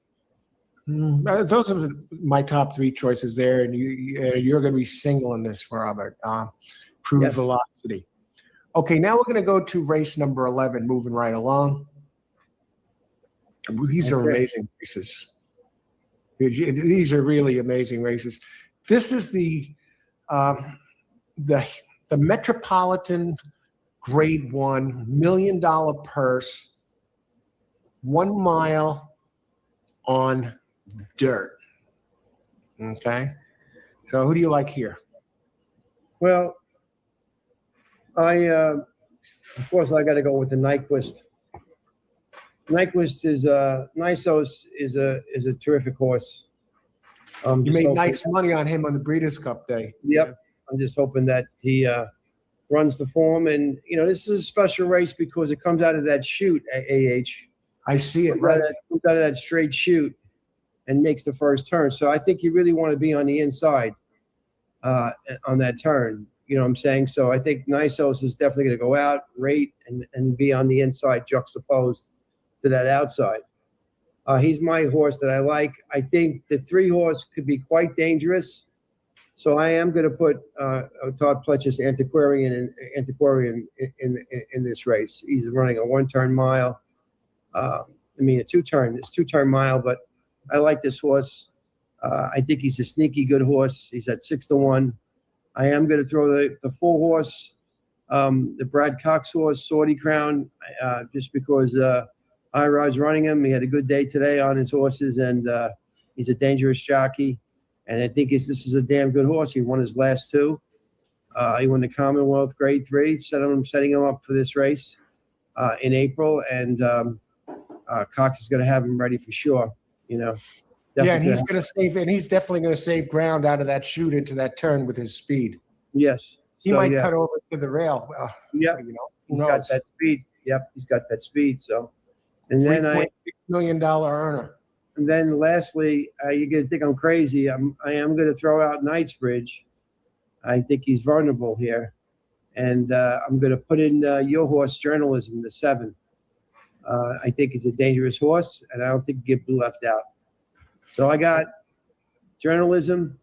Those are my top 3 choices there, and you're going to be singling this, Robert. Crude Velocity. Okay, now we're going to go to race number 11, moving right along. These are amazing races. These are really amazing races. This is the Metropolitan Grade 1 $1 million purse, 1 mile on dirt. Okay. So who do you like here?
Well, of course, I got to go with the Nyquist. Nyquist Nysos is a terrific horse.
You made nice money on him on the Breeders' Cup Day.
Yep. Yeah. I'm just hoping that he runs the form. And, this is a special race because it comes out of that chute at AH.
I see it, right?
Comes out of that straight chute and makes the first turn. So I think you really want to be on the inside on that turn. You know what I'm saying? So I think Nysos is definitely going to go out, rate, and be on the inside juxtaposed to that outside. He's my horse that I like. I think the 3 horse could be quite dangerous. So I am going to put Todd Pletcher's Antiquarian in this race. He's running a 1-turn mile. A 2-turn mile, but I like this horse. I think he's a sneaky good horse. He's at 6-1. I am going to throw the 4 horse, the Brad Cox horse, Swordy Crown, just because I-Rod's running him. He had a good day today on his horses, and he's a dangerous jockey. And I think this is a damn good horse. He won his last 2. He won the Commonwealth Grade 3, setting him up for this race in April. And Cox is going to have him ready for sure.
Yeah, and he's going to save, and he's definitely going to save ground out of that chute into that turn with his speed.
Yes,
he might cut over to the rail.
He's got that speed. Yep, he's got that speed. So, and then
$3.6 million earner.
And then lastly, you're going to think I'm crazy. I am going to throw out Knightsbridge. I think he's vulnerable here, and I'm going to put in your horse, Journalism, the 7. I think he's a dangerous horse, and I don't think he'll get left out. So I got Journalism,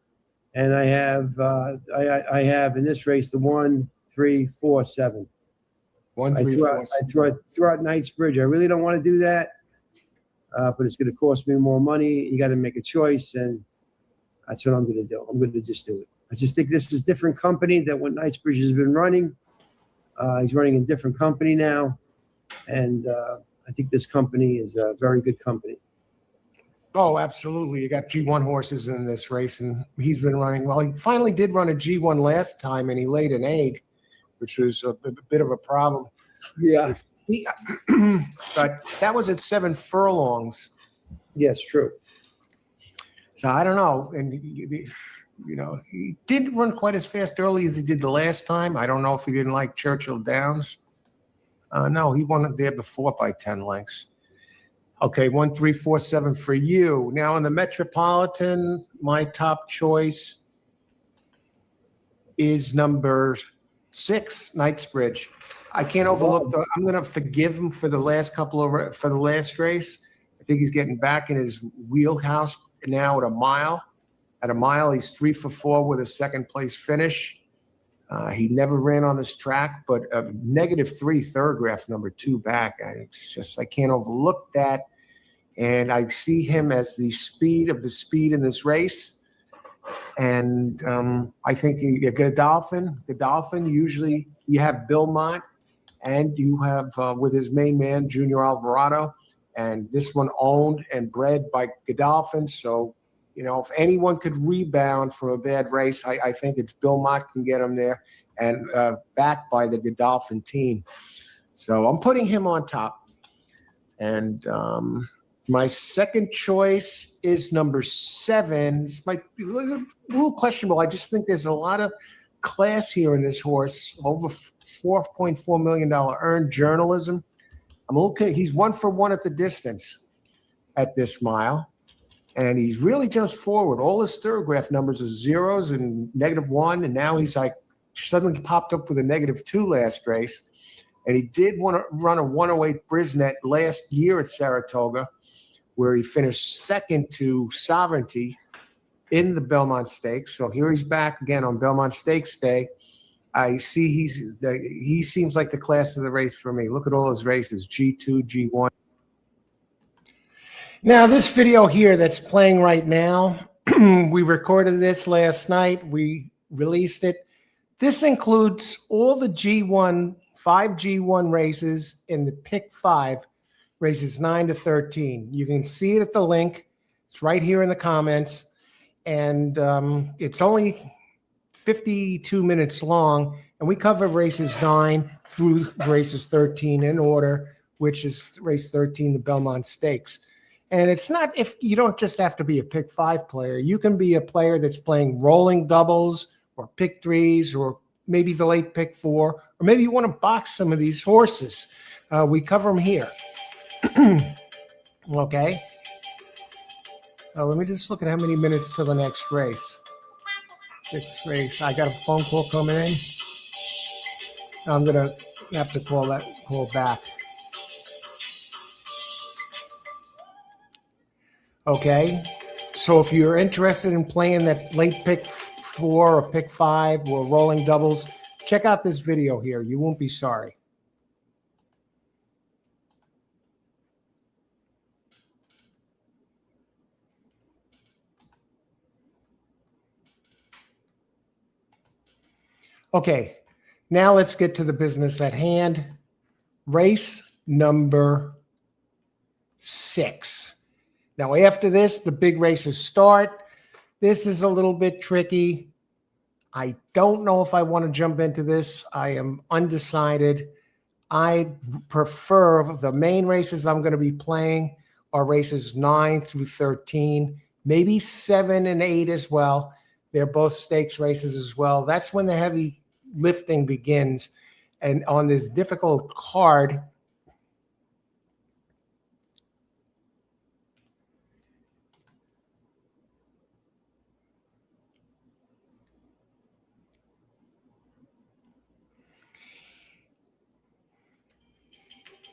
and I have I have in this race the 1, 3, 4, 7.
1, 3, 4.
I throw out Knightsbridge. I really don't want to do that, but it's going to cost me more money. You got to make a choice, and that's what I'm going to do. I'm going to just do it. I just think this is different company than what Knightsbridge has been running. He's running in different company now, and I think this company is a very good company.
Oh, absolutely. You got G1 horses in this race, and he's been running well. He finally did run a G1 last time, and he laid an egg, which was a bit of a problem.
Yeah.
But that was at 7 furlongs.
Yes, true.
So I don't know. And he didn't run quite as fast early as he did the last time. I don't know if he didn't like Churchill Downs. No, he won it there before by 10 lengths. Okay, 1, 3, 4, 7 for you. Now in the Metropolitan, my top choice is number 6, Knightsbridge. I can't overlook I'm going to forgive him for the last for the last race. I think he's getting back in his wheelhouse now at a mile. At a mile, he's 3 for 4 with a second place finish. He never ran on this track, but -3 Thurgraph, number 2 back. I can't overlook that. And I see him as the speed in this race. And I think Godolphin, usually you have Belmont and you have with his main man, Junior Alvarado. And this one owned and bred by Godolphin. So, if anyone could rebound from a bad race, I think it's Belmont can get him there and backed by the Godolphin team. So I'm putting him on top. And my second choice is number 7. This might be a little questionable. I just think there's a lot of class here in this horse. Over $4.4 million earned journalism. He's 1 for 1 at the distance at this mile. And he's really just forward. All his Thurgraph numbers are zeros and -1. And now he's suddenly popped up with a -2 last race. And he did want to run a 108 Brisnet last year at Saratoga, where he finished second to Sovereignty in the Belmont Stakes. So here he's back again on Belmont Stakes Day. I see he seems like the class of the race for me. Look at all his races, G2, G1. Now, this video here that's playing right now, we recorded this last night. We released it. This includes all the G1, 5 G1 races in the Pick 5, races 9 to 13. You can see it at the link. It's right here in the comments. And it's only 52 minutes long. And we cover races 9 through races 13 in order, which is race 13, the Belmont Stakes. And it's not, if you don't just have to be a pick 5 player, you can be a player that's playing rolling doubles or pick 3s or maybe the late pick 4, or maybe you want to box some of these horses. We cover them here. Okay. Let me just look at how many minutes till the next race. Next race. I got a phone call coming in. I'm going to have to call back. Okay, so if you're interested in playing that late pick 4 or pick 5 or rolling doubles, check out this video here. You won't be sorry. Okay, now let's get to the business at hand. Race number 6. Now, after this, the big races start. This is a little bit tricky. I don't know if I want to jump into this. I am undecided. I prefer the main races I'm going to be playing are races 9 through 13, maybe 7 and 8 as well. They're both stakes races as well. That's when the heavy lifting begins. And on this difficult card,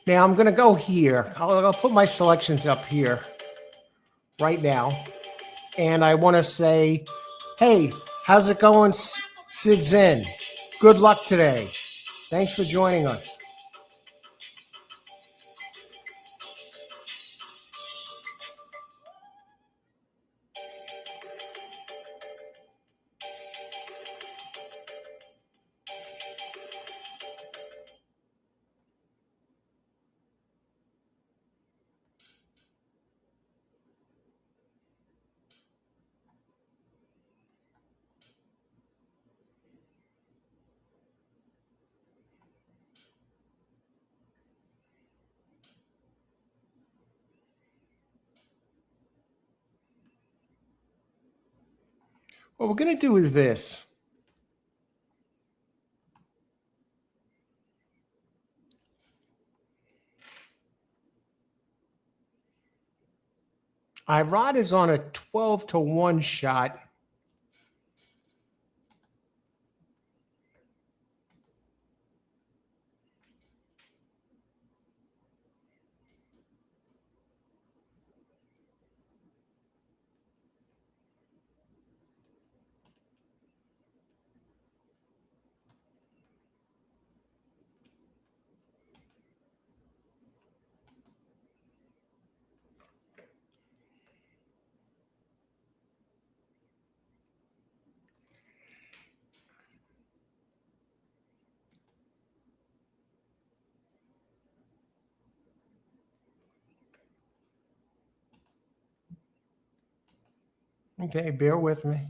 now I'm going to go here. I'll put my selections up here right now. And I want to say, hey, how's it going, Sid Zen? Good luck today. Thanks for joining us. What we're going to do is this. Rod is on a 12-1 shot. Okay, bear with me.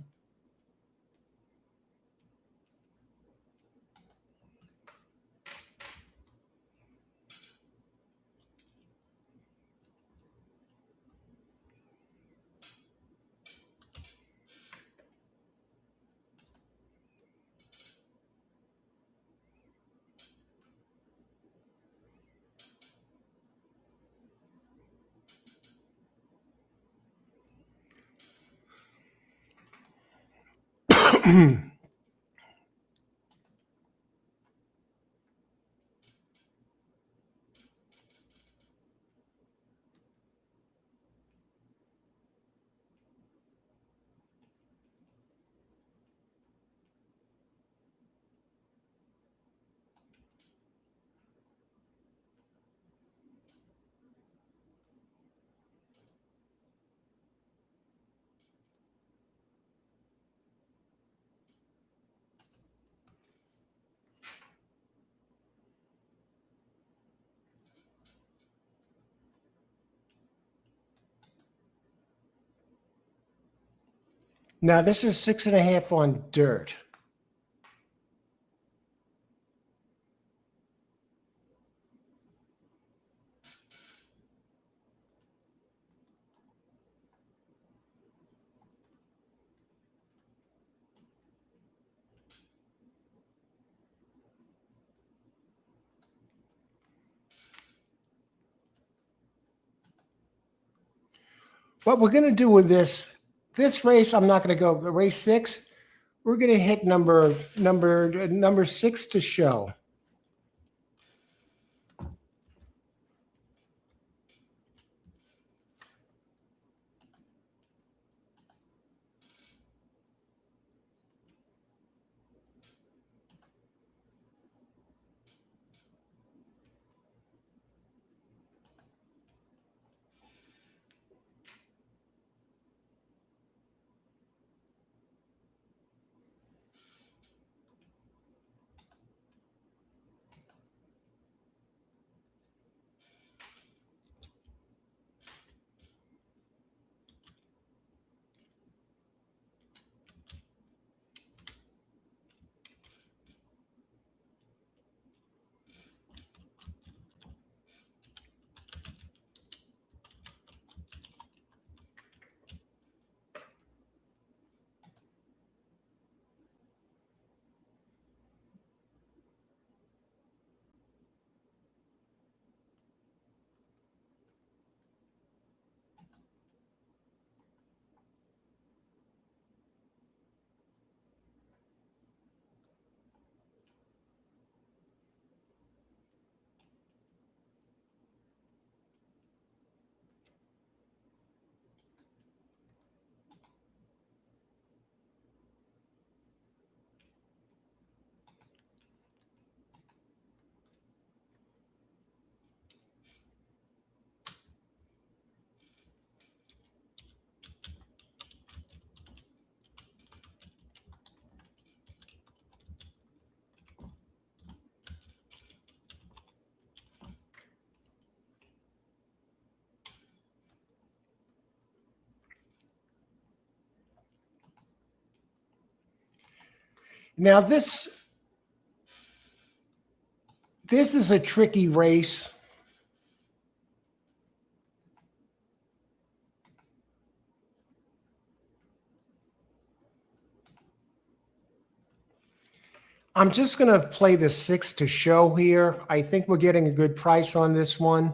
Now, this is 6.5 on dirt. What we're going to do with this race, I'm not going to go race 6. We're going to hit number 6 to show. Now, this is a tricky race. I'm just going to play the 6 to show here. I think we're getting a good price on this one.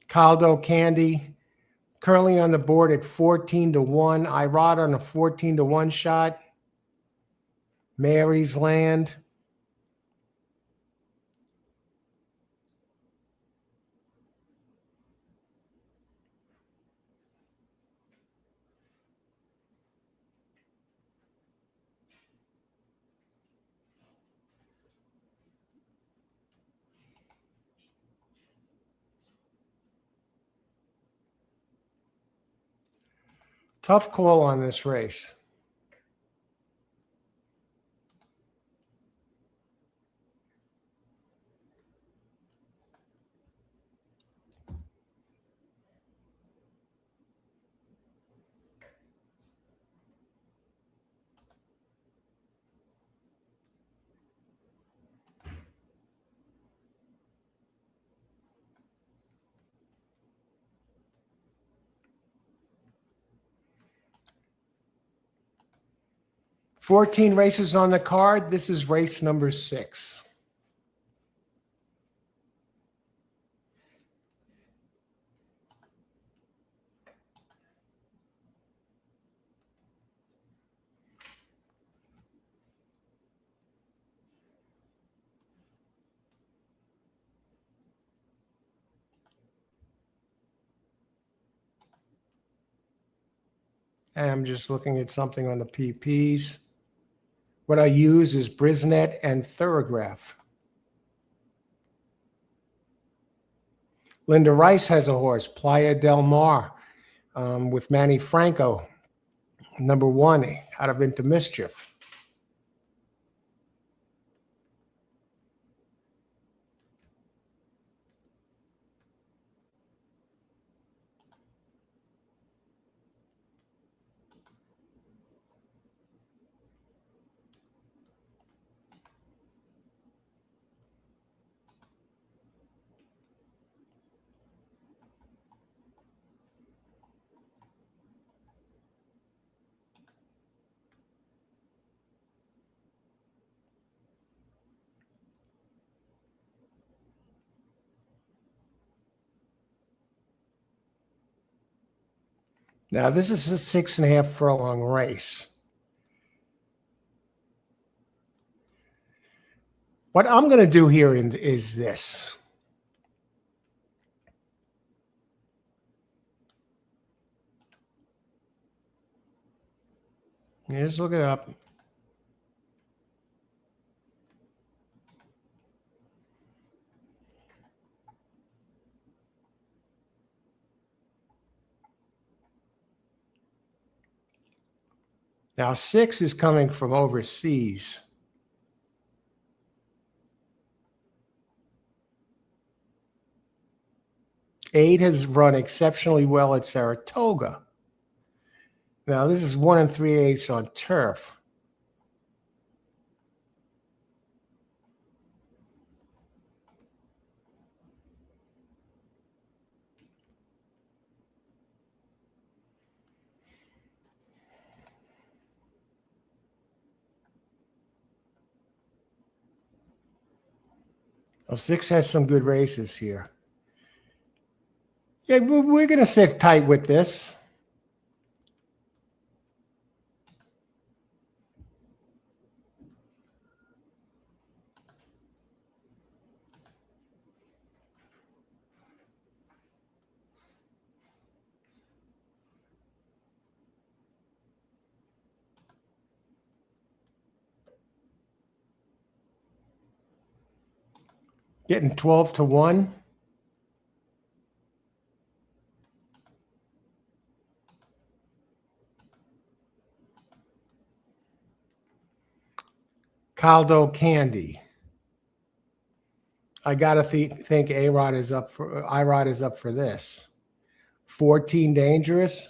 Caldo Candy, currently on the board at 14 to 1. I rod on a 14 to 1 shot. Mary's Land. Tough call on this race. $14 races on the card. This is race number 6. And I'm just looking at something on the PPs. What I use is Brisnet and Thorograph. Linda Rice has a horse, Playa del Mar, with Manny Franco, number 1, out of Into Mischief. Now, this is a 6.5 furlong race. What I'm going to do here is this. Just look it up. Now, 6 is coming from overseas. Eight has run exceptionally well at Saratoga. Now, this is 1 3/8 on turf. Well, 6 has some good races here. Yeah, we're going to sit tight with this. Getting 12 to 1. Caldo Candy. I gotta think A-Rod is up for I-Rod is up for this. 14 Dangerous.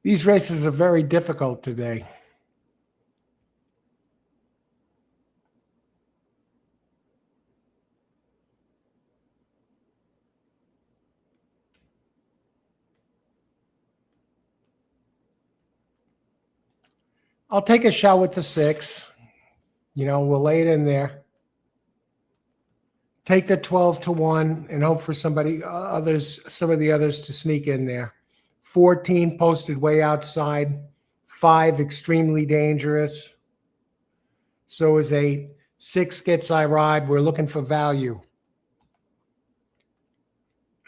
These races are very difficult today. I'll take a shot with the 6. We'll lay it in there. Take the 12-1 and hope for some of the others to sneak in there. 14 posted way outside. 5 extremely dangerous. So is 8. 6 gets I ride. We're looking for value.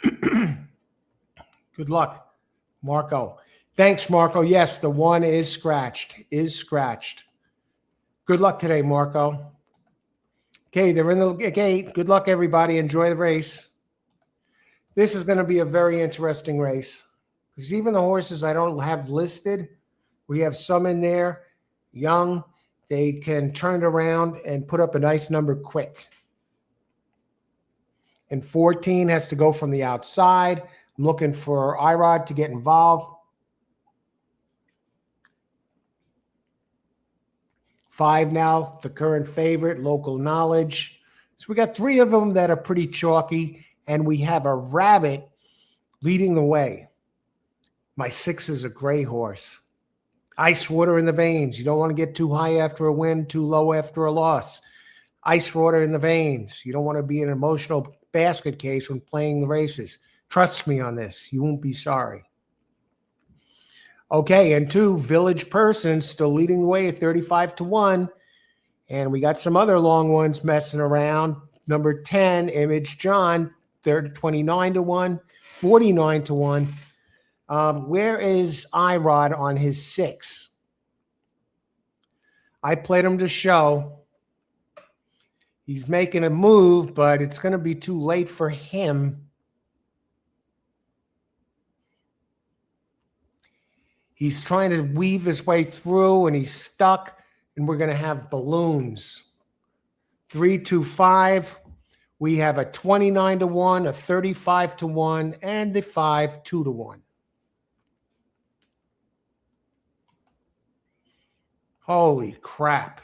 Good luck, Marco. Thanks, Marco. Yes, the 1 is scratched. Good luck today, Marco. Okay, they're in the gate. Good luck, everybody. Enjoy the race. This is going to be a very interesting race because even the horses I don't have listed, we have some in there, young. They can turn it around and put up a nice number quick. And 14 has to go from the outside. I'm looking for Irod to get involved. 5 now, the current favorite, Local Knowledge. So we got 3 of them that are pretty chalky, and we have a rabbit leading the way. My 6 is a gray horse. Ice water in the veins. You don't want to get too high after a win, too low after a loss. Ice water in the veins. You don't want to be an emotional basket case when playing the races. Trust me on this. You won't be sorry. Okay, and 2, Village Person still leading the way at 35-1. And we got some other long ones messing around. Number 10, Image John, 29-1, 49-1. Where is Irod on his 6? I played him to show. He's making a move, but it's going to be too late for him. He's trying to weave his way through, and he's stuck, and we're going to have balloons. 3-5. We have a 29-1, a 35-1, and the 5 2-1. Holy crap.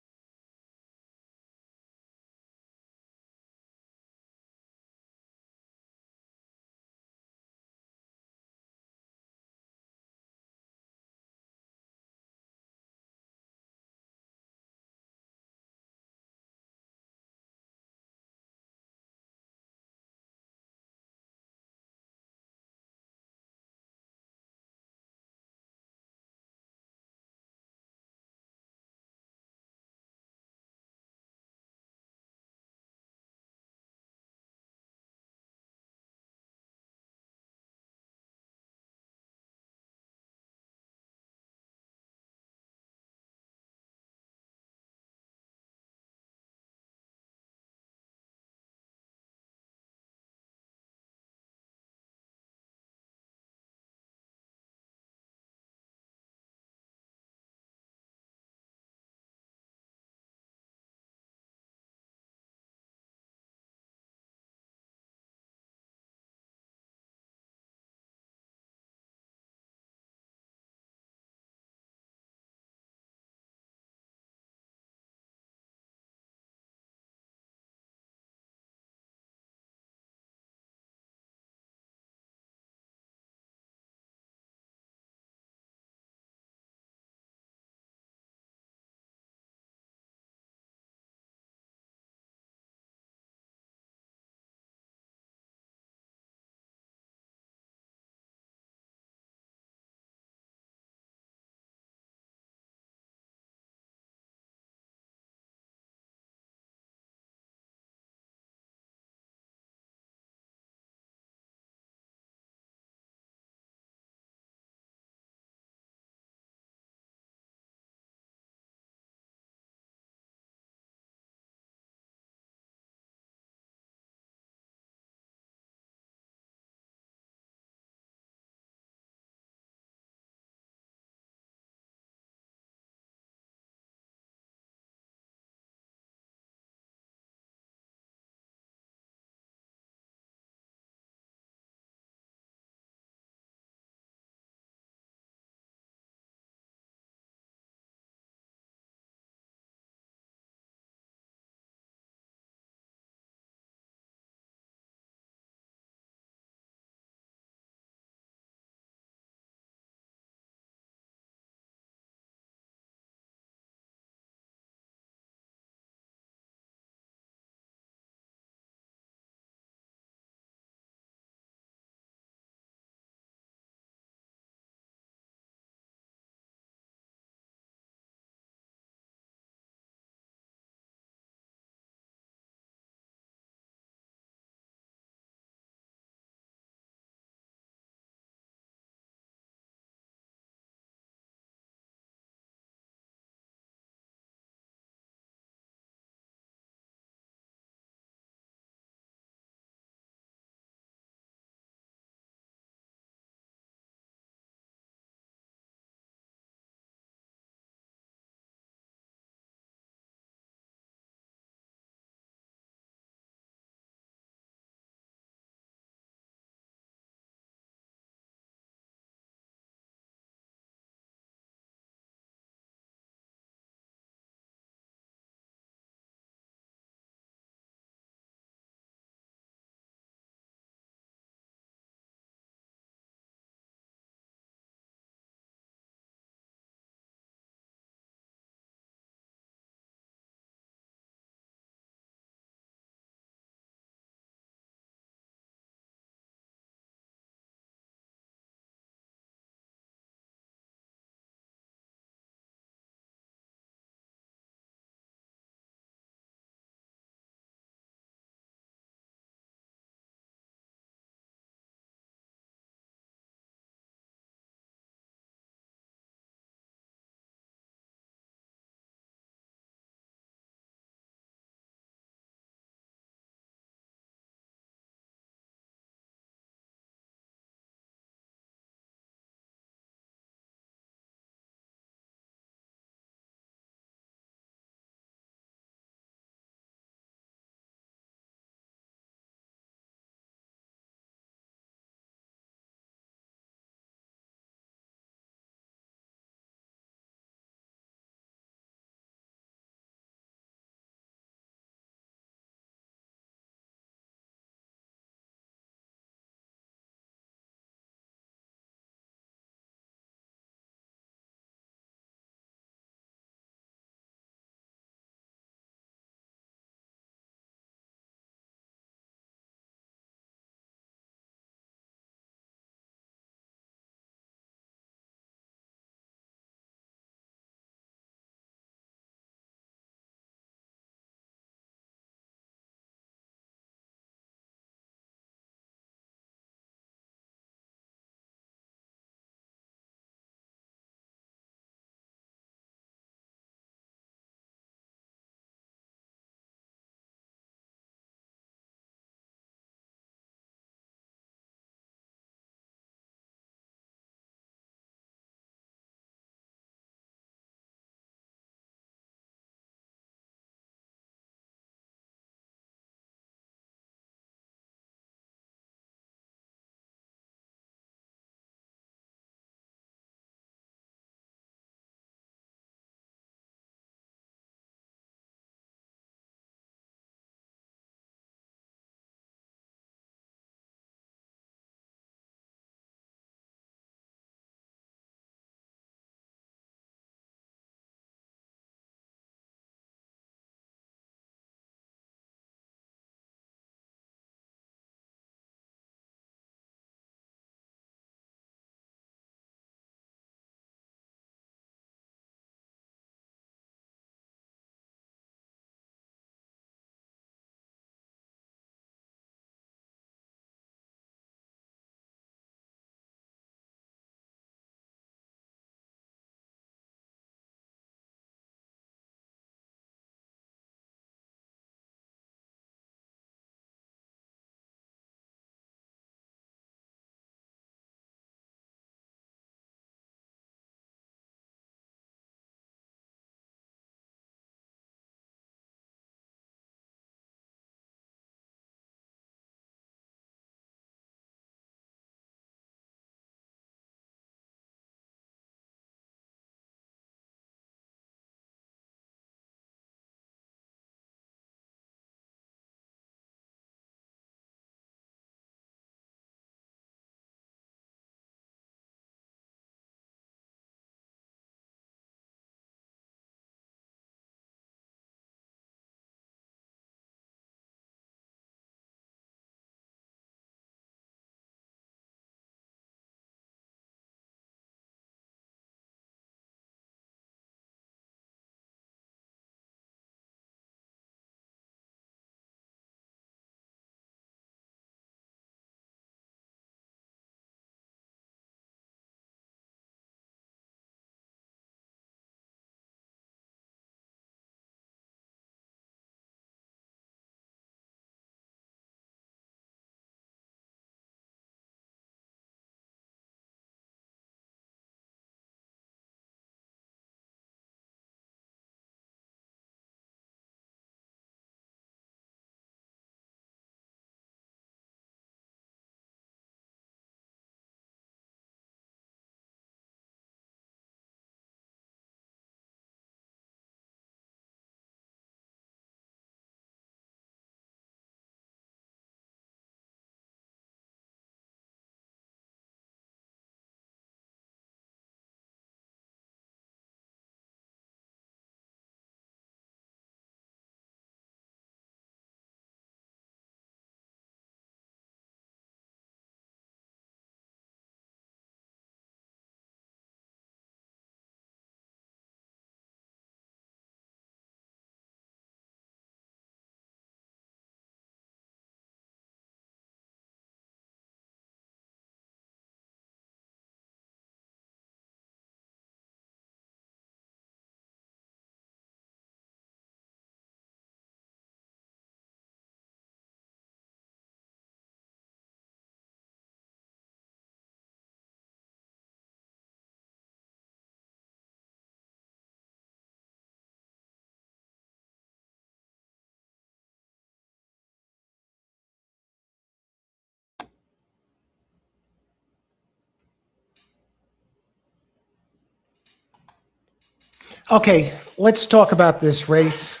Okay, let's talk about this race.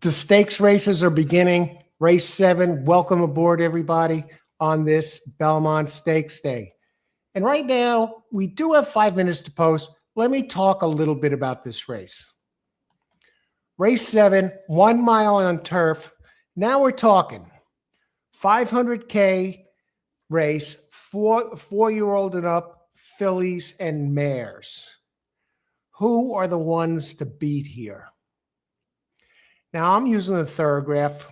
The stakes races are beginning. Race 7, welcome aboard, everybody, on this Belmont Stakes Day. And right now, we do have 5 minutes to post. Let me talk a little bit about this race. Race 7, 1 mile on turf. Now we're talking 500K race, four-year-old and up, fillies and mares. Who are the ones to beat here? Now I'm using the Thoroughgraph.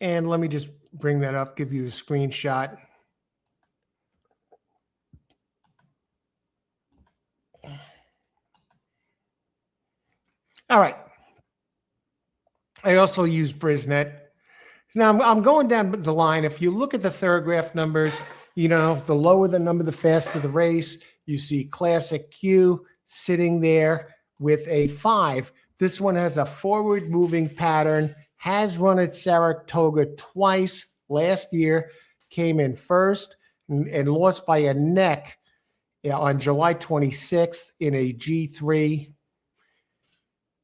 And let me just bring that up, give you a screenshot. All right. I also use Brisnet. Now I'm going down the line. If you look at the Thoroughgraph numbers, you know, the lower the number, the faster the race. You see Classic Q sitting there with a 5. This one has a forward moving pattern, has run at Saratoga twice last year, came in first and lost by a neck on July 26th in a G3.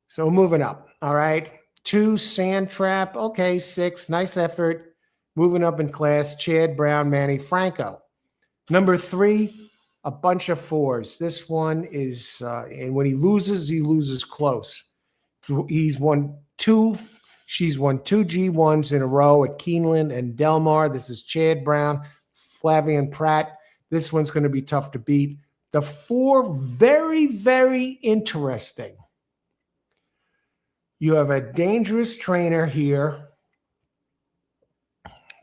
So moving up, all right. 2, Sand Trap. Okay, 6, nice effort. Moving up in class, Chad Brown, Manny Franco. Number 3, a bunch of 4s. This one is, and when he loses close. He's won 2. She's won 2 G1s in a row at Keeneland and Del Mar. This is Chad Brown, Flavian Pratt. This one's going to be tough to beat. The 4, very, very interesting. You have a dangerous trainer here.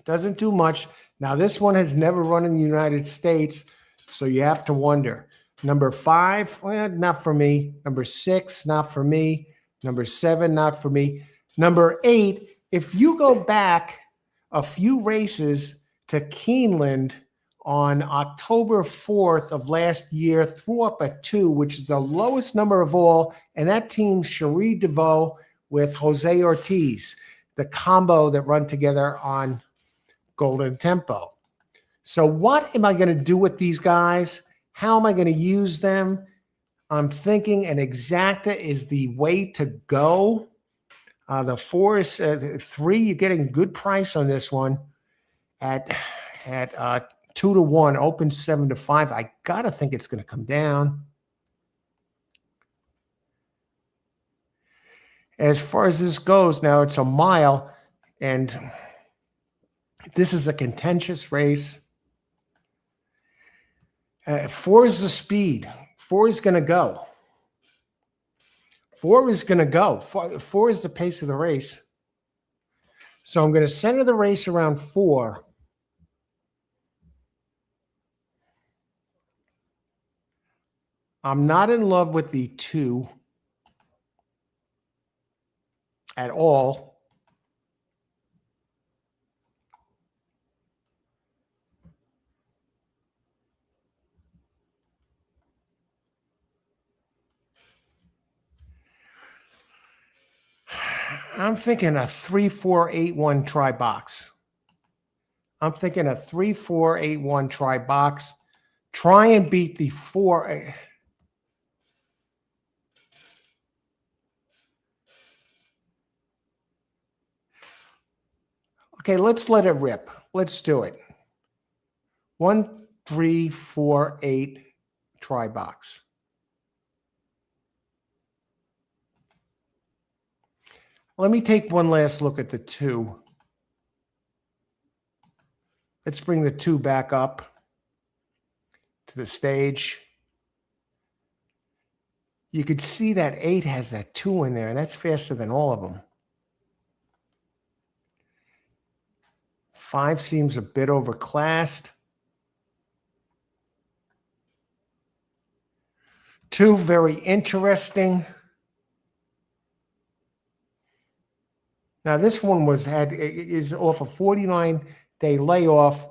Doesn't do much. Now, this one has never run in the United States, so you have to wonder. Number 5, well, not for me. Number 6, not for me. Number 7, not for me. Number 8, if you go back a few races to Keeneland on October 4th of last year, threw up a 2, which is the lowest number of all, and that team, Cherie DeVoe with Jose Ortiz, the combo that run together on Golden Tempo. So what am I going to do with these guys? How am I going to use them? I'm thinking an exacta is the way to go. The 4 is 3. You're getting good price on this one at 2 to 1, open 7 to 5. I gotta think it's going to come down. As far as this goes, now it's a mile, and this is a contentious race. 4 is the speed. 4 is going to go. 4 is going to go. 4 is the pace of the race. So I'm going to center the race around 4. I'm not in love with the 2 at all. I'm thinking a 3-4-8-1 try box. I'm thinking a 3-4-8-1 try box. Try and beat the 4. Okay, let's let it rip. Let's do it. 1, 3, 4, 8 try box. Let me take one last look at the 2. Let's bring the 2 back up to the stage. You could see that 8 has that 2 in there, and that's faster than all of them. 5 seems a bit overclassed. 2, very interesting. Now, this one is off a 49-day layoff,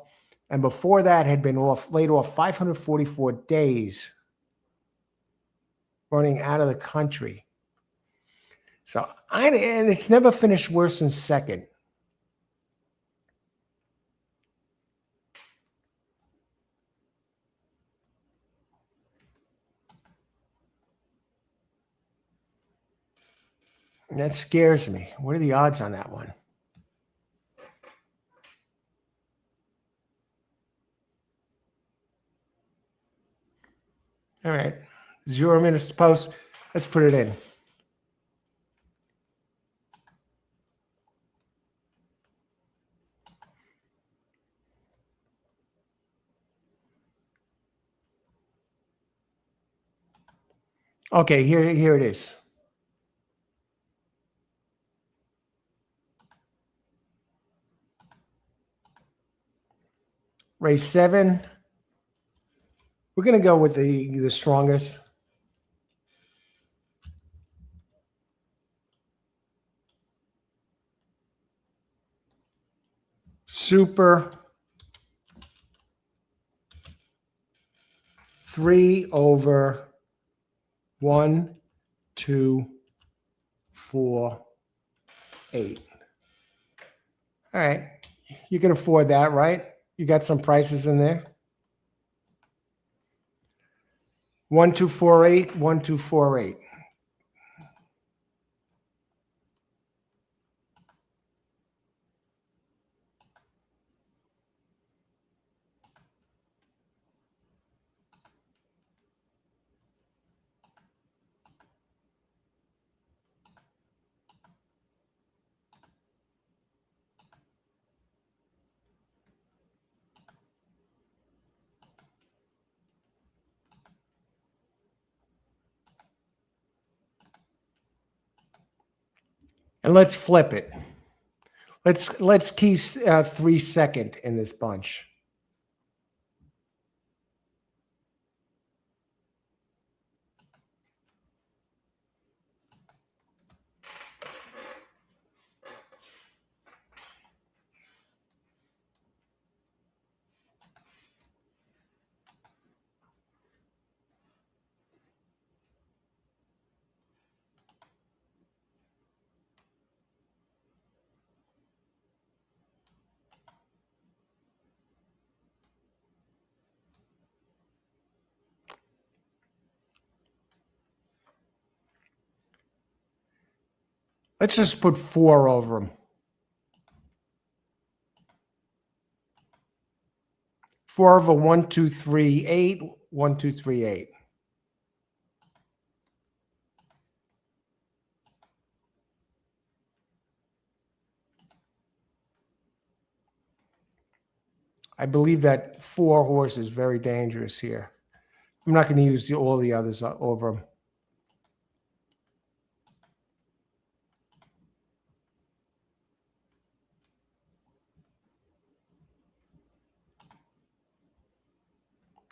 and before that had been laid off 544 days running out of the country. So, and it's never finished worse than second. That scares me. What are the odds on that one? All right. 0 minutes to post. Let's put it in. Okay, here it is. Race 7. We're going to go with the strongest. Super 3 over 1, 2, 4, 8. All right. You can afford that, right? You got some prices in there. 1, 2, 4, 8, 1, 2, 4, 8. And let's flip it. Let's key 3 second in this bunch. Let's just put 4 over them. 4 over 1, 2, 3, 8. 1, 2, 3, 8. I believe that 4 horse is very dangerous here. I'm not going to use all the others over them.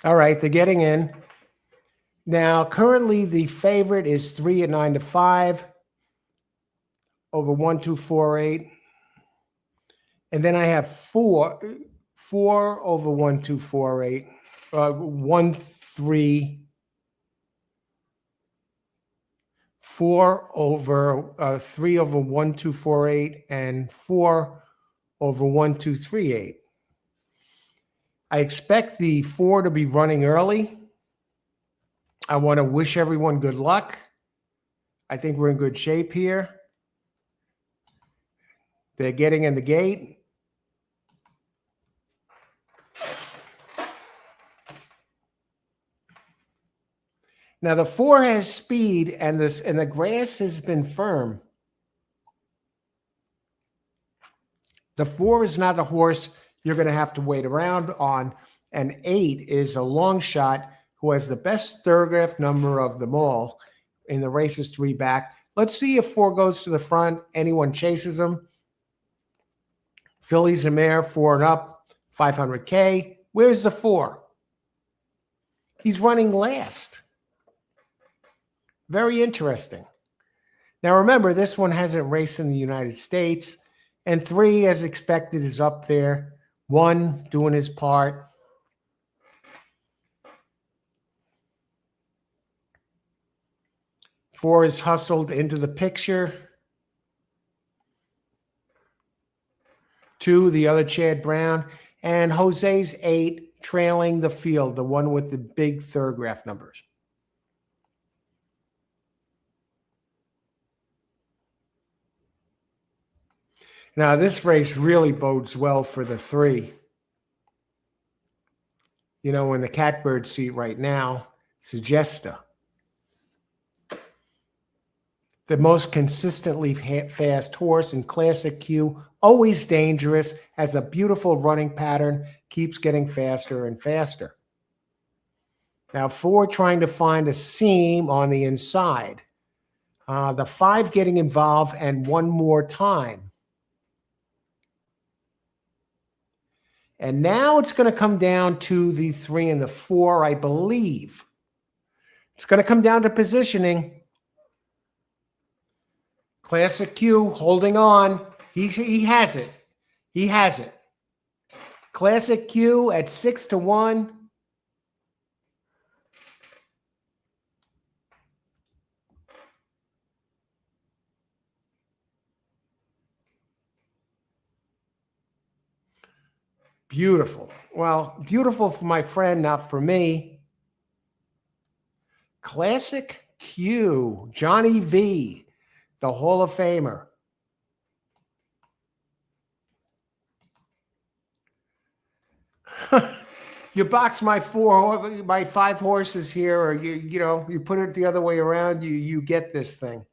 All right, they're getting in. Now, currently the favorite is 3 at 9 to 5 over 1, 2, 4, 8. And then I have 4 over 1, 2, 4, 8. 1, 3, 4 over 3 over 1, 2, 4, 8, and 4 over 1, 2, 3, 8. I expect the 4 to be running early. I want to wish everyone good luck. I think we're in good shape here. They're getting in the gate. Now the 4 has speed, and the grass has been firm. The 4 is not a horse you're going to have to wait around on, and 8 is a long shot who has the best thoroughbred number of them all in the race's 3 back. Let's see if 4 goes to the front. Anyone chases him. Phillies and mare, 4 and up, 500K. Where's the 4? He's running last. Very interesting. Now remember, this one hasn't raced in the United States, and 3, as expected, is up there. 1 doing his part. Four is hustled into the picture. 2, the other Chad Brown. And Jose's 8 trailing the field, the one with the big thoroughbred numbers. Now, this race really bodes well for the 3. In the catbird seat right now, Sugesta, the most consistently fast horse in Classic Q, always dangerous, has a beautiful running pattern, keeps getting faster and faster. Now, 4 trying to find a seam on the inside. The 5 getting involved and one more time. And now it's going to come down to the 3 and the 4, I believe. It's going to come down to positioning. Classic Q holding on. He has it. He has it. Classic Q at 6-1. Beautiful. Well, beautiful for my friend, not for me. Classic Q, Johnny V, the Hall of Famer. You box my 5 horses here, or you put it the other way around, you get this thing.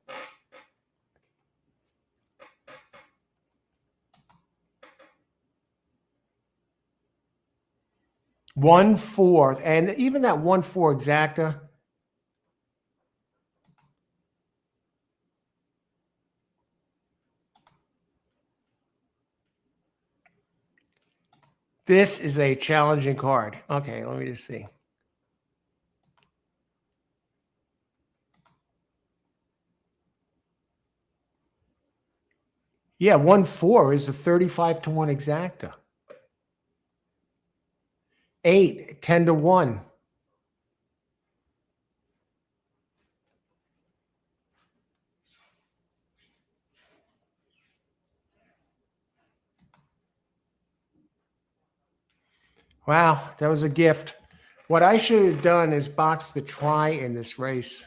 One fourth, and even that 1-4 exacta. This is a challenging card. Okay, let me just see. Yeah, 1-4 is a 35-1 exacta. 8, 10-1. Wow, that was a gift. What I should have done is box the try in this race.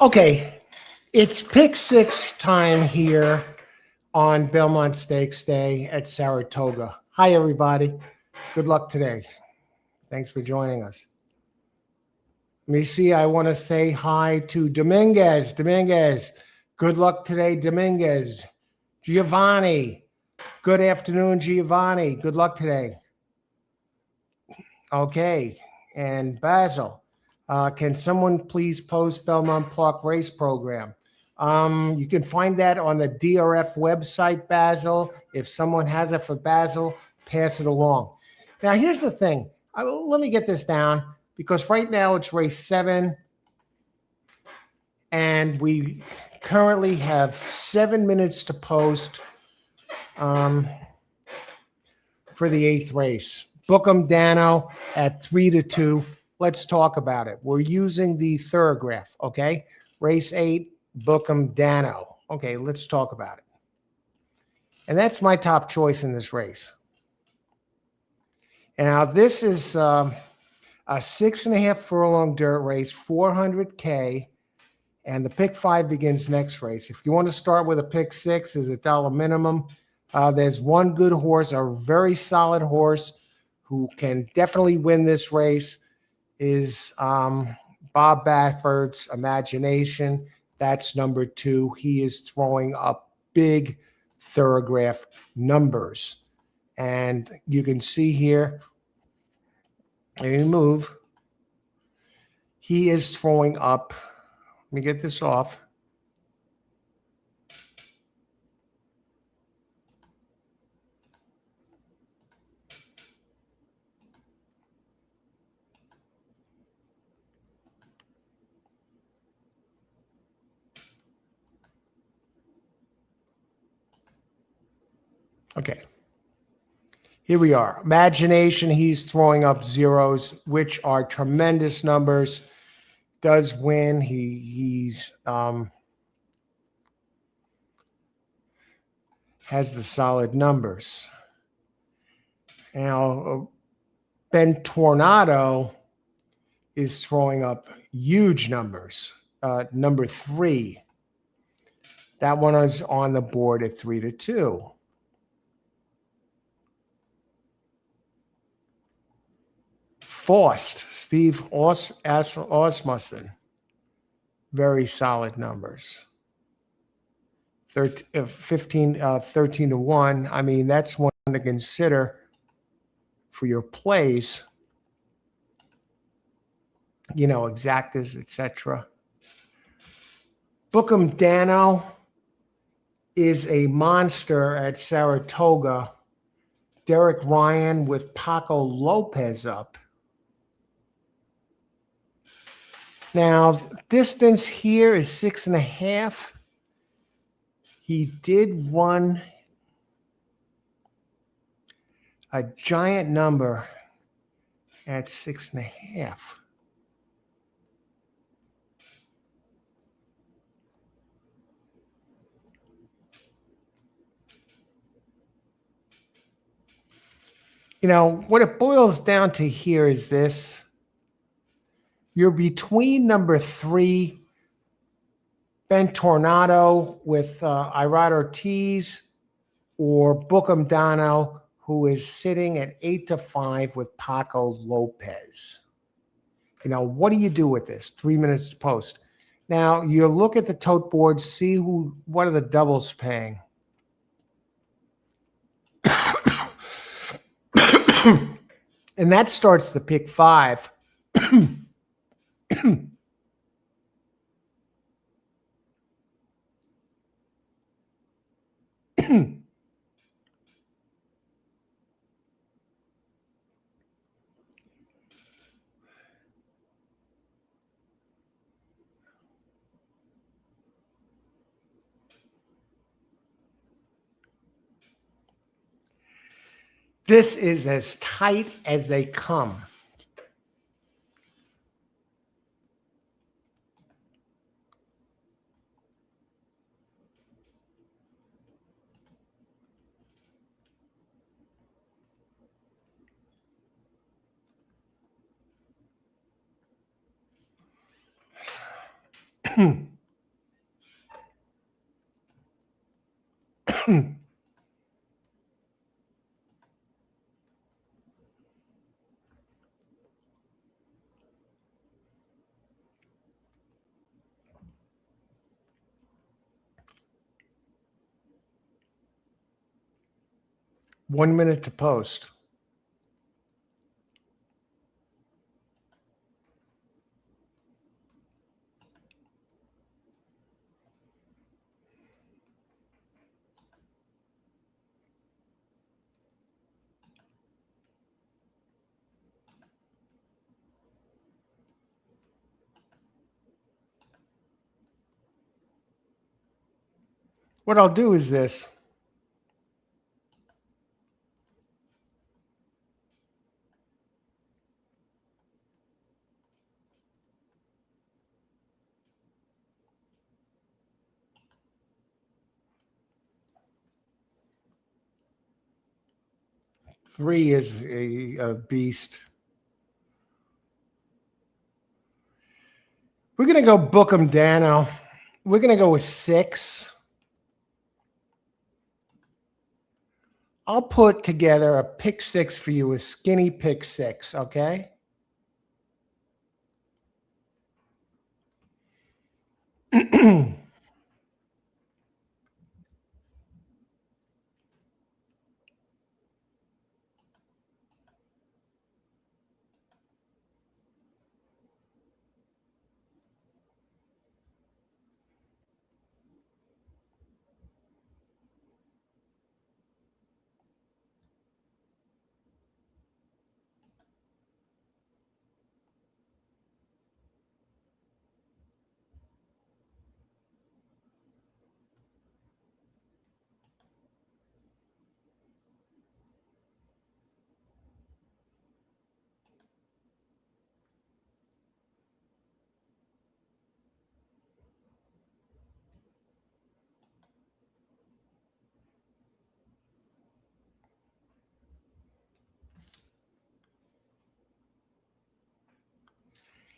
Okay, it's pick six time here on Belmont Stakes Day at Saratoga. Hi, everybody. Good luck today. Thanks for joining us. Let me see. I want to say hi to Dominguez. Dominguez, good luck today, Dominguez. Giovanni, good afternoon, Giovanni. Good luck today. Okay, and Basil, can someone please post Belmont Park race program? You can find that on the DRF website, Basil. If someone has it for Basil, pass it along. Now, here's the thing. Let me get this down because right now it's race 7, and we currently have 7 minutes to post for the 8th race. Bookham Dano at 3-2. Let's talk about it. We're using the Thorograph, okay? Race 8, Bookham Dano. Okay, let's talk about it. And that's my top choice in this race. And now this is a 6.5 furlong dirt race, 400K, and the pick 5 begins next race. If you want to start with a pick 6, is $1 minimum. There's one good horse, a very solid horse, who can definitely win this race, is Bob Bafford's Imagination. That's number 2. He is throwing up big Thorograph numbers. And you can see here, let me move. He is throwing up, let me get this off. Okay. Here we are. Imagination, he's throwing up zeros, which are tremendous numbers. Does win. He's has the solid numbers. Now, Ben Tornado is throwing up huge numbers. Number 3. That one is on the board at 3-2. Faust, Steve Osmussen, very solid numbers. 13-1. I mean, that's one to consider for your plays. You know, exactas, etc. Bookham Dano is a monster at Saratoga. Derek Ryan with Paco Lopez up. Now, distance here is 6.5. He did run a giant number at 6.5. You know, what it boils down to here is this. You're between number 3, Ben Tornado with Irad Ortiz, or Bookham Dano, who is sitting at 8-5 with Paco Lopez. You know, what do you do with this? 3 minutes to post. Now, you look at the tote board, see what are the doubles paying. And that starts the pick 5. This is as tight as they come. 1 minute to post. What I'll do is this. Three is a beast. We're going to go book 'em, Dano. We're going to go with 6. I'll put together a pick 6 for you, a skinny pick 6, okay?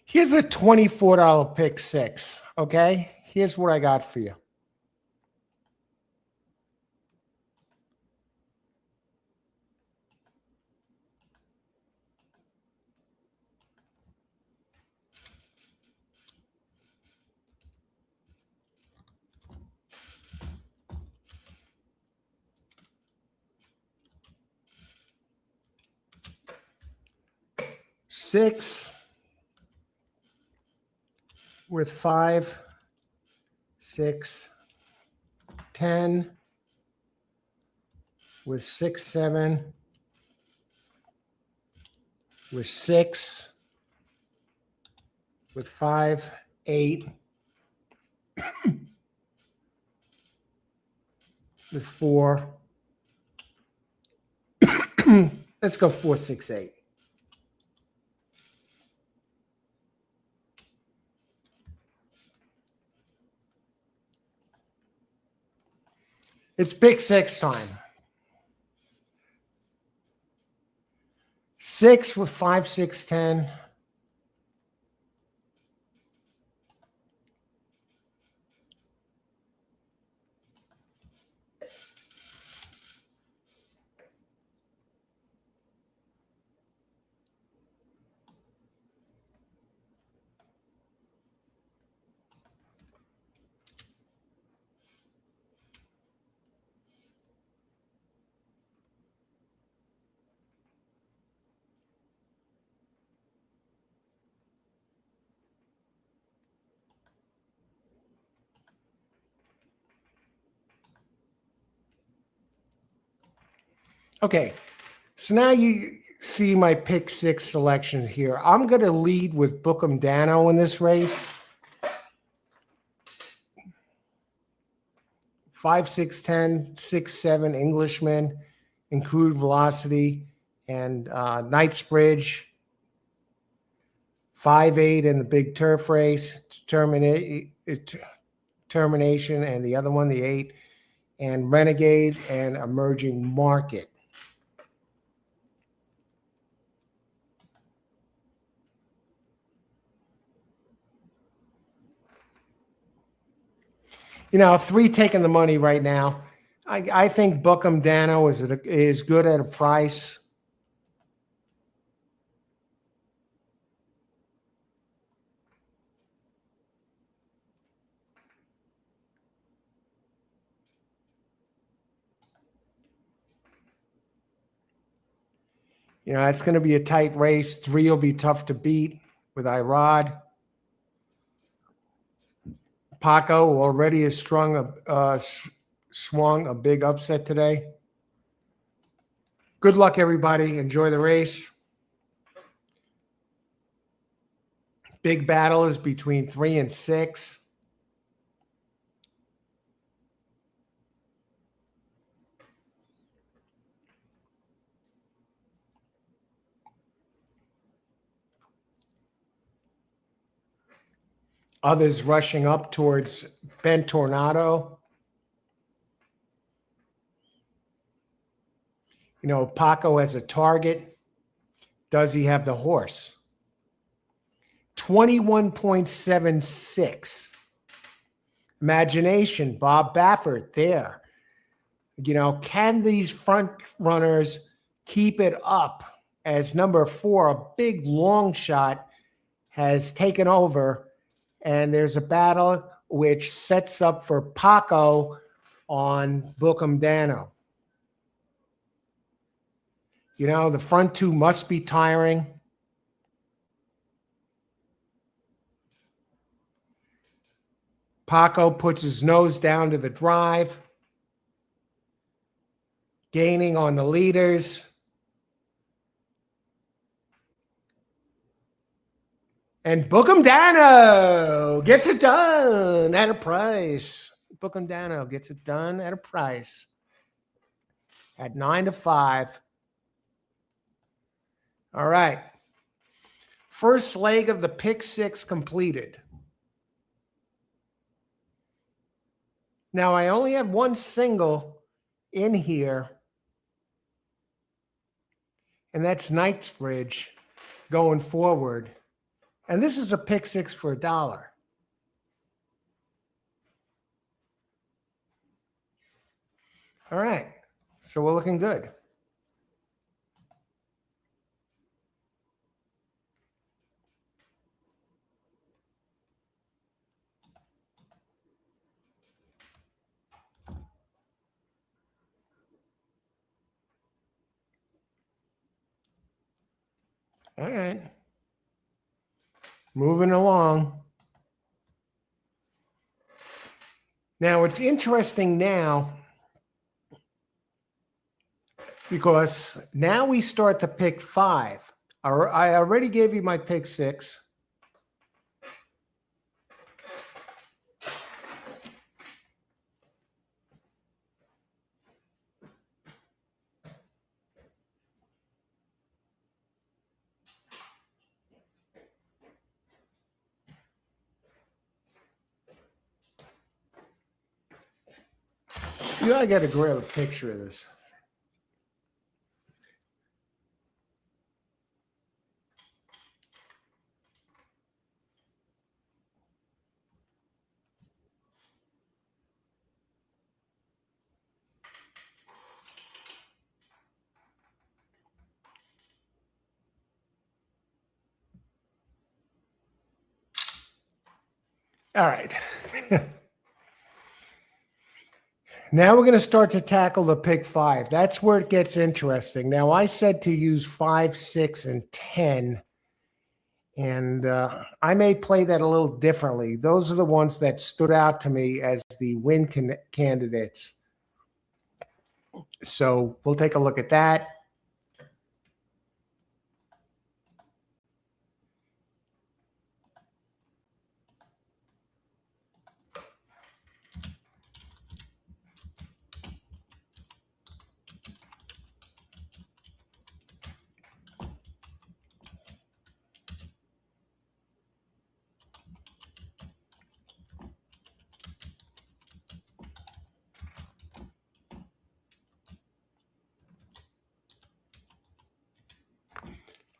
Here's a $24 pick 6, okay? Here's what I got for you. Six with 5, 6, 10 with 6, 7 with 6 with 5, 8 with 4. Let's go 4, 6, 8. It's pick 6 time. 6 with 5, 6, 10. Okay, so now you see my pick 6 selection here. I'm going to lead with Bookham Dano in this race. 5, 6, 10, 6, 7 Englishman, Include Velocity, and Knightsbridge. 5, 8 in the big turf race, Termination, and the other one, the 8, and Renegade and Emerging Market. You know, 3 taking the money right now. I think Bookham Dano is good at a price. You know, it's going to be a tight race. 3 will be tough to beat with Irod. Paco already has swung a big upset today. Good luck, everybody. Enjoy the race. Big battle is between 3 and 6. Others rushing up towards Ben Tornado. You know, Paco has a target. Does he have the horse? 21.76. Imagination, Bob Baffert there. You know, can these front runners keep it up as number 4, a big long shot, has taken over, and there's a battle which sets up for Paco on Bookham Dano. You know, the front 2 must be tiring. Paco puts his nose down to the drive, gaining on the leaders. And Bookham Dano gets it done at a price. Bookham Dano gets it done at a price at 9-5. All right. First leg of the pick 6 completed. Now, I only have one single in here, and that's Knightsbridge going forward. And this is a pick 6 for $1. All right. So we're looking good. All right. Moving along. Now, it's interesting now because now we start to pick 5. I already gave you my pick 6. I got to grab a picture of this. All right. Now we're going to start to tackle the pick 5. That's where it gets interesting. Now, I said to use 5, 6, and 10. And I may play that a little differently. Those are the ones that stood out to me as the win candidates. So we'll take a look at that.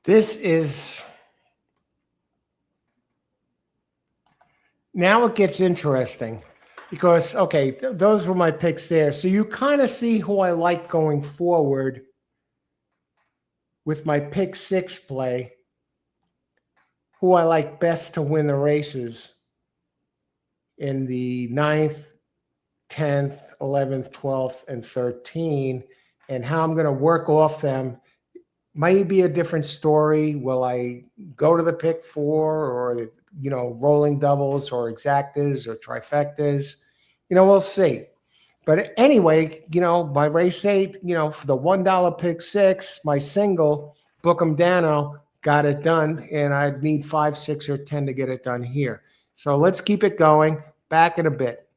This is, now it gets interesting. because okay, those were my picks there. So you kind of see who I like going forward with my pick six play, who I like best to win the races in the 9th, 10th, 11th, 12th, and 13, and how I'm going to work off them. Might be a different story. Will I go to the pick four or the, rolling doubles or exactas or trifectas? We'll see. But anyway, my race eight, for the $1 pick six, my single, Bookham Dano, got it done. And I'd need 5, 6, or 10 to get it done here. So let's keep it going. Back in a bit.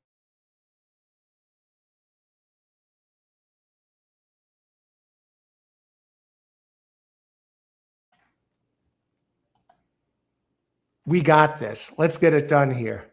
We got this. Let's get it done here.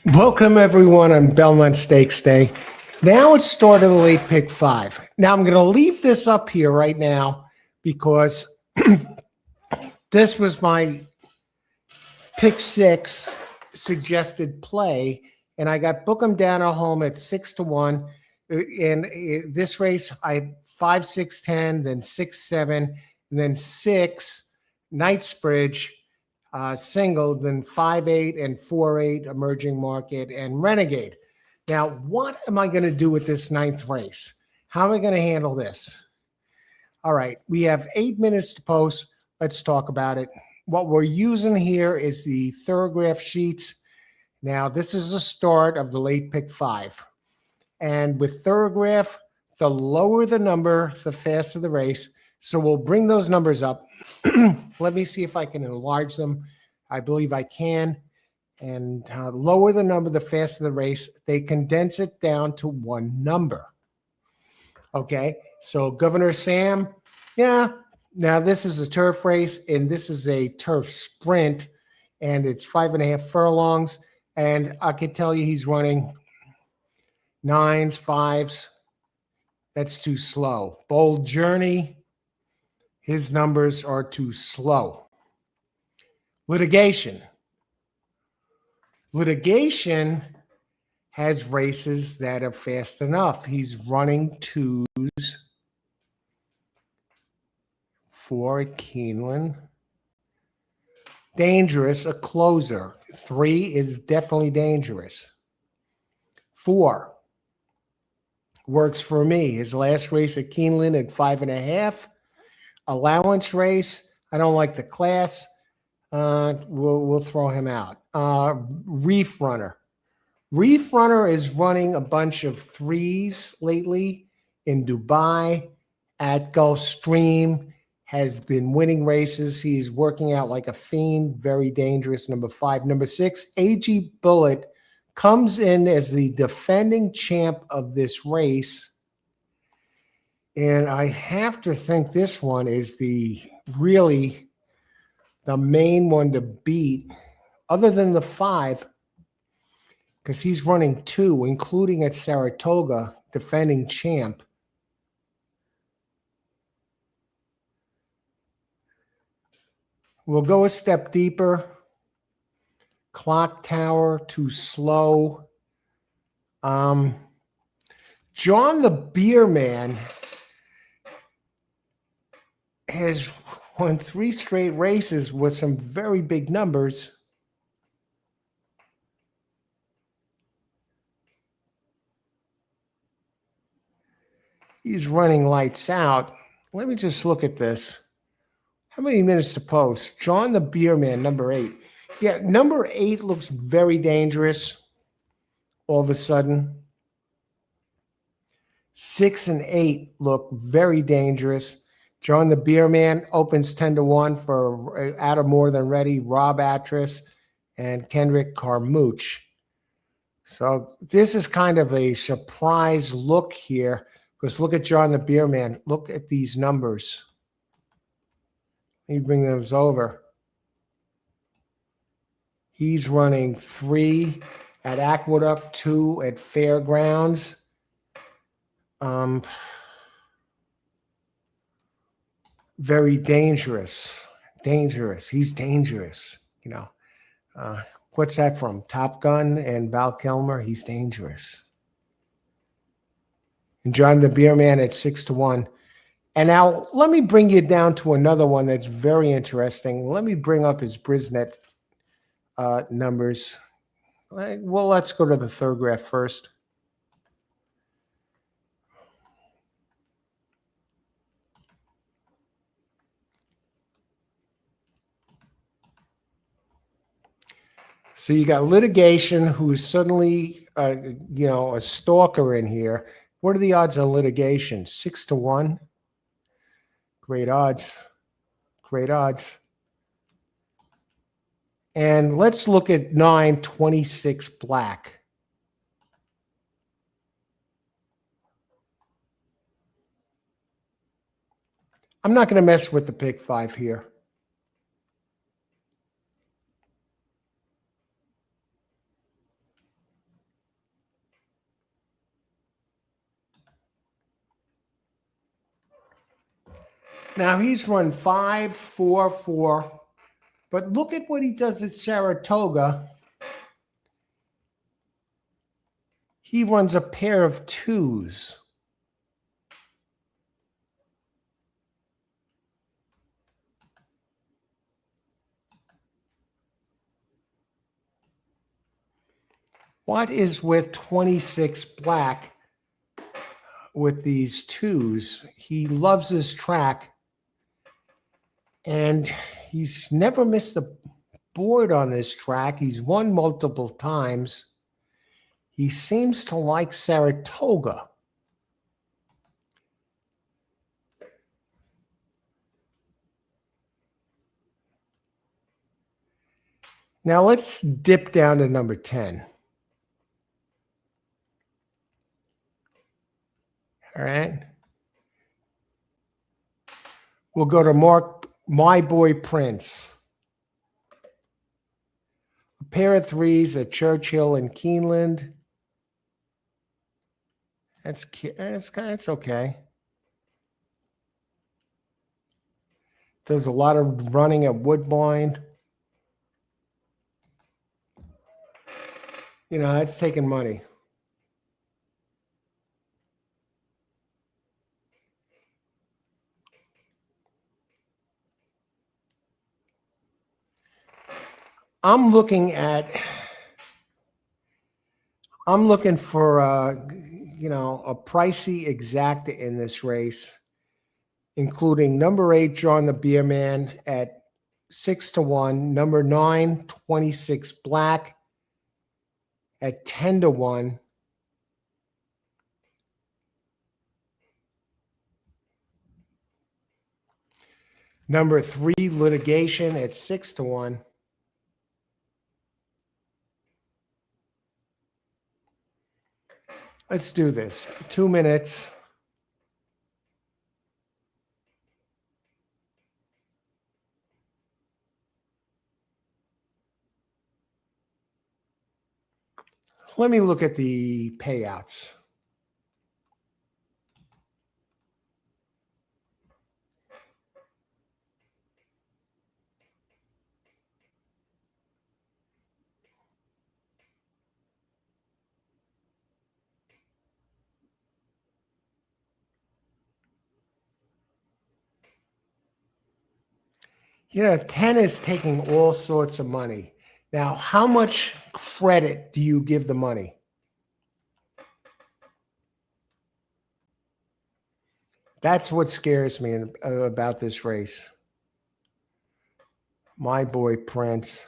Welcome, everyone, on Belmont Stakes Day. Now it's started the late pick 5. Now I'm going to leave this up here right now because this was my pick 6 suggested play, and I got Bookham down at home at 6-1. In this race, I had 5, 6, 10, then 6, 7, and then 6 Knightsbridge. Single, then 5-8 and 4-8 Emerging Market and Renegade. Now, what am I going to do with this 9th race? How am I going to handle this? All right, we have 8 minutes to post. Let's talk about it. What we're using here is the Thoroughgraph sheets. Now, this is the start of the late pick 5. And with Thoroughgraph, the lower the number, the faster the race. So we'll bring those numbers up. Let me see if I can enlarge them. I believe I can. And lower the number, the faster the race. They condense it down to one number. Okay, so Governor Sam, yeah. Now this is a turf race, and this is a turf sprint, and it's 5.5 furlongs. And I can tell you he's running 9s, 5s. That's too slow. Bold Journey, his numbers are too slow. Litigation. Litigation has races that are fast enough. He's running 2s for Keeneland. Dangerous, a closer. 3 is definitely dangerous. 4 works for me. His last race at Keeneland at 5.5. Allowance race. I don't like the class. We'll throw him out. Reef Runner. Reef Runner is running a bunch of 3s lately in Dubai, at Gulfstream, has been winning races. He's working out like a fiend, very dangerous, number 5. Number 6, AG Bullet comes in as the defending champ of this race. And I have to think this one is really the main one to beat, other than the 5, because he's running 2, including at Saratoga, defending champ. We'll go a step deeper. Clock Tower, too slow. John the Beer Man has won 3 straight races with some very big numbers. He's running lights out. Let me just look at this. How many minutes to post? John the Beer Man, number 8. Yeah, number 8 looks very dangerous all of a sudden. 6 and 8 look very dangerous. John the Beer Man opens 10-1 for Out of More Than Ready, Rob Atras, and Kendrick Carmouche. So this is kind of a surprise look here, because look at John the Beer Man. Look at these numbers. Let me bring those over. He's running 3 at Aqueduct, 2 at Fairgrounds. Very dangerous. Dangerous. He's dangerous. You know, what's that from? Top Gun and Val Kilmer. He's dangerous. And John the Beer Man at 6-1. And now let me bring you down to another one that's very interesting. Let me bring up his Brisnet numbers. Well, let's go to the Thoroughgraph first. So you got Litigation, who's suddenly, a stalker in here. What are the odds on Litigation? 6-1. Great odds. Great odds. And let's look at 926 Black. I'm not going to mess with the pick 5 here. Now he's run 5, 4, 4. But look at what he does at Saratoga. He runs a pair of 2s. What is with 26 black with these 2s? He loves his track, and he's never missed a board on this track. He's won multiple times. He seems to like Saratoga. Now let's dip down to number 10. All right. We'll go to My Boy Prince. A pair of 3s at Churchill and Keeneland. That's okay. There's a lot of running at Woodbine. You know, that's taking money. I'm looking for a pricey exacta in this race, including number 8, John the Beer Man at 6-1, number 9, 26 Black at 10-1. Number 3, Litigation at 6-1. Let's do this. 2 minutes. Let me look at the payouts. You know, 10 is taking all sorts of money. Now, how much credit do you give the money? That's what scares me about this race. My Boy Prince.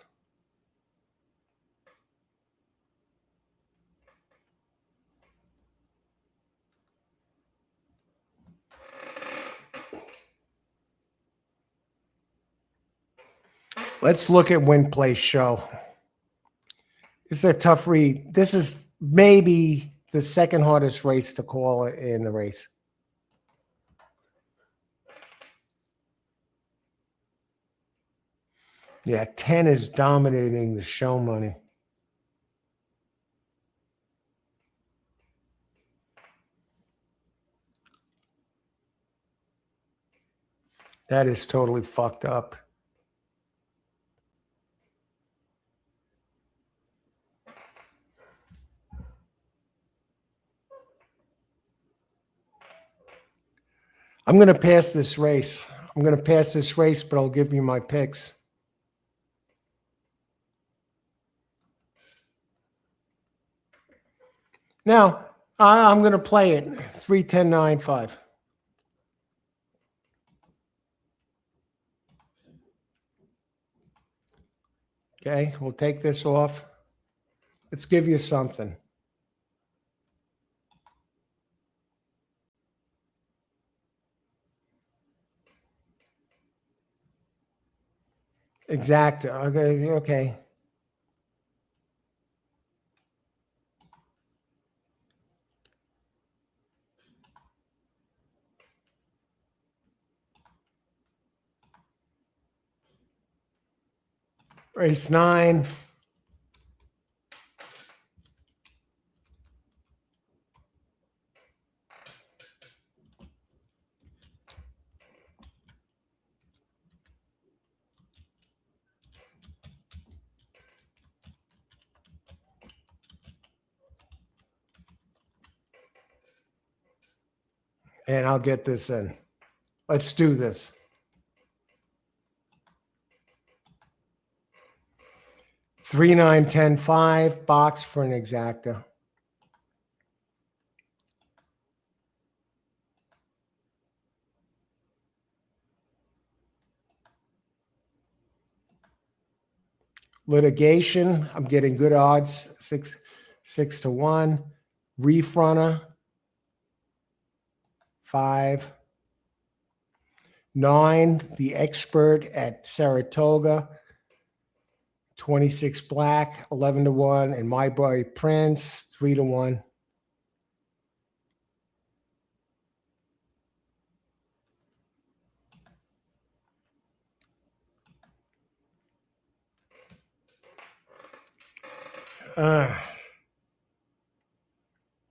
Let's look at Win Place Show. It's a tough read. This is maybe the second hardest race to call in the race. Yeah, 10 is dominating the show money. That is totally fucked up. I'm going to pass this race. But I'll give you my picks. Now, I'm going to play it 3-10-9-5. Okay, we'll take this off. Let's give you something. Exact. Okay. Race 9. And I'll get this in. Let's do this. Three, 9, 10, 5, box for an exacta. Litigation, I'm getting good odds, 6-1. Reef runner, 5. 9, the expert at Saratoga, 26 black, 11-1. And my boy Prince, 3-1.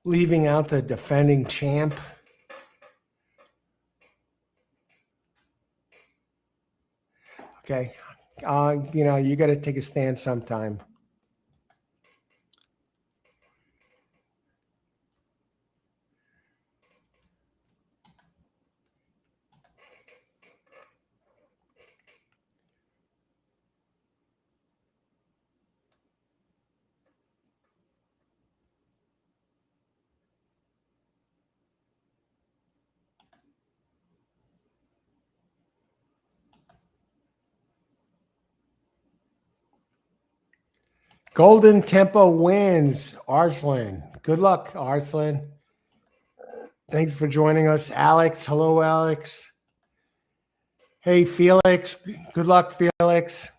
Leaving out the defending champ. Okay. You got to take a stand sometime. Golden Tempo wins. Arslan. Good luck, Arslan. Thanks for joining us. Alex. Hello, Alex. Hey, Felix. Good luck, Felix.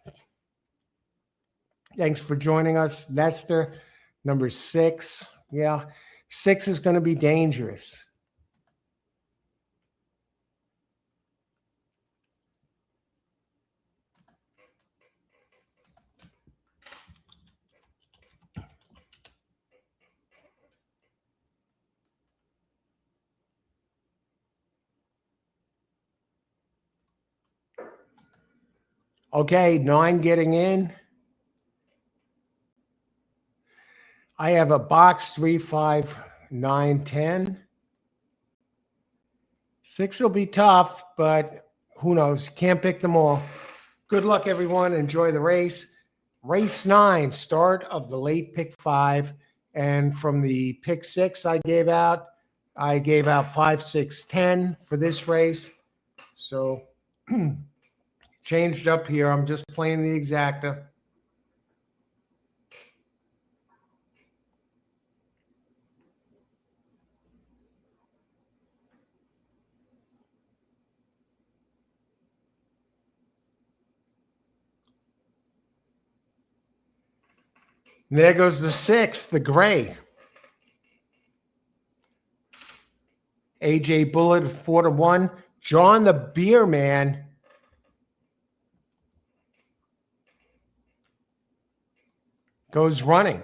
Thanks for joining us. Nestor, number 6. Yeah, 6 is going to be dangerous. Okay, 9 getting in. I have a box 3, 5, 9, 10. 6 will be tough, but who knows? Can't pick them all. Good luck, everyone. Enjoy the race. Race 9, start of the late pick 5. And from the pick 6 I gave out 5, 6, 10 for this race. So changed up here. I'm just playing the exacta. And there goes the 6, the gray. AJ Bullet, 4-1. John the Beer Man goes running.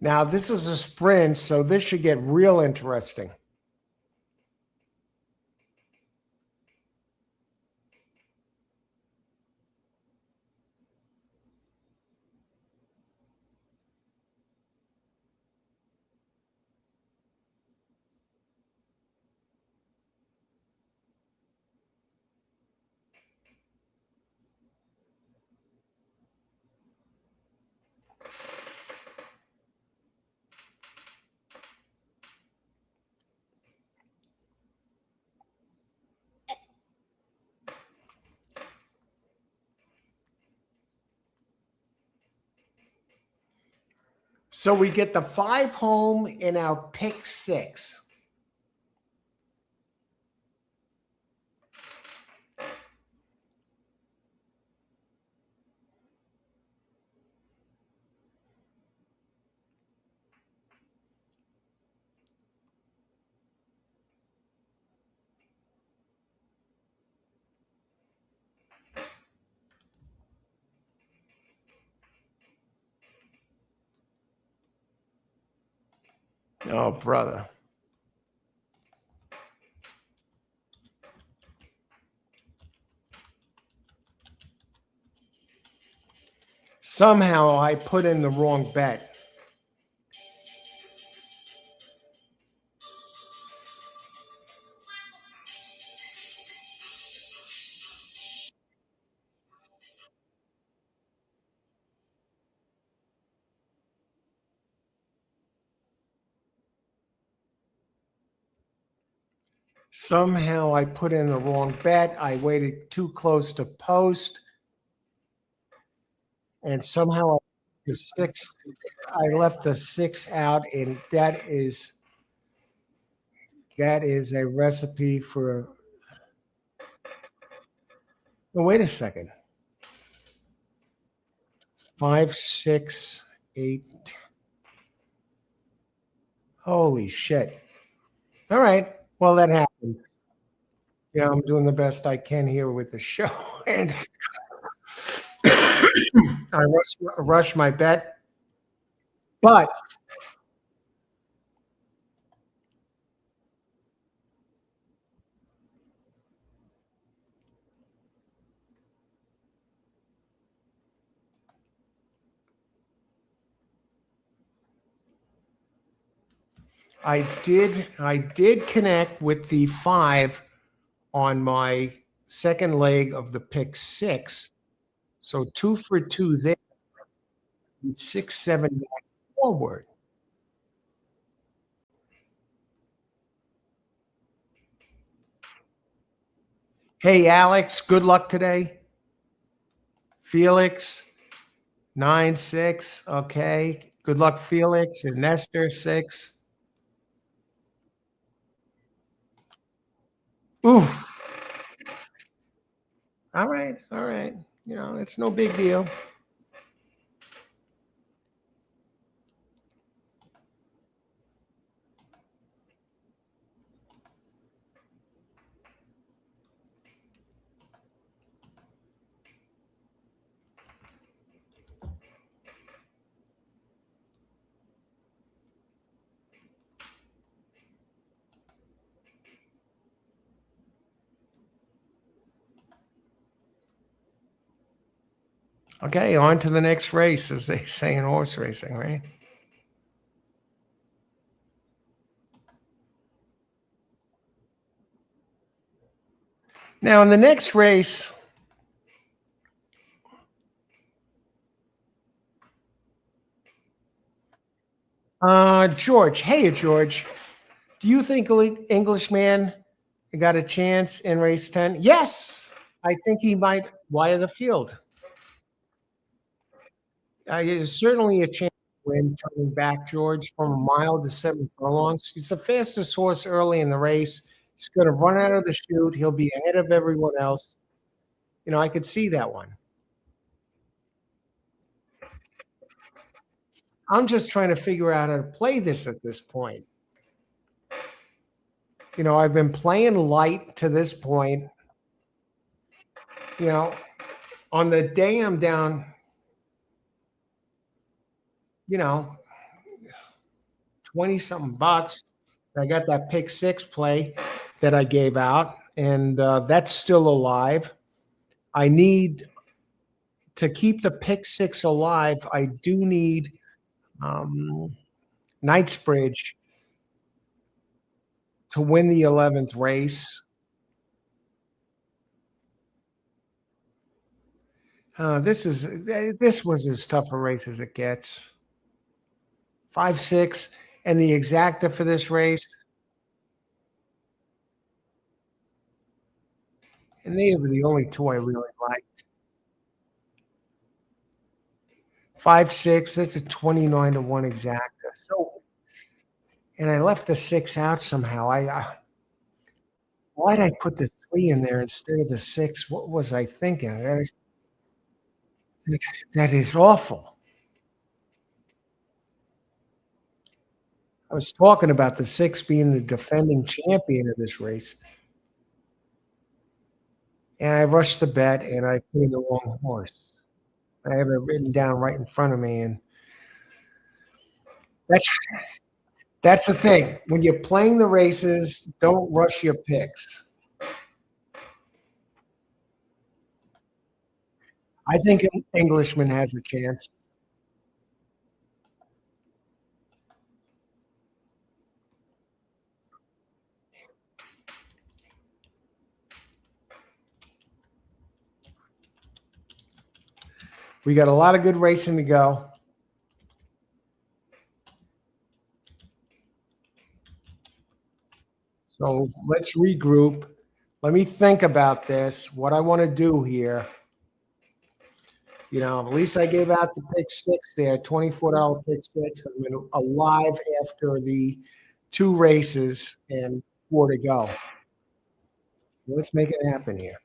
Now, this is a sprint, so this should get real interesting. So we get the 5 home in our pick 6. Oh, brother. Somehow I put in the wrong bet. Somehow I put in the wrong bet. I waited too close to post, and somehow the six. I left the six out, and that is a recipe for. Oh, wait a second. 5, 6, 8. Holy shit! All right. Well, that happened. Yeah, I'm doing the best I can here with the show, and I rushed my bet, but I did connect with the 5 on my second leg of the pick 6. So 2 for 2 there, 6, 7 forward. Hey, Alex, good luck today. Felix, 9, 6. Okay. Good luck, Felix. And Nestor, 6. Ooh. All right. All right. It's no big deal. Okay, on to the next race, as they say in horse racing, right? Now, in the next race, George. Hey, George. Do you think Englishman got a chance in race 10? Yes, I think he might wire the field. There's certainly a chance to win turning back, George, from a mile to 7 furlongs. He's the fastest horse early in the race. He's going to run out of the chute. He'll be ahead of everyone else. I could see that one. I'm just trying to figure out how to play this at this point. I've been playing light to this point. On the day I'm down, 20 something bucks. I got that pick 6 play that I gave out, and that's still alive. I need to keep the pick 6 alive. I do need Knightsbridge to win the 11th race. This was as tough a race as it gets. 5, 6, and the exacta for this race. And they were the only 2 I really liked. 5, 6. That's a 29-1 exacta. So, and I left the 6 out somehow. Why'd I put the 3 in there instead of the 6? What was I thinking? That is awful. I was talking about the 6 being the defending champion of this race. And I rushed the bet, and I put in the wrong horse. I have it written down right in front of me, and that's the thing. When you're playing the races, don't rush your picks. I think an Englishman has a chance. We got a lot of good racing to go. So let's regroup. Let me think about this, what I want to do here. At least I gave out the pick six there, $24 pick six. I'm alive after the two races and four to go. So let's make it happen here.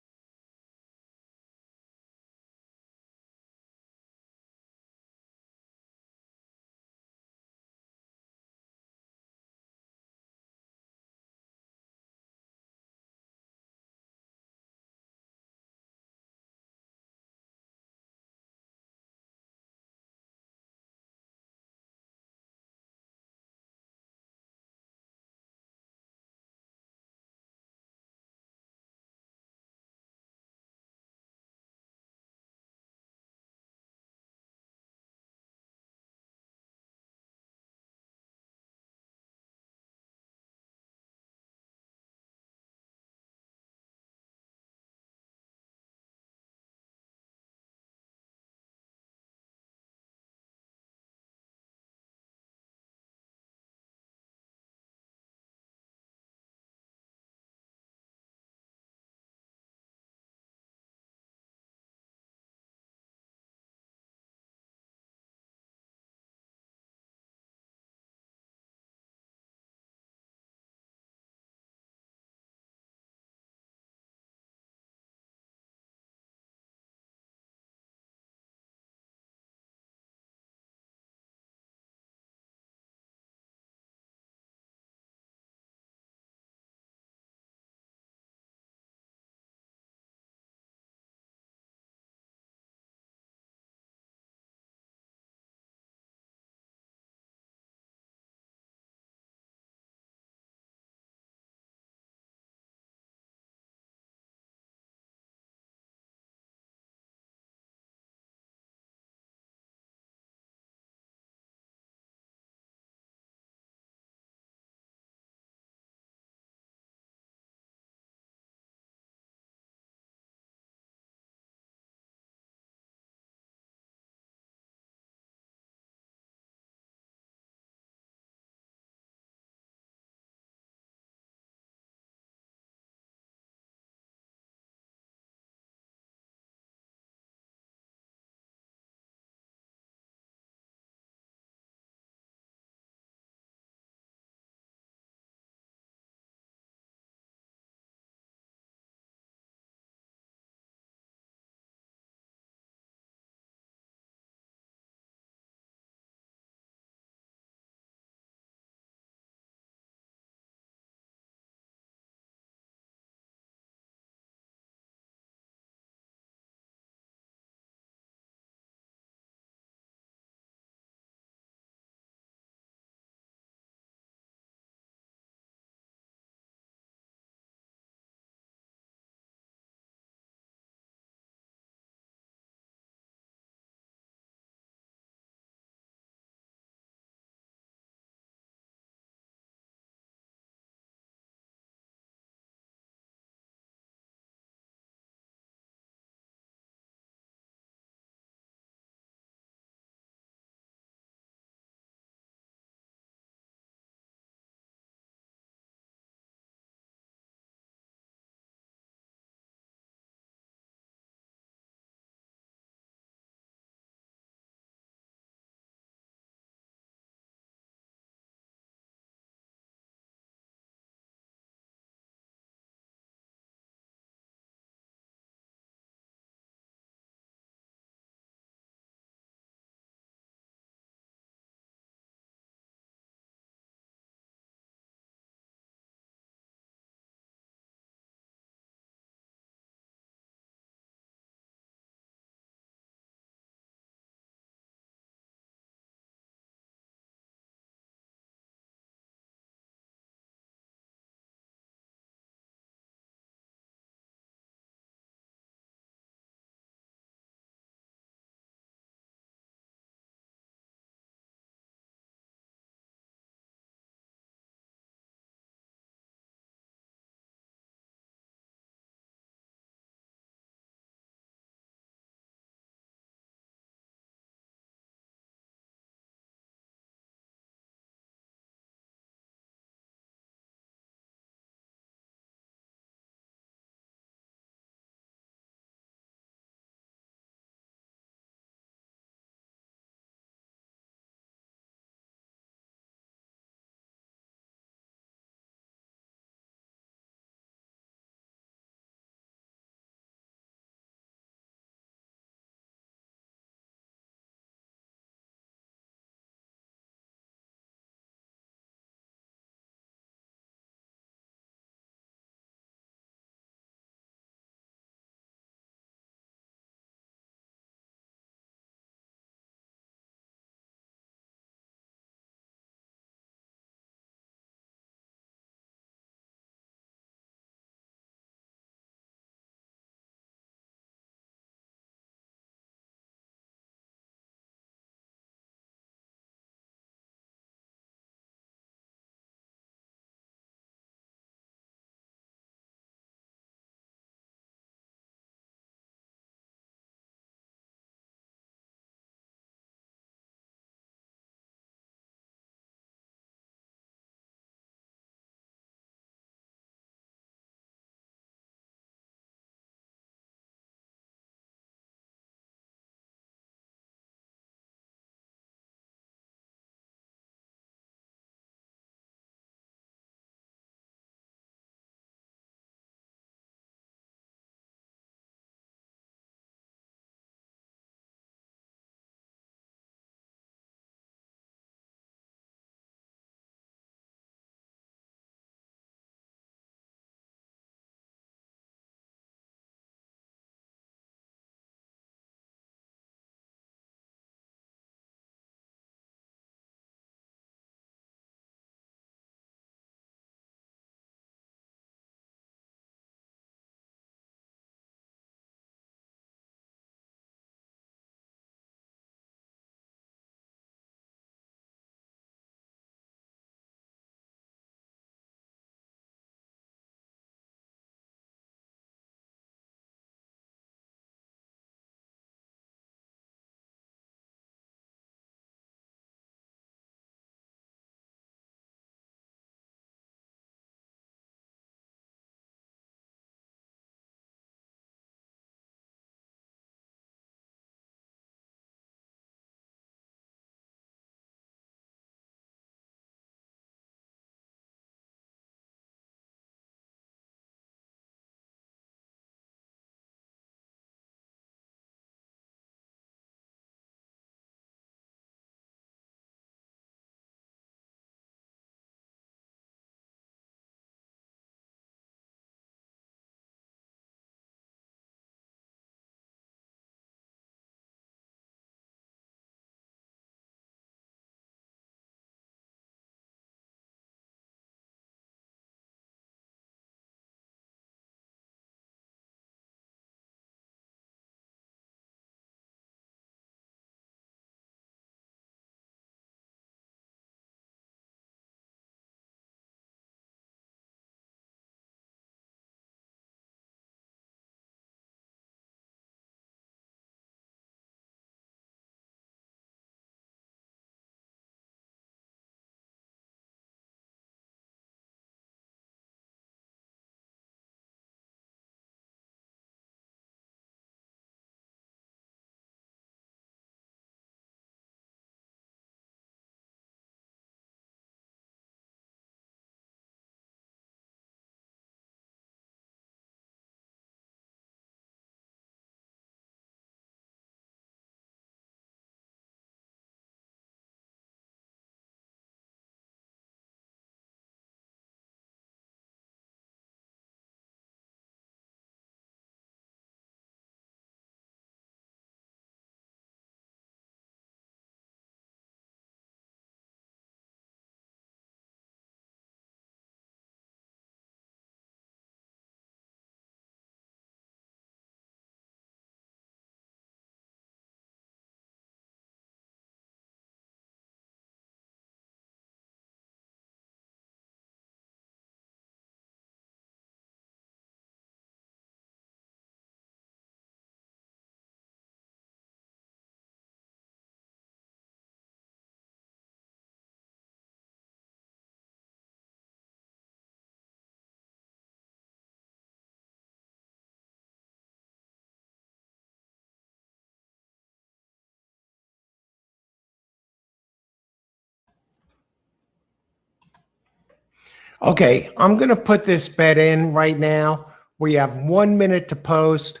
Okay, I'm going to put this bet in right now. We have 1 minute to post.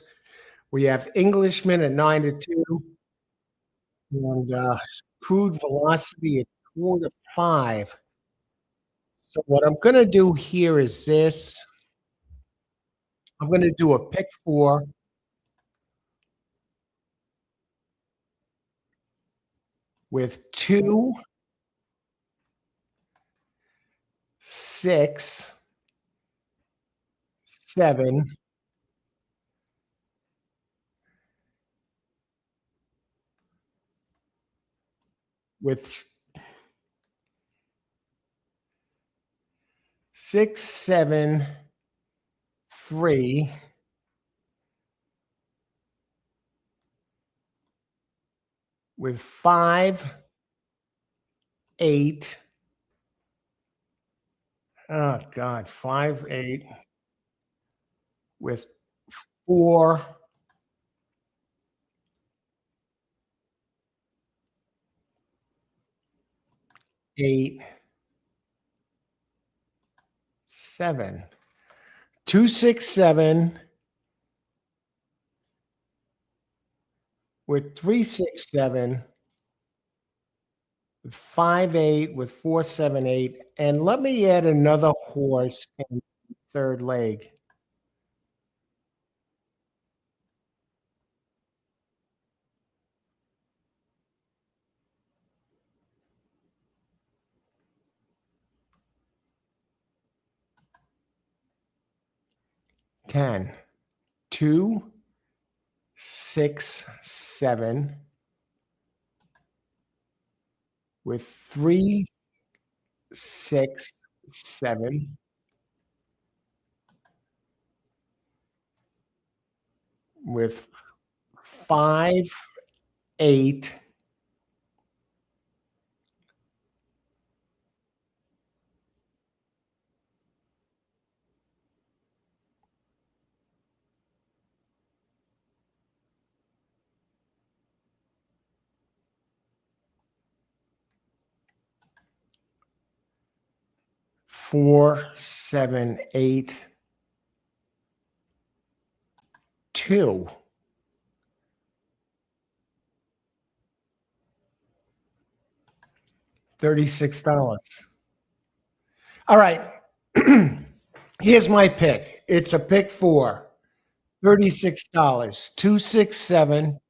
We have Englishman at 9-2 and crude velocity at 4-5. So what I'm going to do here is this. I'm going to do a pick four with 2, 6, 7, with 6, 7, 3, with 5, 8. Oh God, 5, 8, with 4, 8, 7. 2, 6, 7, with 3, 6, 7, with 5, 8, with 4, 7, 8. And let me add another horse in the third leg. Ten, 2, 6, 7, with 3, 6, 7, with 5, 8, 4, 7, 8, 2. $36. All right. Here's my pick. It's a pick four. $36. 267.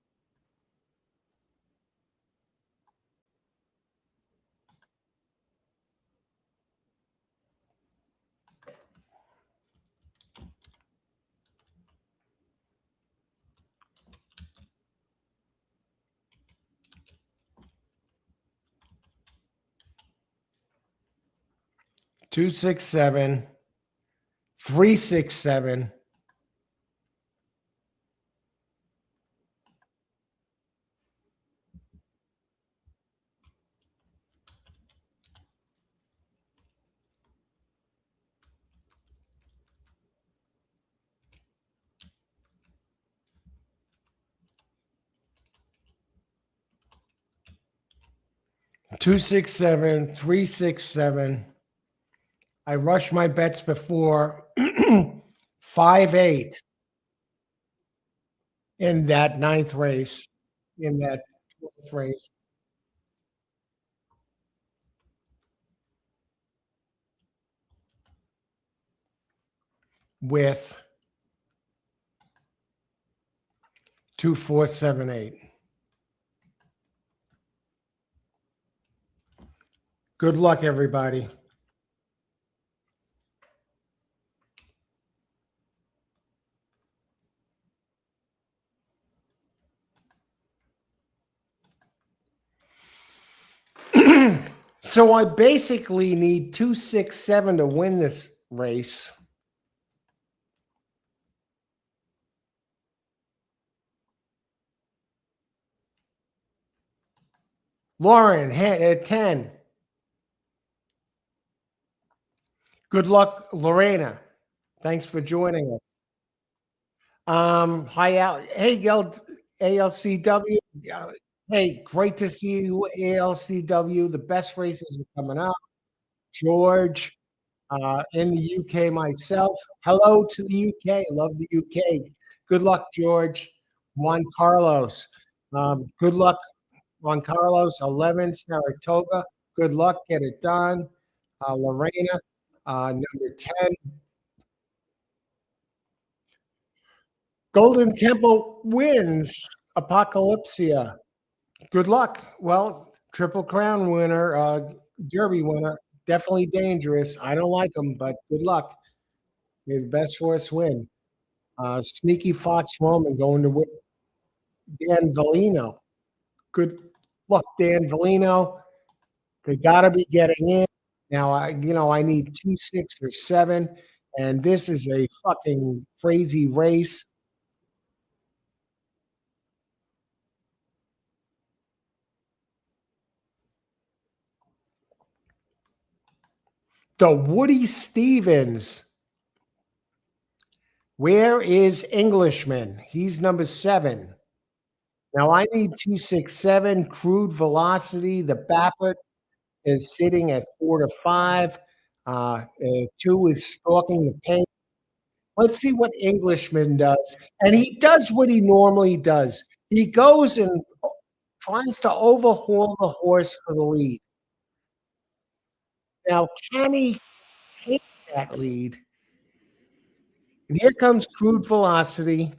Two, 6, 7, 3, 6, 7, 2, 6, 7, 3, 6, 7. I rushed my bets before. 5, 8 in that ninth race, in that 12th race, with 2, 4, 7, 8. Good luck, everybody. So I basically need 2, 6, 7 to win this race. Lauren at 10. Good luck, Lorena. Thanks for joining us. Hi out. Hey, ALCW. Hey, great to see you, ALCW. The best races are coming up. George, in the UK myself. Hello to the UK. Love the UK. Good luck, George. Juan Carlos. Good luck, Juan Carlos. 11, Saratoga. Good luck. Get it done. Lorena. Number 10, Golden Temple wins. Apocalypsia. Good luck. Well, Triple Crown winner, Derby winner. Definitely dangerous. I don't like them, but good luck. May the best horse win. Sneaky Fox Roman going to win. Dan Valino. Good luck, Dan Valino. They got to be getting in. Now, I need 2, 6, or 7, and this is a fucking crazy race. The Woody Stevens. Where is Englishman? He's number 7. Now I need 267 crude velocity. The Baffert is sitting at 4 to 5. 2 is stalking the paint. Let's see what Englishman does. And he does what he normally does. He goes and tries to overhaul the horse for the lead. Now, can he take that lead? And here comes crude velocity.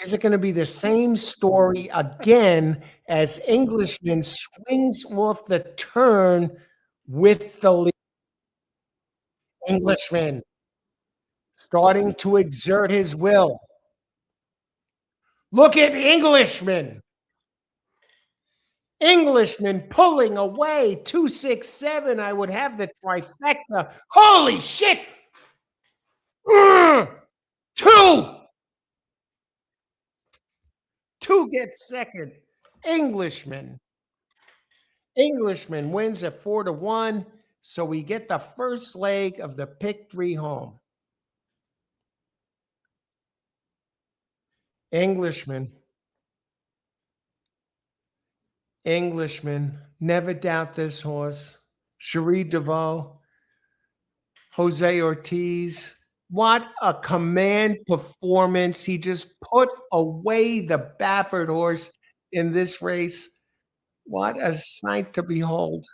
Is it going to be the same story again as Englishman swings off the turn with the lead? Englishman starting to exert his will. Look at Englishman. Englishman pulling away. 267. I would have the trifecta. Holy shit. 2. 2 gets second. Englishman. Englishman wins at 4 to 1. So we get the first leg of the pick 3 home. Englishman. Englishman. Never doubt this horse. Cherie DeVoe. Jose Ortiz. What a command performance. He just put away the Baffert horse in this race. What a sight to behold.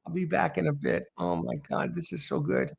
I'll be back in a bit. Oh my God, this is so good.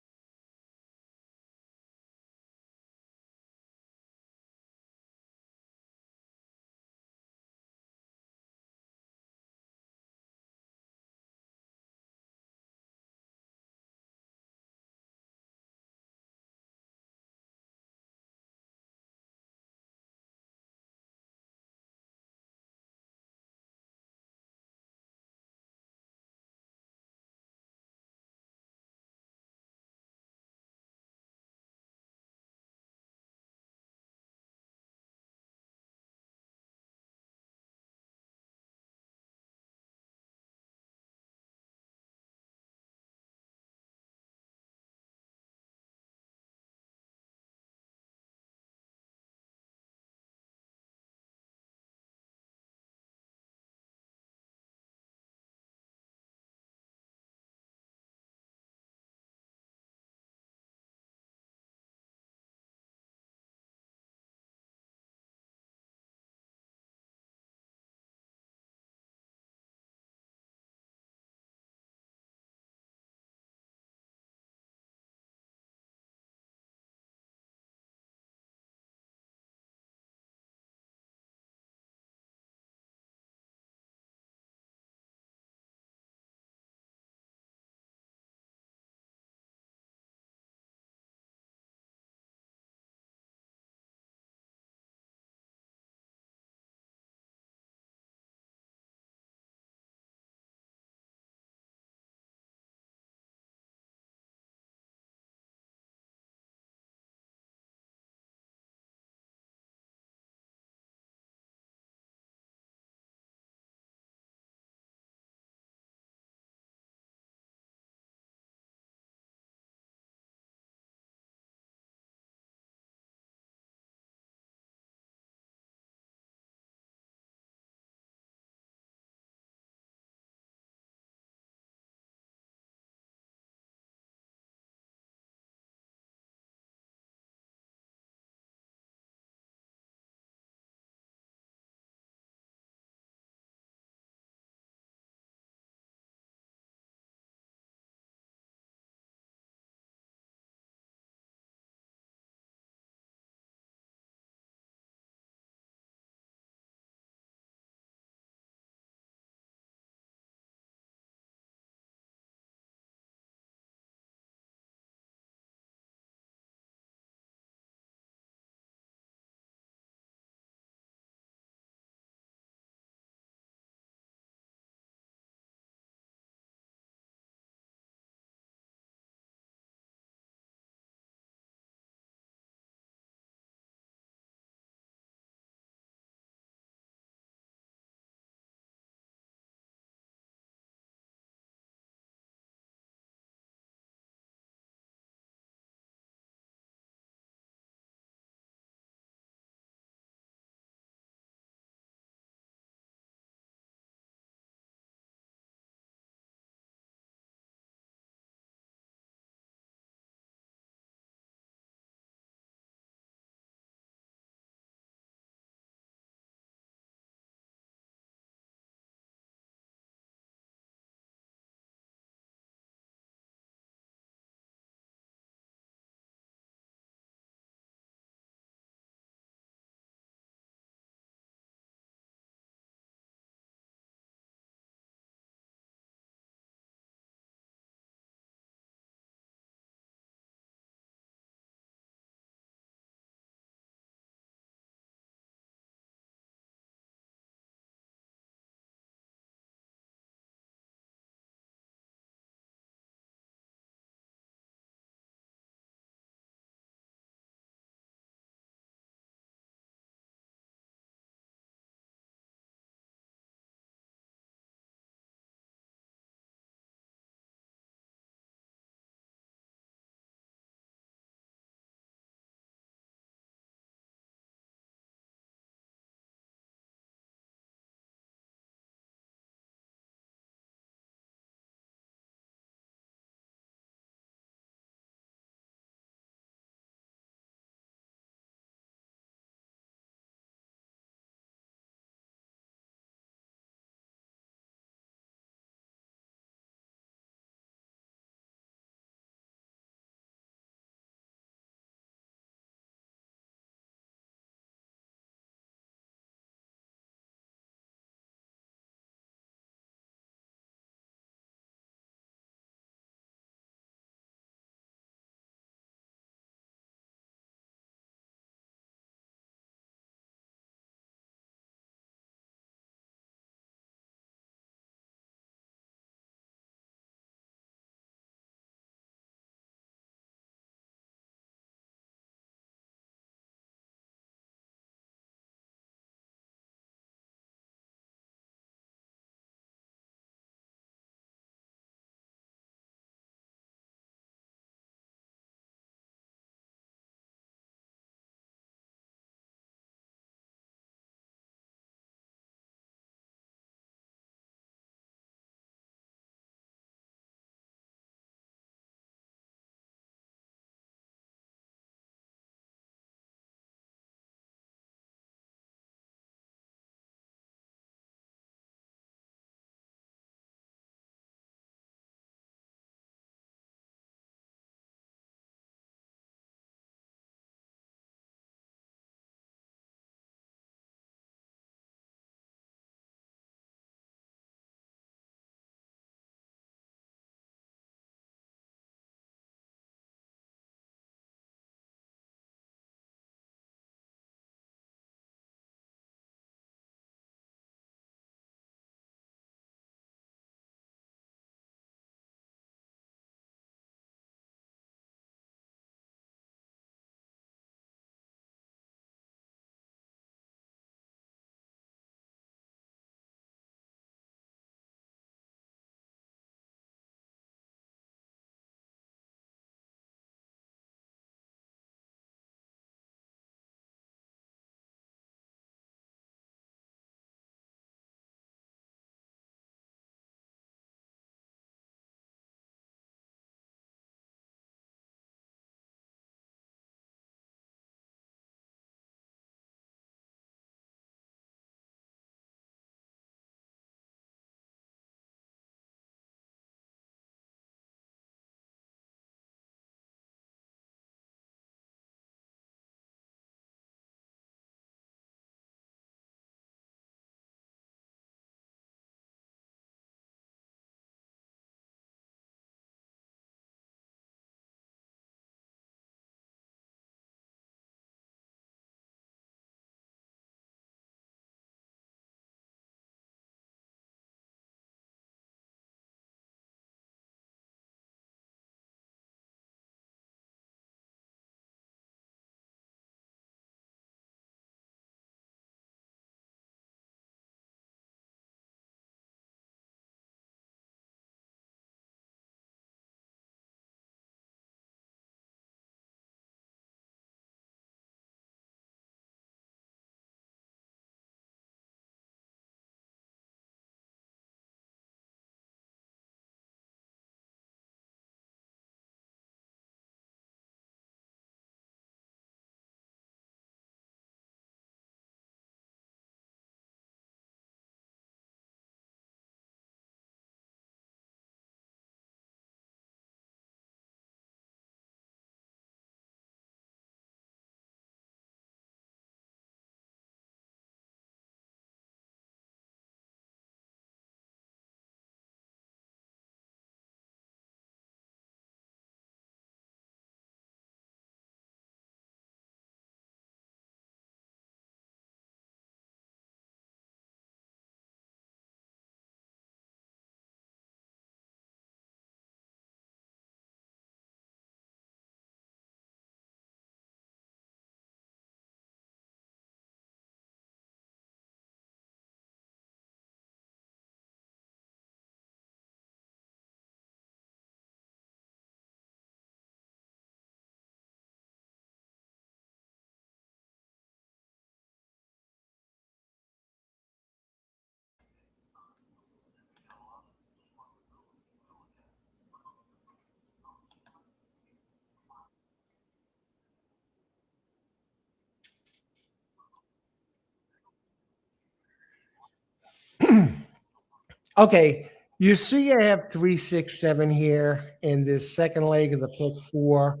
Okay, you see, I have 3, 6, 7 here in this second leg of the pick four,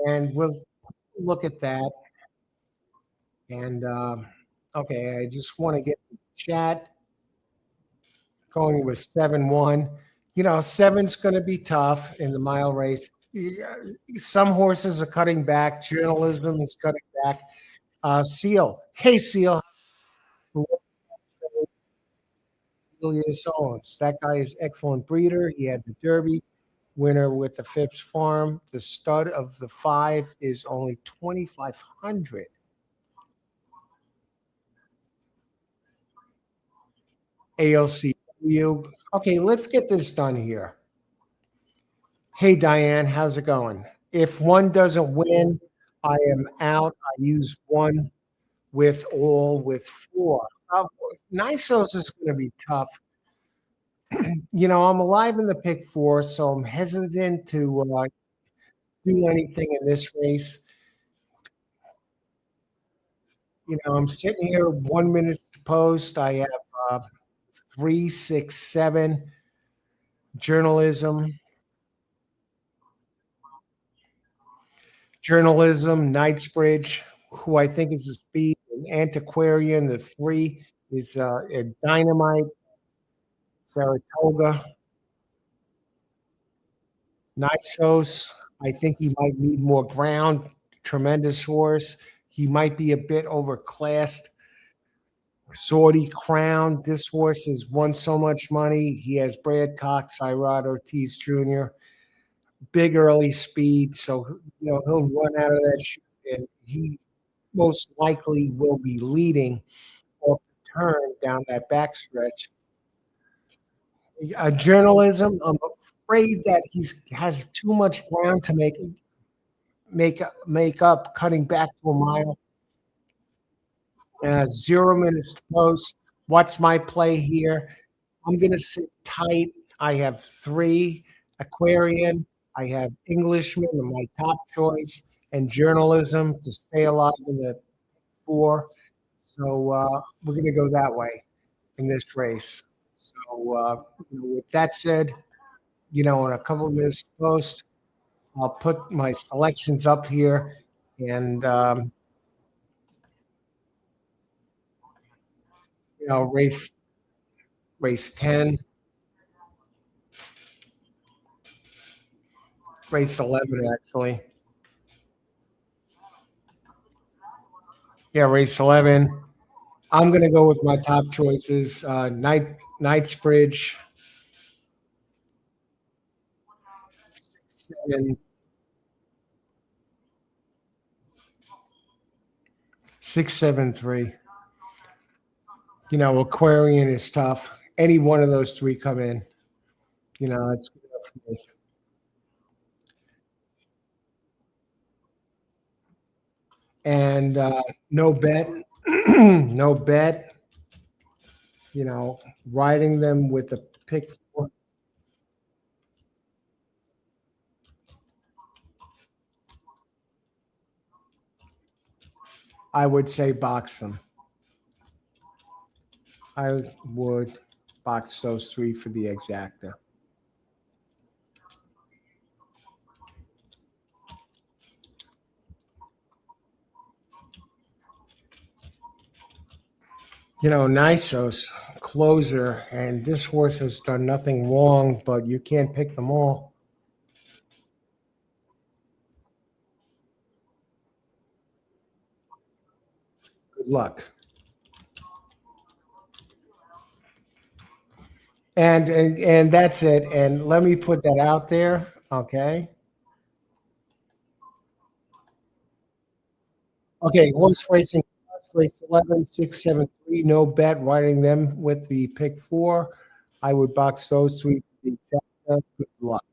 and we'll look at that. And okay, I just want to get the chat going with 7-1. You know, seven's going to be tough in the mile race. Some horses are cutting back. Journalism is cutting back. Seal. Hey, Seal. Julius Owens. That guy is excellent breeder. He had the Derby winner with the Phipps Farm. The stud of the five is only 2,500. ALCW. Okay, let's get this done here. Hey, Diane, how's it going? If one doesn't win, I am out. I use one with all with four. Nisos is going to be tough. You know, I'm alive in the pick four, so I'm hesitant to do anything in this race. You know, I'm sitting here 1 minute to post. I have 3, 6, 7 journalism, Knightsbridge, who I think is a speed, and Antiquarian. The three is a Dynamite, Saratoga, Nisos. I think he might need more ground. Tremendous horse. He might be a bit overclassed. Sortie Crown. This horse has won so much money. He has Brad Cox, Irod Ortiz Jr. Big early speed, so you know he'll run out of that chute, and he most likely will be leading off the turn down that backstretch. Journalism. I'm afraid that he has too much ground to make up cutting back to a mile. 0 minutes to post. What's my play here? I'm going to sit tight. I have 3 Aquarian. I have Englishman in my top choice, and journalism to stay alive in the 4. So we're going to go that way in this race. So with that said, you know, in a couple of minutes post, I'll put my selections up here, and you know, race 10, race 11 actually. Yeah, race 11. I'm going to go with my top choices. Knightsbridge, 7, 6, 7, 3. You know, Aquarian is tough. Any one of those 3 come in. You know, it's good enough for me. And no bet, no bet. You know, riding them with the pick 4. I would say box them. I would box those 3 for the exacta. You know, Nisos, closer, and this horse has done nothing wrong, but you can't pick them all. Good luck. And that's it. And let me put that out there, okay? Okay, horse racing, race 11, 6, 7, 3, no bet, riding them with the pick 4. I would box those 3 for the exacta. Good luck.